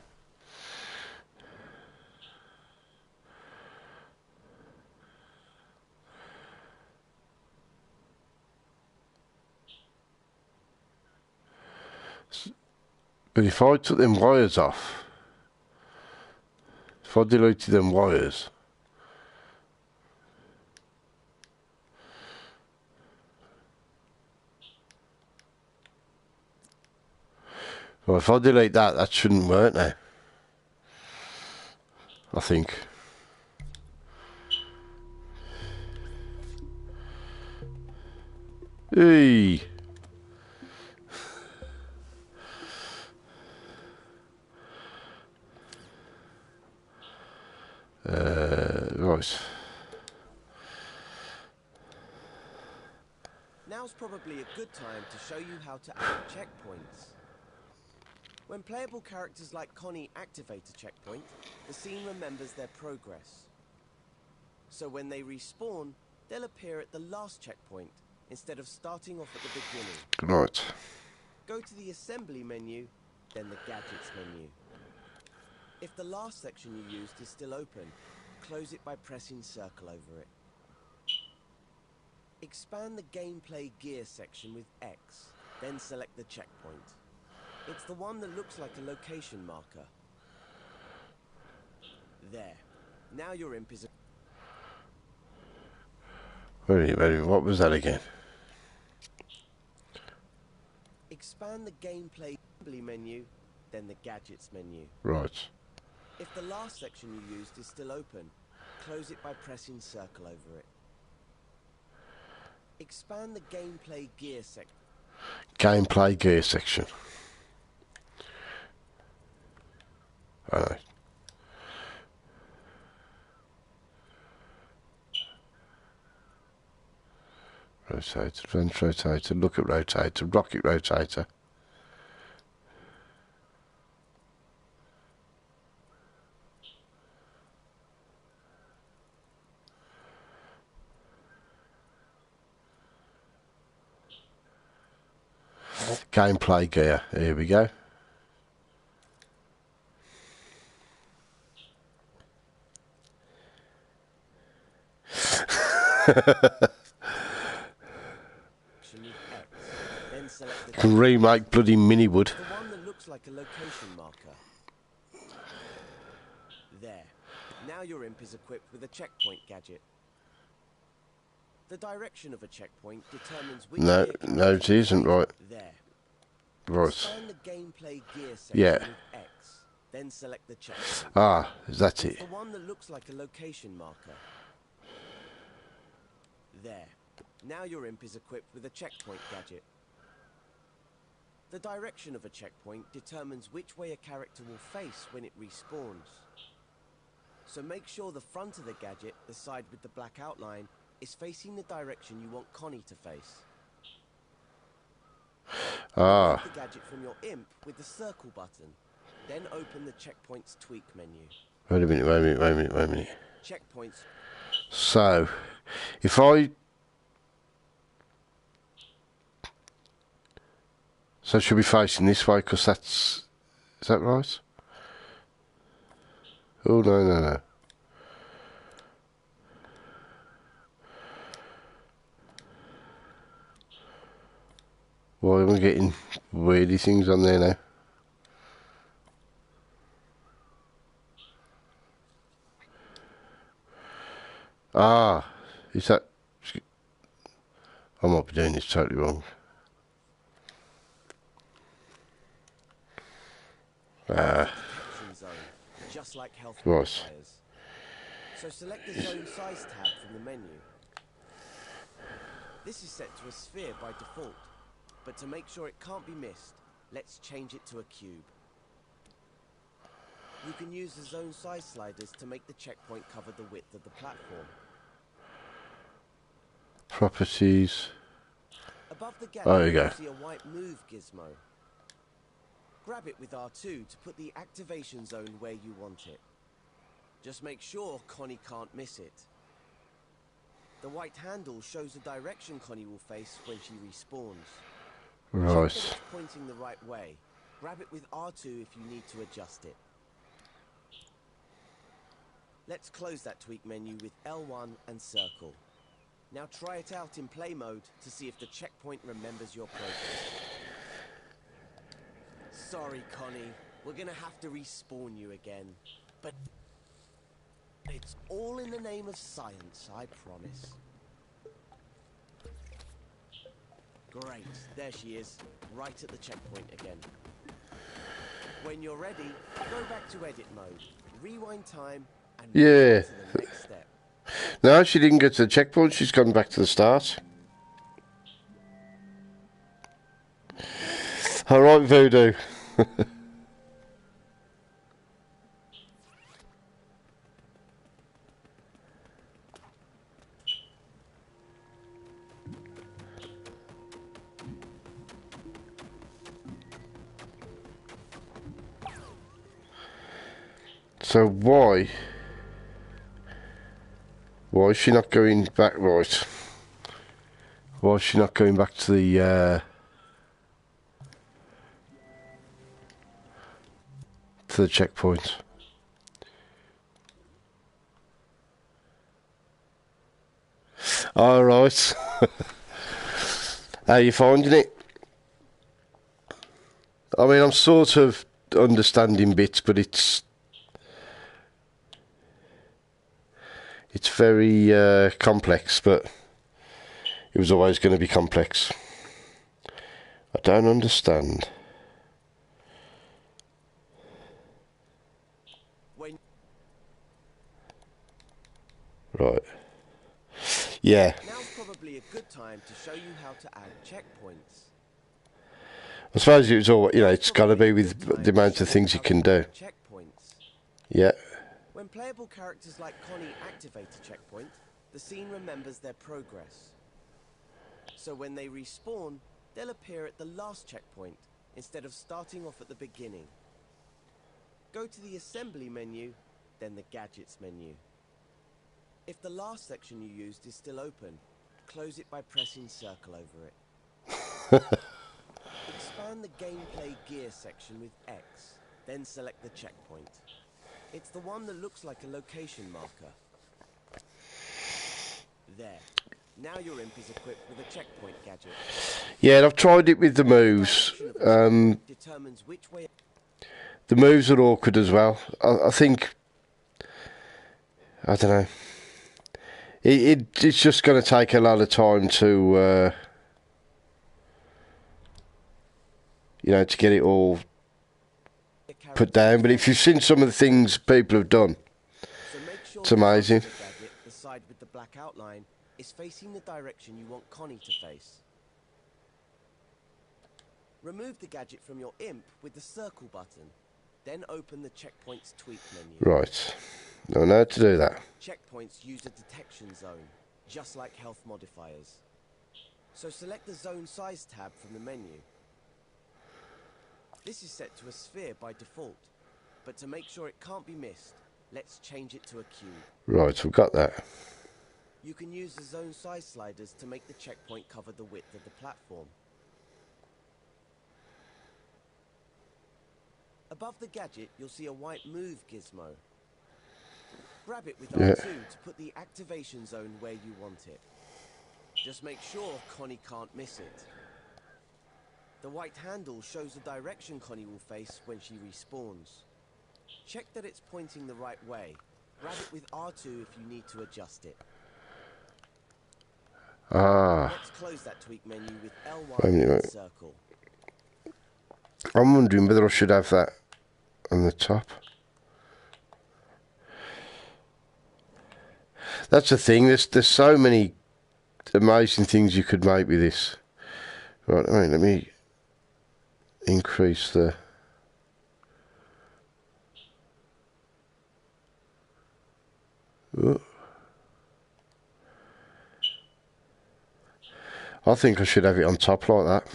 But if I took them wires off, if I deleted them wires, well, if I delete that, that shouldn't work now. I think. Hey. Right. Now's probably a good time to show you how to add checkpoints. When playable characters like Connie activate a checkpoint, the scene remembers their progress. So when they respawn, they'll appear at the last checkpoint, instead of starting off at the beginning. Right. Go to the assembly menu, then the gadgets menu. If the last section you used is still open, close it by pressing circle over it. Expand the gameplay gear section with X, then select the checkpoint. It's the one that looks like a location marker. There. Now your imp is a... Wait, what was that again? Expand the gameplay menu, then the gadgets menu. Right. If the last section you used is still open, close it by pressing circle over it. Expand the gameplay gear section. Gameplay gear section. Alright. Rotator, advance rotator, look at rotator, rocket rotator. Gameplay gear, here we go. Can remake bloody Miniwood. The one that looks like a location marker. There. Now your imp is equipped with a checkpoint gadget. The direction of a checkpoint determines which... No, it isn't right. There. Right. Expand the gameplay gear section Yeah. with X, then select the checkpoint. Ah, that's it. The one that looks like a location marker. There. Now your imp is equipped with a checkpoint gadget. The direction of a checkpoint determines which way a character will face when it respawns. So make sure the front of the gadget, the side with the black outline, is facing the direction you want Connie to face. Ah. Remove the gadget from your imp with the circle button. Then open the checkpoints tweak menu. Wait a minute. Checkpoints. So, if I... So it should be facing this way, because that's... Is that right? Oh, no. Why am I getting weirdy things on there now? Ah, is that... I might be doing this totally wrong. Protection zone, just like health Right. modifiers. So select the zone size tab from the menu. This is set to a sphere by default, but to make sure it can't be missed, let's change it to a cube. You can use the zone size sliders to make the checkpoint cover the width of the platform. Properties. Above the gadget, Oh, there you go. you'll see a white move gizmo. Grab it with R2 to put the activation zone where you want it. Just make sure Connie can't miss it. The white handle shows the direction Connie will face when she respawns. Check that Right. it's pointing the right way. Grab it with R2 if you need to adjust it. Let's close that tweak menu with L1 and circle. Now try it out in play mode to see if the checkpoint remembers your progress. Sorry, Connie. We're gonna have to respawn you again. But it's all in the name of science, I promise. Great. There she is, right at the checkpoint again. When you're ready, go back to edit mode. Rewind time and move Yeah. on to the next step. No, she didn't get to the checkpoint. She's gone back to the start. All right, Voodoo. So why is she not going back? Right. Why is she not going back to the checkpoint? All right. How are you finding it? I mean, I'm sort of understanding bits, but it's very complex, but it was always going to be complex. I don't understand. When Right. Yeah. Now's probably a good time to show you how to add checkpoints. I suppose it was all, it's got to be with the amount of things you can do. Checkpoints. Yeah. When playable characters like Connie activate a checkpoint, the scene remembers their progress. So when they respawn, they'll appear at the last checkpoint instead of starting off at the beginning. Go to the assembly menu, then the gadgets menu. If the last section you used is still open, close it by pressing circle over it. Expand the gameplay gear section with X, then select the checkpoint. It's the one that looks like a location marker. There. Now your imp is equipped with a checkpoint gadget. Yeah, and I've tried it with the moves. Determines which way. The moves are awkward as well. I think, I don't know. It's just going to take a lot of time to, to get it all put down. But if you've seen some of the things people have done, So make sure it's amazing. the gadget, the side with the black outline, is facing the direction you want Connie to face. Remove the gadget from your imp with the circle button. Then open the checkpoints tweak menu. Right. I know how to do that. Checkpoints use a detection zone, just like health modifiers. So select the zone size tab from the menu. This is set to a sphere by default, but to make sure it can't be missed, let's change it to a cube. Right, we've got that. You can use the zone size sliders to make the checkpoint cover the width of the platform. Above the gadget, you'll see a white move gizmo. Grab it with R2 to put the activation zone where you want it. Just make sure Connie can't miss it. The white handle shows the direction Connie will face when she respawns. Check that it's pointing the right way. Grab it with R2 if you need to adjust it. Let's close that tweak menu with L1 Wait a minute, and mate. circle. I'm wondering whether I should have that on the top. That's the thing. There's so many amazing things you could make with this. Right, let me increase the... Oh. I think I should have it on top like that.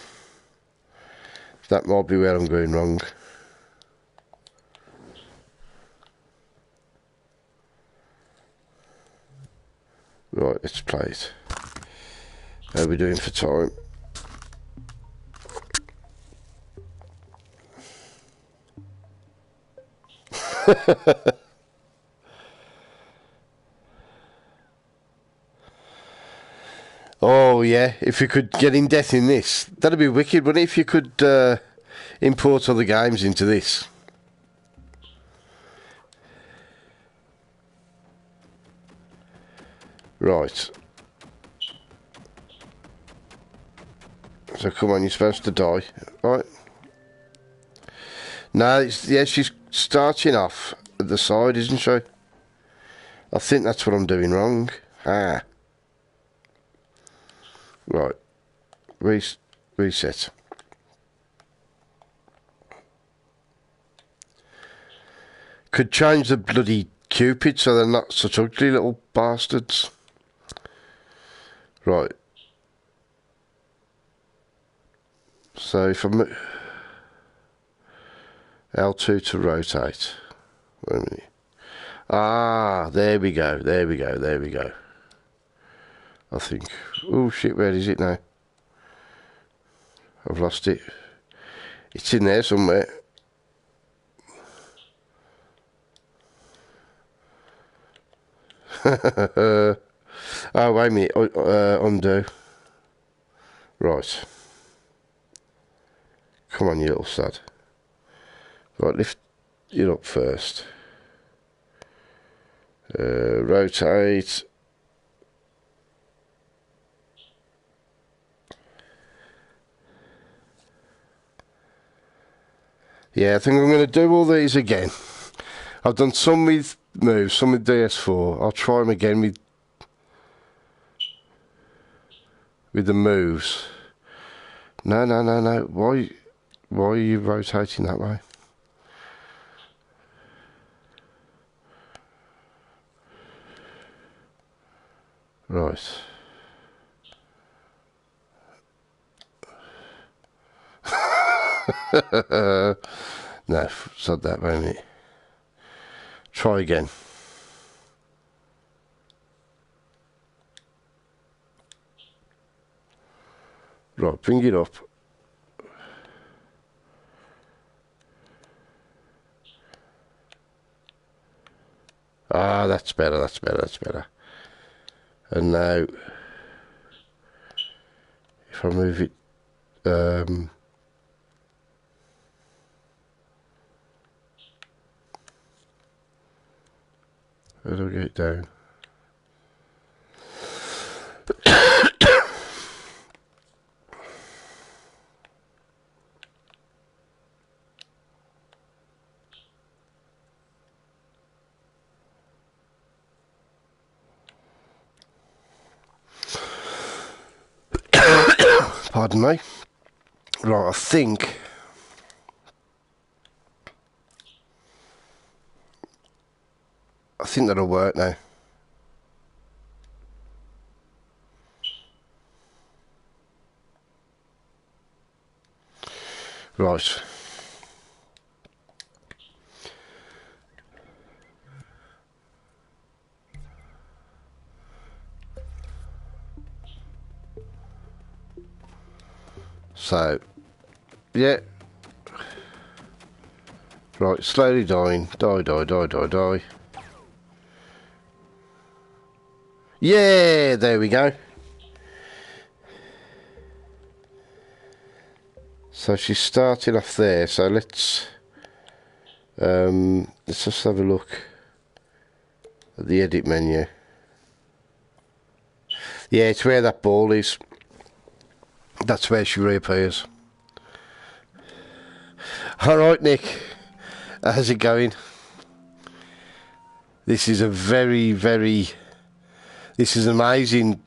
That might be where I'm going wrong. Right, let's play it. How are we doing for time? Oh yeah, if you could get in depth in this, that'd be wicked. But if you could import other games into this, right? So come on, you're supposed to die, right? No, yeah, she's starting off at the side, isn't she? I think that's what I'm doing wrong. Ah, right. Reset. Could change the bloody Cupid so they're not such ugly little bastards. Right. So if I'm L2 to rotate. Wait a minute. Ah, there we go. There we go. There we go. I think. Oh shit! Where is it now? I've lost it. It's in there somewhere. Oh, wait a minute. Undo. Right. Come on, you little sad. Right, lift it up first. Rotate. Yeah, I think I'm going to do all these again. I've done some with moves, some with DS4. I'll try them again with the moves. No. Why are you rotating that way? Right. No, sod that, won't it? Try again. Right, bring it up. Ah, that's better, that's better. And now, if I move it, how do I get it down? Pardon me. Right, I think that'll work now. Right. So, yeah. Right, slowly dying. Die. Yeah, there we go. So she's starting off there. So let's just have a look at the edit menu. Yeah, it's where that ball is. That's where she reappears. Alright, Nick. How's it going? This is a very, very This is an amazing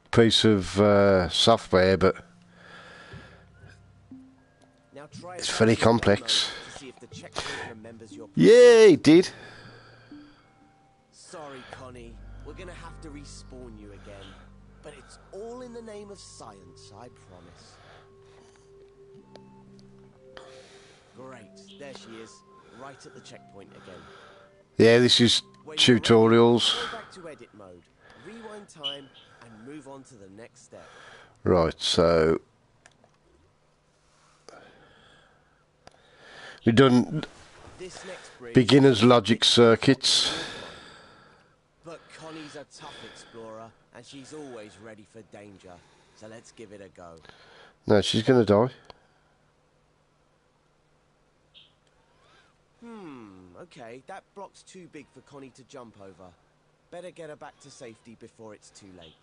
piece of software, but Now try it's it very back in game complex. mode to see if the checkpoint remembers your Yeah, it did. Sorry, Connie. We're gonna have to respawn you again. But it's all in the name of science, I promise. Great. There she is. Right at the checkpoint again. Yeah, this is When you're ready, tutorials. go back to edit mode, rewind time, and move on to the next step. Right, so we've done This next bridge beginner's logic circuits. But Connie's a tough explorer, and she's always ready for danger. So let's give it a go. No, she's gonna die. Okay, that block's too big for Connie to jump over. Better get her back to safety before it's too late.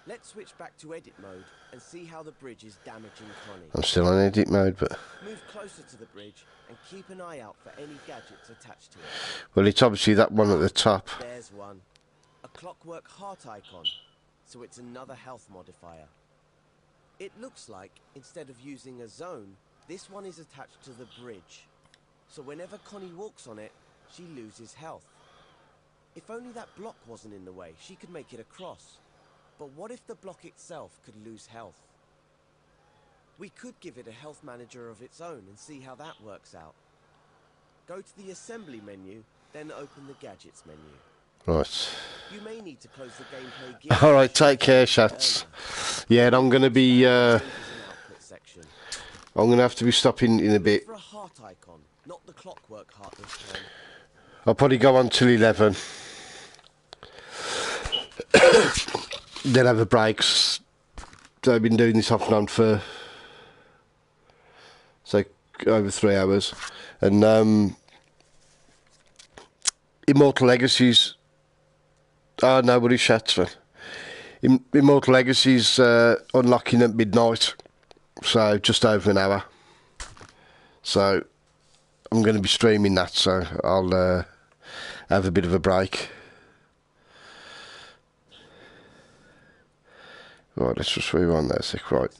Let's switch back to edit mode and see how the bridge is damaging Connie. I'm still on edit mode, but Move closer to the bridge and keep an eye out for any gadgets attached to it. well, it's obviously that one at the top. There's one. A clockwork heart icon. So it's another health modifier. It looks like, instead of using a zone, this one is attached to the bridge. So whenever Connie walks on it, she loses health. If only that block wasn't in the way, she could make it across. But what if the block itself could lose health? We could give it a health manager of its own and see how that works out. Go to the assembly menu, then open the gadgets menu. Right. You may need to close the gameplay gear. All right, take care, Shats. Yeah, and I'm gonna be. I'm gonna have to be stopping in a bit. For a heart icon, not the clockwork heart this time. I'll probably go on till 11. Then have a break. So I've been doing this off and on for say over 3 hours, and Immortal Legacies. Oh, nobody chats for Immortal Legacies unlocking at midnight, so just over an hour. So I'm going to be streaming that, so I'll have a bit of a break. Right, let's just rewind that a sec. Right.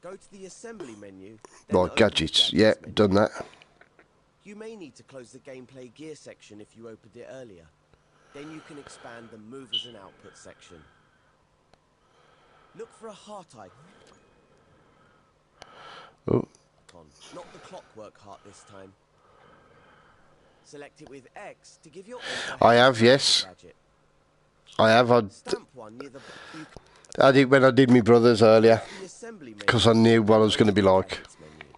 Go to the assembly menu. then Right, open the gadgets. Yeah, menu. done that. You may need to close the gameplay gear section if you opened it earlier. Then you can expand the movers and output section. Look for a heart icon. Oh, Not the clockwork heart this time. Select it with X to give your I have, yes. gadget. I have. Stamp one near the you I did when I did my brothers earlier, the assembly menu. because I knew what I was going to be like. Gadgets menu.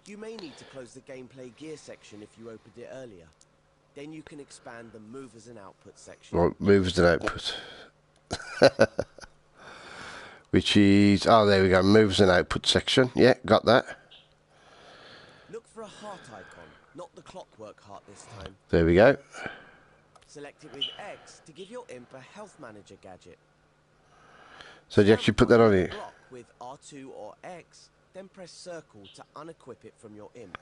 You may need to close the gameplay gear section if you opened it earlier. Then you can expand the movers and output section. Right, movers and output. Which is, oh, there we go, movers and output section. Yeah, got that. Look for a heart icon, not the clockwork heart this time. There we go. Select it with X to give your imp a health manager gadget. So do you actually put that on here? Block with R2 or X, then press circle to unequip it from your imp.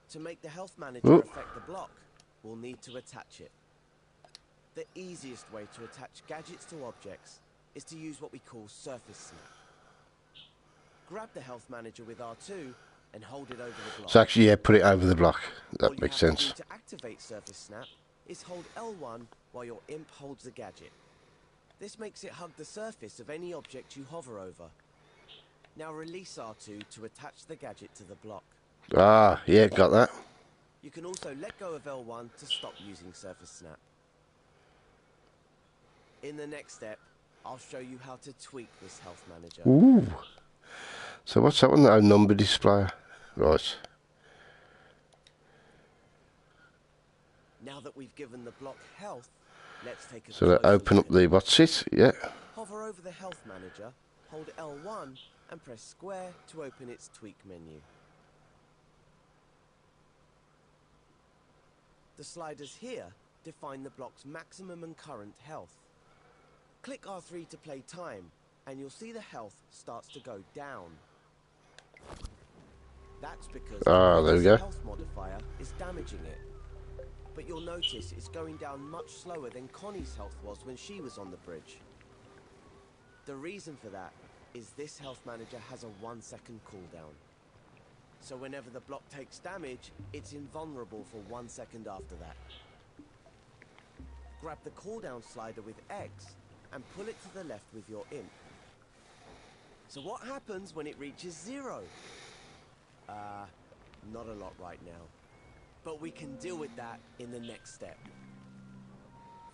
To make the health manager affect the block, we'll need to attach it. The easiest way to attach gadgets to objects is to use what we call surface snap. Grab the health manager with R2 and hold it over the block. So actually, yeah, put it over the block. All That you makes have to sense. do to activate surface snap is hold L1 while your imp holds the gadget. This makes it hug the surface of any object you hover over. Now release R2 to attach the gadget to the block. Ah, yeah, got that. You can also let go of L1 to stop using surface snap. In the next step, I'll show you how to tweak this health manager. Ooh. So what's that one? Oh, number display. Right. Now that we've given the block health, let's take a So that closer open up look. the what's it? Yeah. Hover over the health manager, hold L1 and press square to open its tweak menu. The sliders here define the block's maximum and current health. Click R3 to play time, and you'll see the health starts to go down. That's because Ah, there we the go. health modifier is damaging it. but you'll notice it's going down much slower than Connie's health was when she was on the bridge. The reason for that is this health manager has a 1-second cooldown. So whenever the block takes damage, it's invulnerable for 1 second after that. Grab the cooldown slider with X and pull it to the left with your imp. So what happens when it reaches 0? Not a lot right now. But we can deal with that in the next step.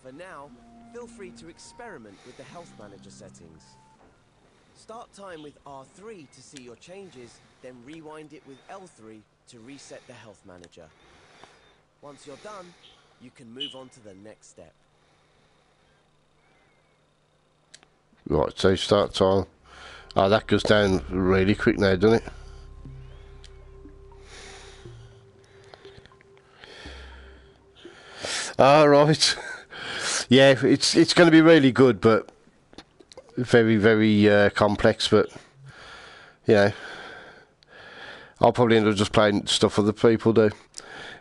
For now, feel free to experiment with the health manager settings. Start time with R3 to see your changes, then rewind it with L3 to reset the health manager. Once you're done, you can move on to the next step. Right, so start time. Oh, that goes down really quick now, doesn't it? Ah, right. Yeah, it's going to be really good, but very, very complex. But you know, I'll probably end up just playing stuff other people do.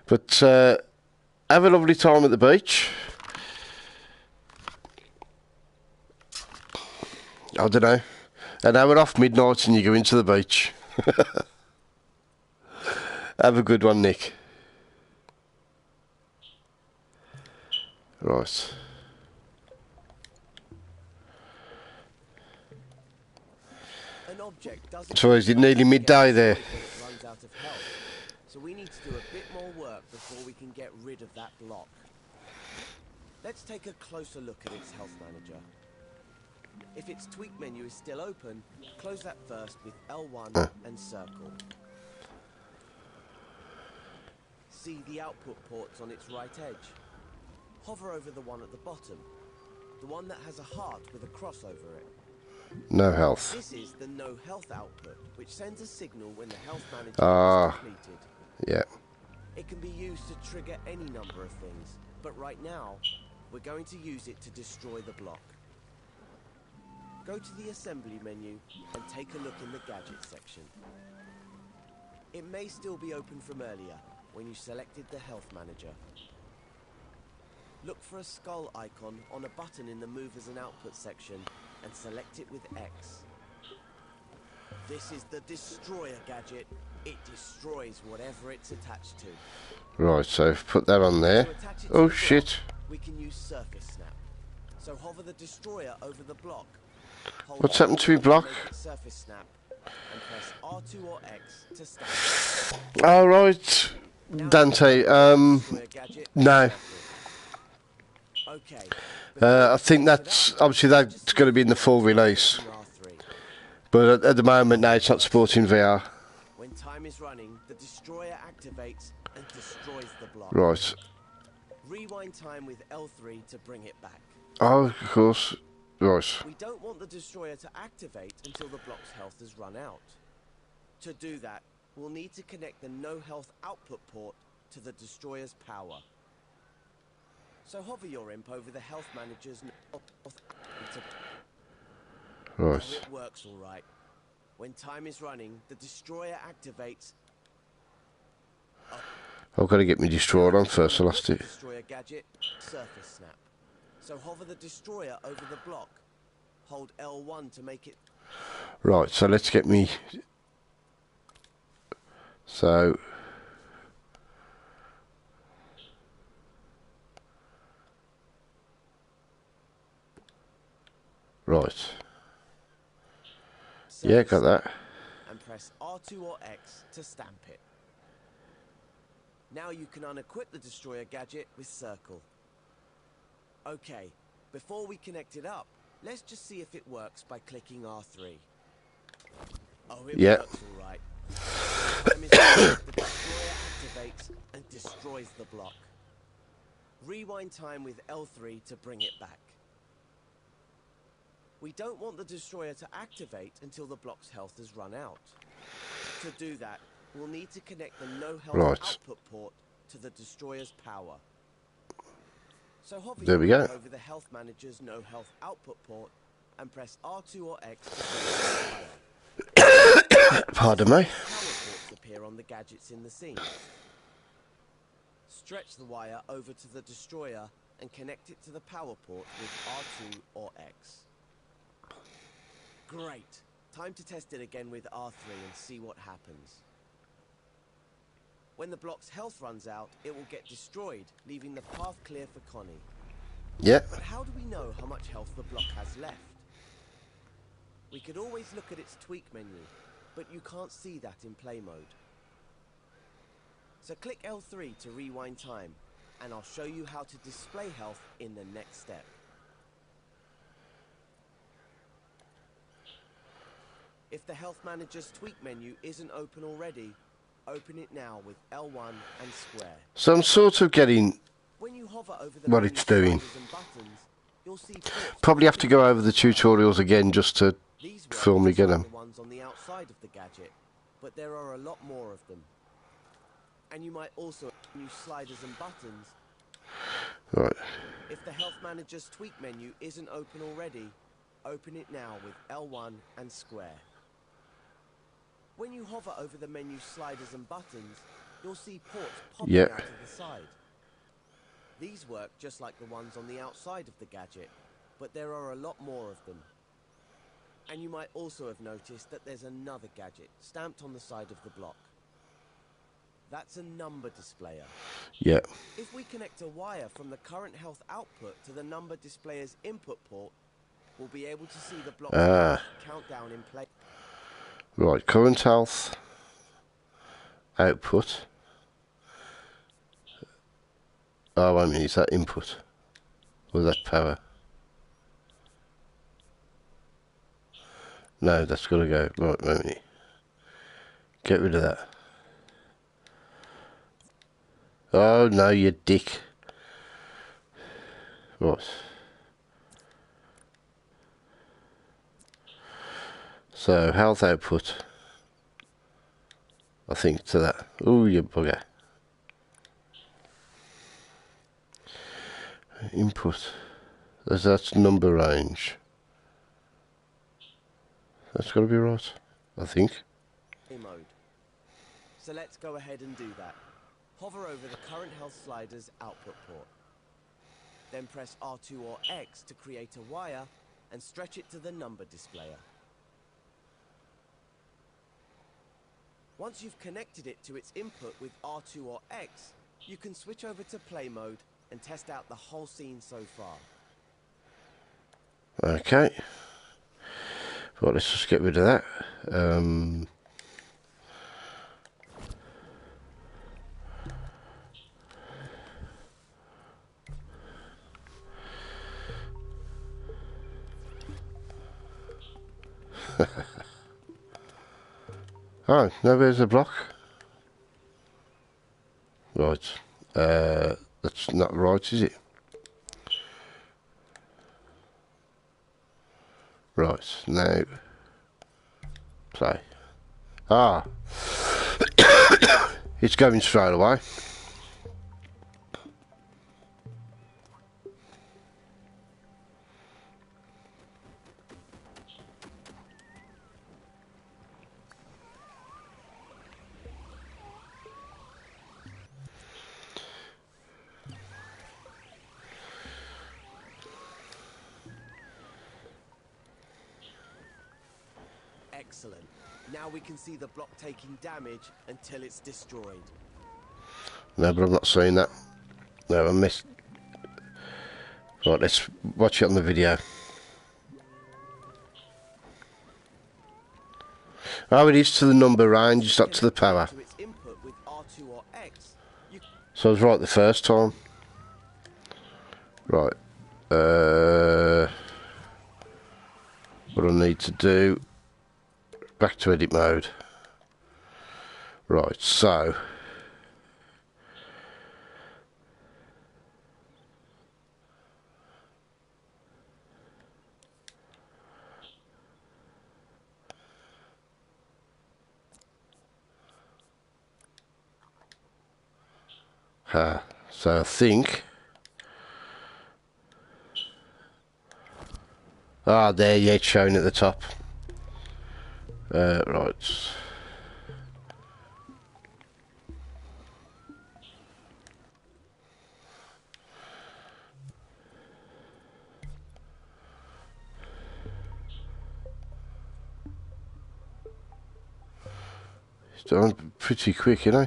But have a lovely time at the beach. I don't know, an hour off midnight and you go into the beach. Have a good one, Nick. Right. An object doesn't So is it nearly midday there? runs out of health. So we need to do a bit more work before we can get rid of that block. Let's take a closer look at its health manager. If its tweak menu is still open, close that first with L1 and circle. See the output ports on its right edge. Hover over the one at the bottom, the one that has a heart with a cross over it. No health. This is the no health output, which sends a signal when the health manager is completed. Yeah. It can be used to trigger any number of things, but right now, we're going to use it to destroy the block. Go to the assembly menu and take a look in the gadget section. It may still be open from earlier when you selected the health manager. Look for a skull icon on a button in the movers and output section and select it with X. This is the destroyer gadget. It destroys whatever it's attached to. Right, so put that on there. Oh shit. We can use surface snap. So hover the destroyer over the block. Hold What's happened to me block? Surface snap and press R2 or X to stand. All right, Dante. No. Okay. I think that's obviously that's going to be in the full release, but at the moment, no, it's not supporting VR. When time is running, the destroyer activates and destroys the block. Right. Rewind time with L3 to bring it back. Oh, of course. Right. We don't want the destroyer to activate until the block's health has run out. To do that, we'll need to connect the no health output port to the destroyer's power. So hover your imp over the health manager's Right. It works all right. When time is running, the destroyer activates. I've got to get me destroyed on first. I lost it. Destroyer gadget, surface snap. So hover the destroyer over the block. Hold L1 to make it. Right. So let's get me. So. Right. Yeah, got that. And press R2 or X to stamp it. Now you can unequip the destroyer gadget with circle. Okay, before we connect it up, let's just see if it works by clicking R3. Oh, it works all right. The destroyer activates and destroys the block. Rewind time with L3 to bring it back. We don't want the destroyer to activate until the block's health has run out. To do that, we'll need to connect the no health output port to the destroyer's power. So hover there we go. over the health manager's no health output port and press R2 or X to bring it to power. Pardon me. Power ports appear on the gadgets in the scene. Stretch the wire over to the destroyer and connect it to the power port with R2 or X. Great. Time to test it again with R3 and see what happens. When the block's health runs out, it will get destroyed, leaving the path clear for Connie. Yep. But how do we know how much health the block has left? We could always look at its tweak menu, but you can't see that in play mode. So click L3 to rewind time, and I'll show you how to display health in the next step. If the Health Manager's tweak menu isn't open already, open it now with L1 and square. So I'm sort of getting When you hover over the what menu it's doing. sliders and buttons, you'll see ports Probably have to go over the tutorials again just to These work film just again. like the ones on the outside of the gadget, but there are a lot more of them. And you might also use sliders and buttons. Right. If the Health Manager's tweak menu isn't open already, open it now with L1 and square. When you hover over the menu sliders and buttons, you'll see ports popping Yep. out of the side. These work just like the ones on the outside of the gadget, but there are a lot more of them. And you might also have noticed that there's another gadget stamped on the side of the block. That's a number displayer. Yeah. If we connect a wire from the current health output to the number displayer's input port, we'll be able to see the block's countdown in play. Right. Current health. Output. Oh, I mean, is that input? Or is that power? No, that's got to go. Right, wait a minute. Get rid of that. Oh, no, you dick. Right. So, health output. I think to that. Oh, you bugger. Input. That's number range. That's got to be right, I think. Mode. So let's go ahead and do that. Hover over the current health slider's output port. Then press R2 or X to create a wire and stretch it to the number displayer. Once you've connected it to its input with R2 or X, you can switch over to play mode and test out the whole scene so far. Okay. Right, let's just get rid of that. Oh, no, there's a block. Right. That's not right, is it? Right, now play. Ah. It's going straight away. Excellent. Now we can see the block taking damage until it's destroyed. No, but I'm not seeing that. No, I missed. Right, let's watch it on the video. Oh, it is to the number range, it's not to the power. To its input with R2 or X, you So I was right the first time. Right. What I need to do. Back to edit mode. Right, so. So I think. Ah, there, yeah, it's showing at the top. Right. done pretty quick, you know.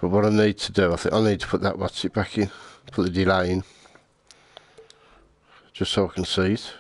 But what I need to do, I think I need to put that what's it back in, put the delay in, just so I can see it.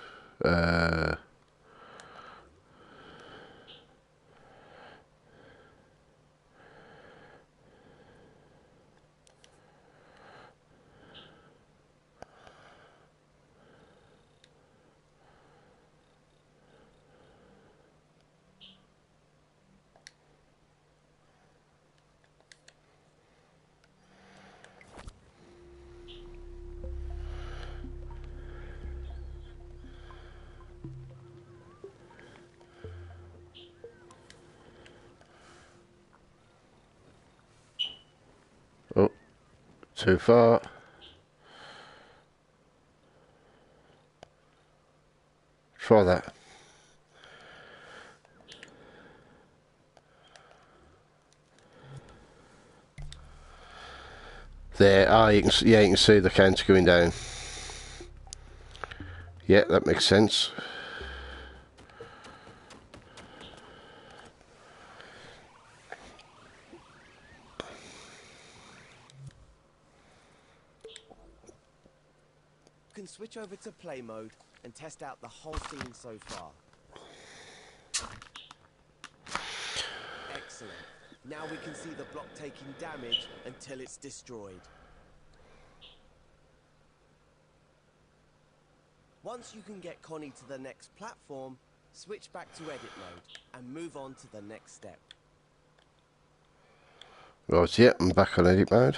Oh, too far. Try that. There, you can yeah, you can see the counter going down. Yeah, that makes sense. You can switch over to play mode and test out the whole scene so far. Excellent. Now we can see the block taking damage until it's destroyed. Once you can get Connie to the next platform, switch back to edit mode and move on to the next step. Right, yeah, I'm back on edit mode.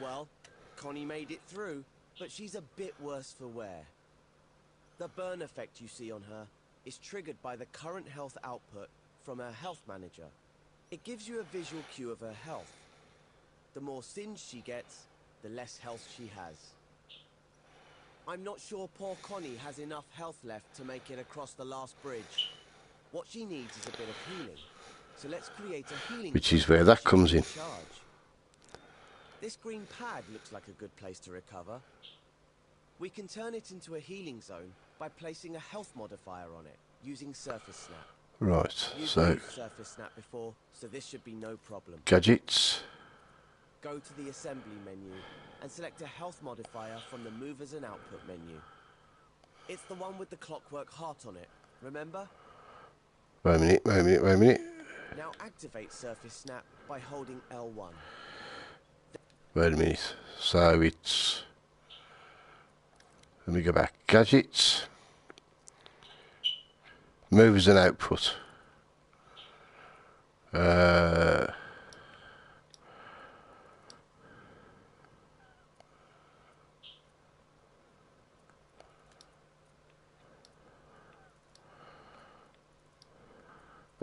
Well, Connie made it through, but she's a bit worse for wear. The burn effect you see on her is triggered by the current health output from her health manager. It gives you a visual cue of her health. The more singed she gets, the less health she has. I'm not sure poor Connie has enough health left to make it across the last bridge. What she needs is a bit of healing. So let's create a healing... Which is where that comes in. Charge. This green pad looks like a good place to recover. We can turn it into a healing zone by placing a health modifier on it, using Surface Snap. Right, You've so used Surface Snap before, so this should be no problem. gadgets. Go to the assembly menu and select a health modifier from the movers and output menu. It's the one with the clockwork heart on it, remember? Wait a minute. Now activate Surface Snap by holding L1. Wait a minute. So it's... Let me go back. Gadgets. Movers and output.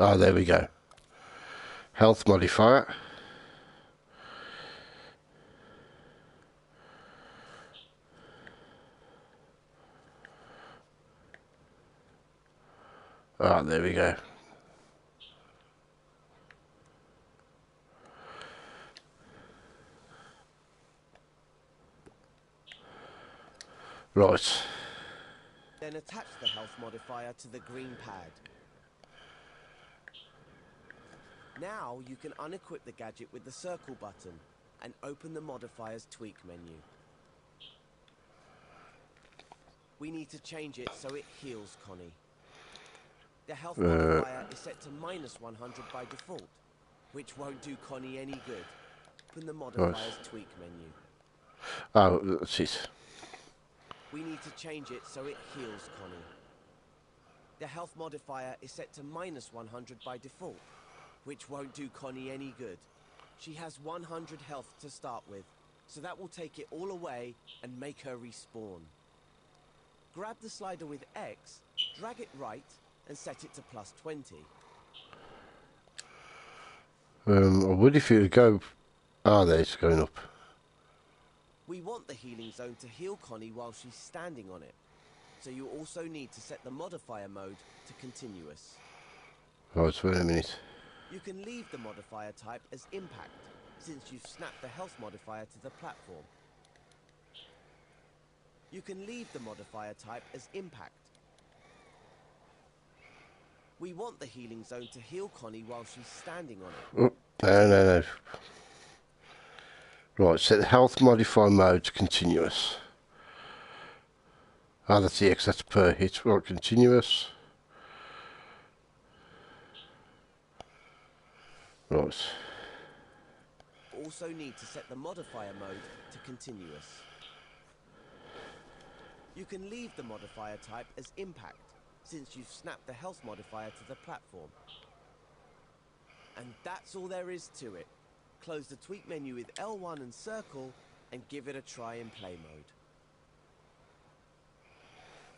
Oh, there we go. Health modifier. Ah, there we go. Right. Then attach the health modifier to the green pad. Now you can unequip the gadget with the circle button and open the modifier's tweak menu. We need to change it so it heals Connie. The health modifier is set to -100 by default, which won't do Connie any good. Open the modifier's tweak menu. Oh, that's it. We need to change it so it heals Connie. The health modifier is set to -100 by default, which won't do Connie any good. She has 100 health to start with, so that will take it all away and make her respawn. Grab the slider with X, drag it right, and set it to +20. I would if you would go... Ah, there, it's going up. We want the healing zone to heal Connie while she's standing on it. So you also need to set the modifier mode to continuous. Right, wait a minute. You can leave the modifier type as impact, since you've snapped the health modifier to the platform. You can leave the modifier type as impact. We want the healing zone to heal Connie while she's standing on it. Oh, no. Right, set the health modifier mode to continuous. Ah, that's the X, that's per hit. Right, continuous. Right. Also need to set the modifier mode to continuous. You can leave the modifier type as impact, since you've snapped the health modifier to the platform. And that's all there is to it. Close the tweak menu with L1 and circle, and give it a try in play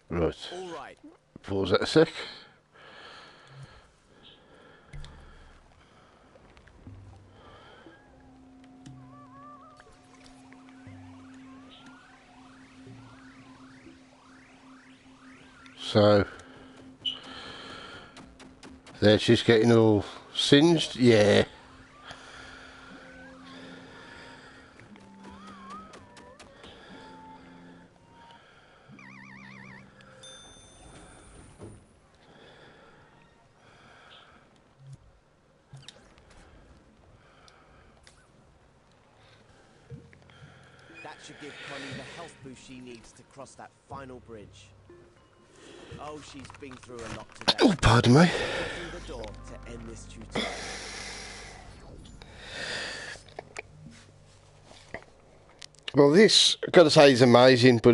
mode. Right. Alright. Pause that a sec. So, there she's getting all singed, yeah. That should give Connie the health boost she needs to cross that final bridge. Oh, she's been through a lot today. Oh, pardon me. Through the door to end this tutorial. Well, this, I've got to say, is amazing, but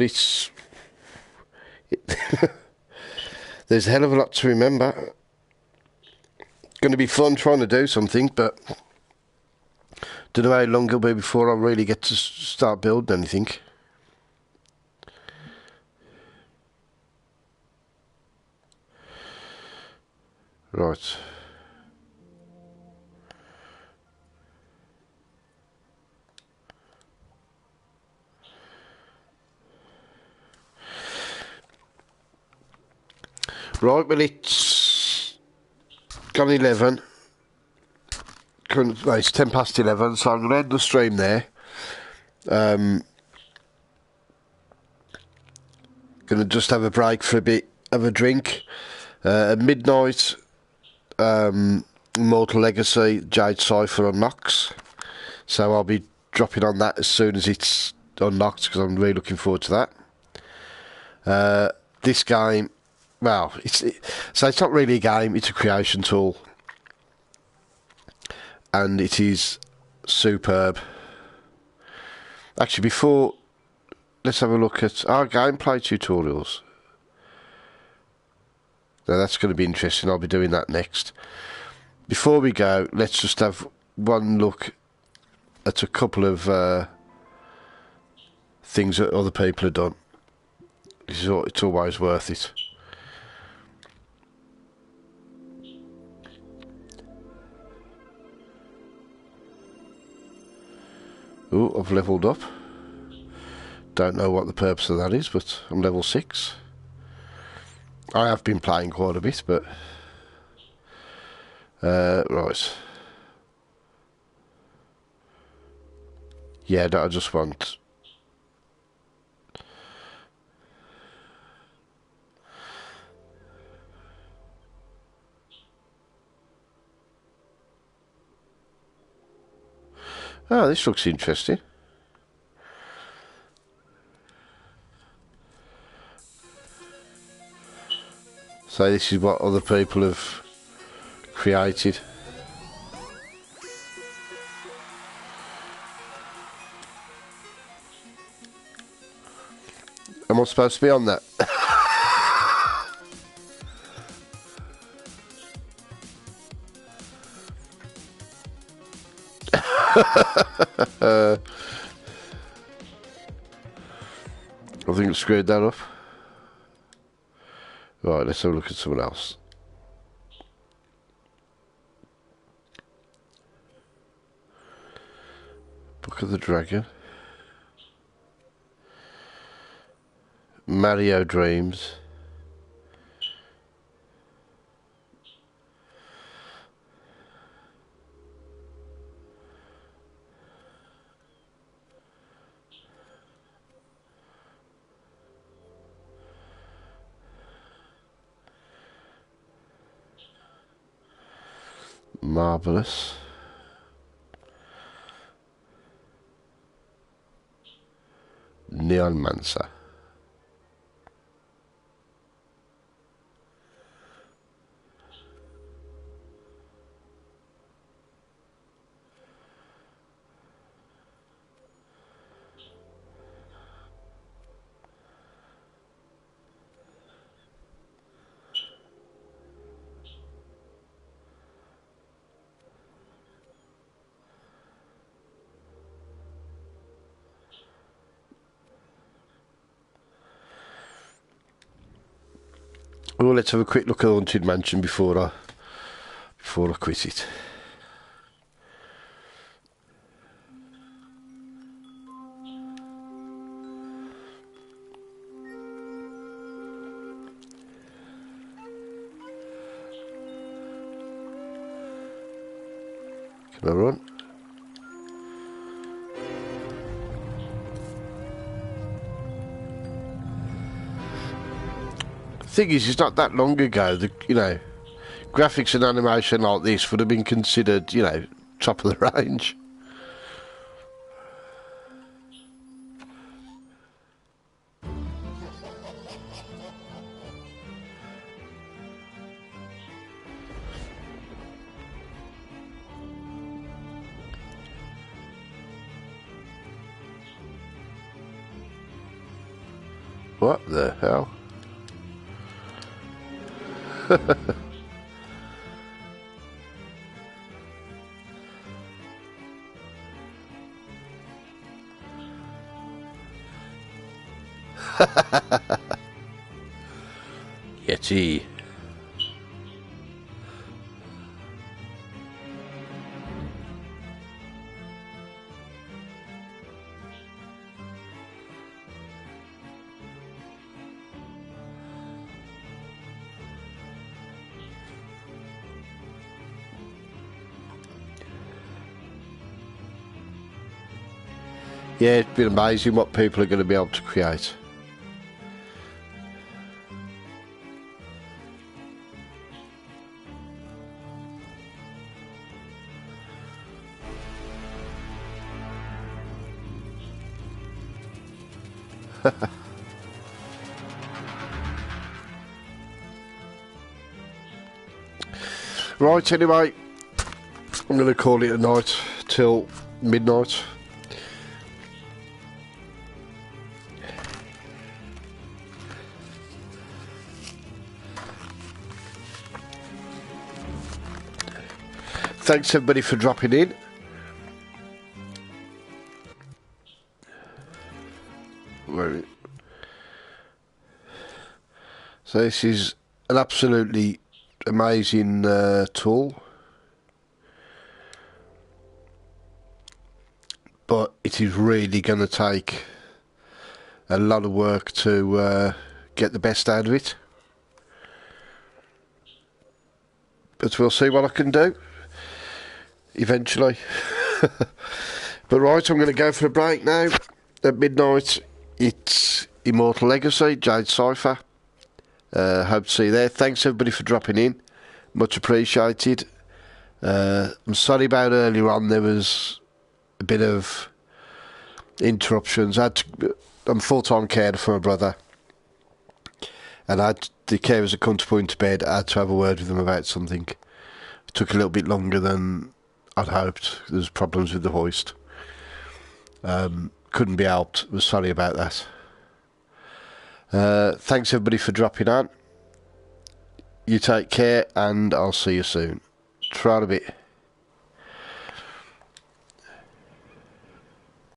there's a hell of a lot to remember. Going to be fun trying to do something, but don't know how long it'll be before I really get to start building anything. Right. Right, well, it's gone 11. Well, it's 10 past 11, so I'm going to end the stream there. Going to just have a break for a bit, have a drink. At midnight, Mortal Legacy, Jade Cypher unlocks. So I'll be dropping on that as soon as it's unlocked, because I'm really looking forward to that. This game, well, so it's not really a game, it's a creation tool. And it is superb. Actually, before, let's have a look at our gameplay tutorials. Now that's going to be interesting, I'll be doing that next. Before we go, let's just have one look at a couple of things that other people have done. It's always worth it. Oh, I've levelled up. Don't know what the purpose of that is, but I'm level 6. I have been playing quite a bit, but... right. Yeah, no, I just want... Oh, this looks interesting. So this is what other people have created. Am I supposed to be on that? I think I screwed that up. Right, let's have a look at someone else. Book of the Dragon. Mario Dreams. Marvelous. Neon Mancer. Oh, let's have a quick look at Haunted Mansion before I quit it. Can I run? Thing is, it's not that long ago that, you know, graphics and animation like this would have been considered, you know, top of the range. What the hell? Yeti. Yeah, it's been amazing what people are going to be able to create. Right, anyway, I'm going to call it a night till midnight. Thanks everybody for dropping in. Right. So this is an absolutely amazing tool, but it is really going to take a lot of work to get the best out of it. But we'll see what I can do eventually. But right, I'm going to go for a break now. At midnight, it's Immortal Legacy, Jade Cypher. Hope to see you there. Thanks everybody for dropping in. Much appreciated. I'm sorry about earlier on, there was a bit of interruptions. I'm full-time carer for my brother, and the carers had come to put him to bed. I had to have a word with them about something. It took a little bit longer than I'd hoped. There was problems with the hoist. Couldn't be helped. Was sorry about that. Thanks everybody for dropping on. You take care, and I'll see you soon. Try a bit.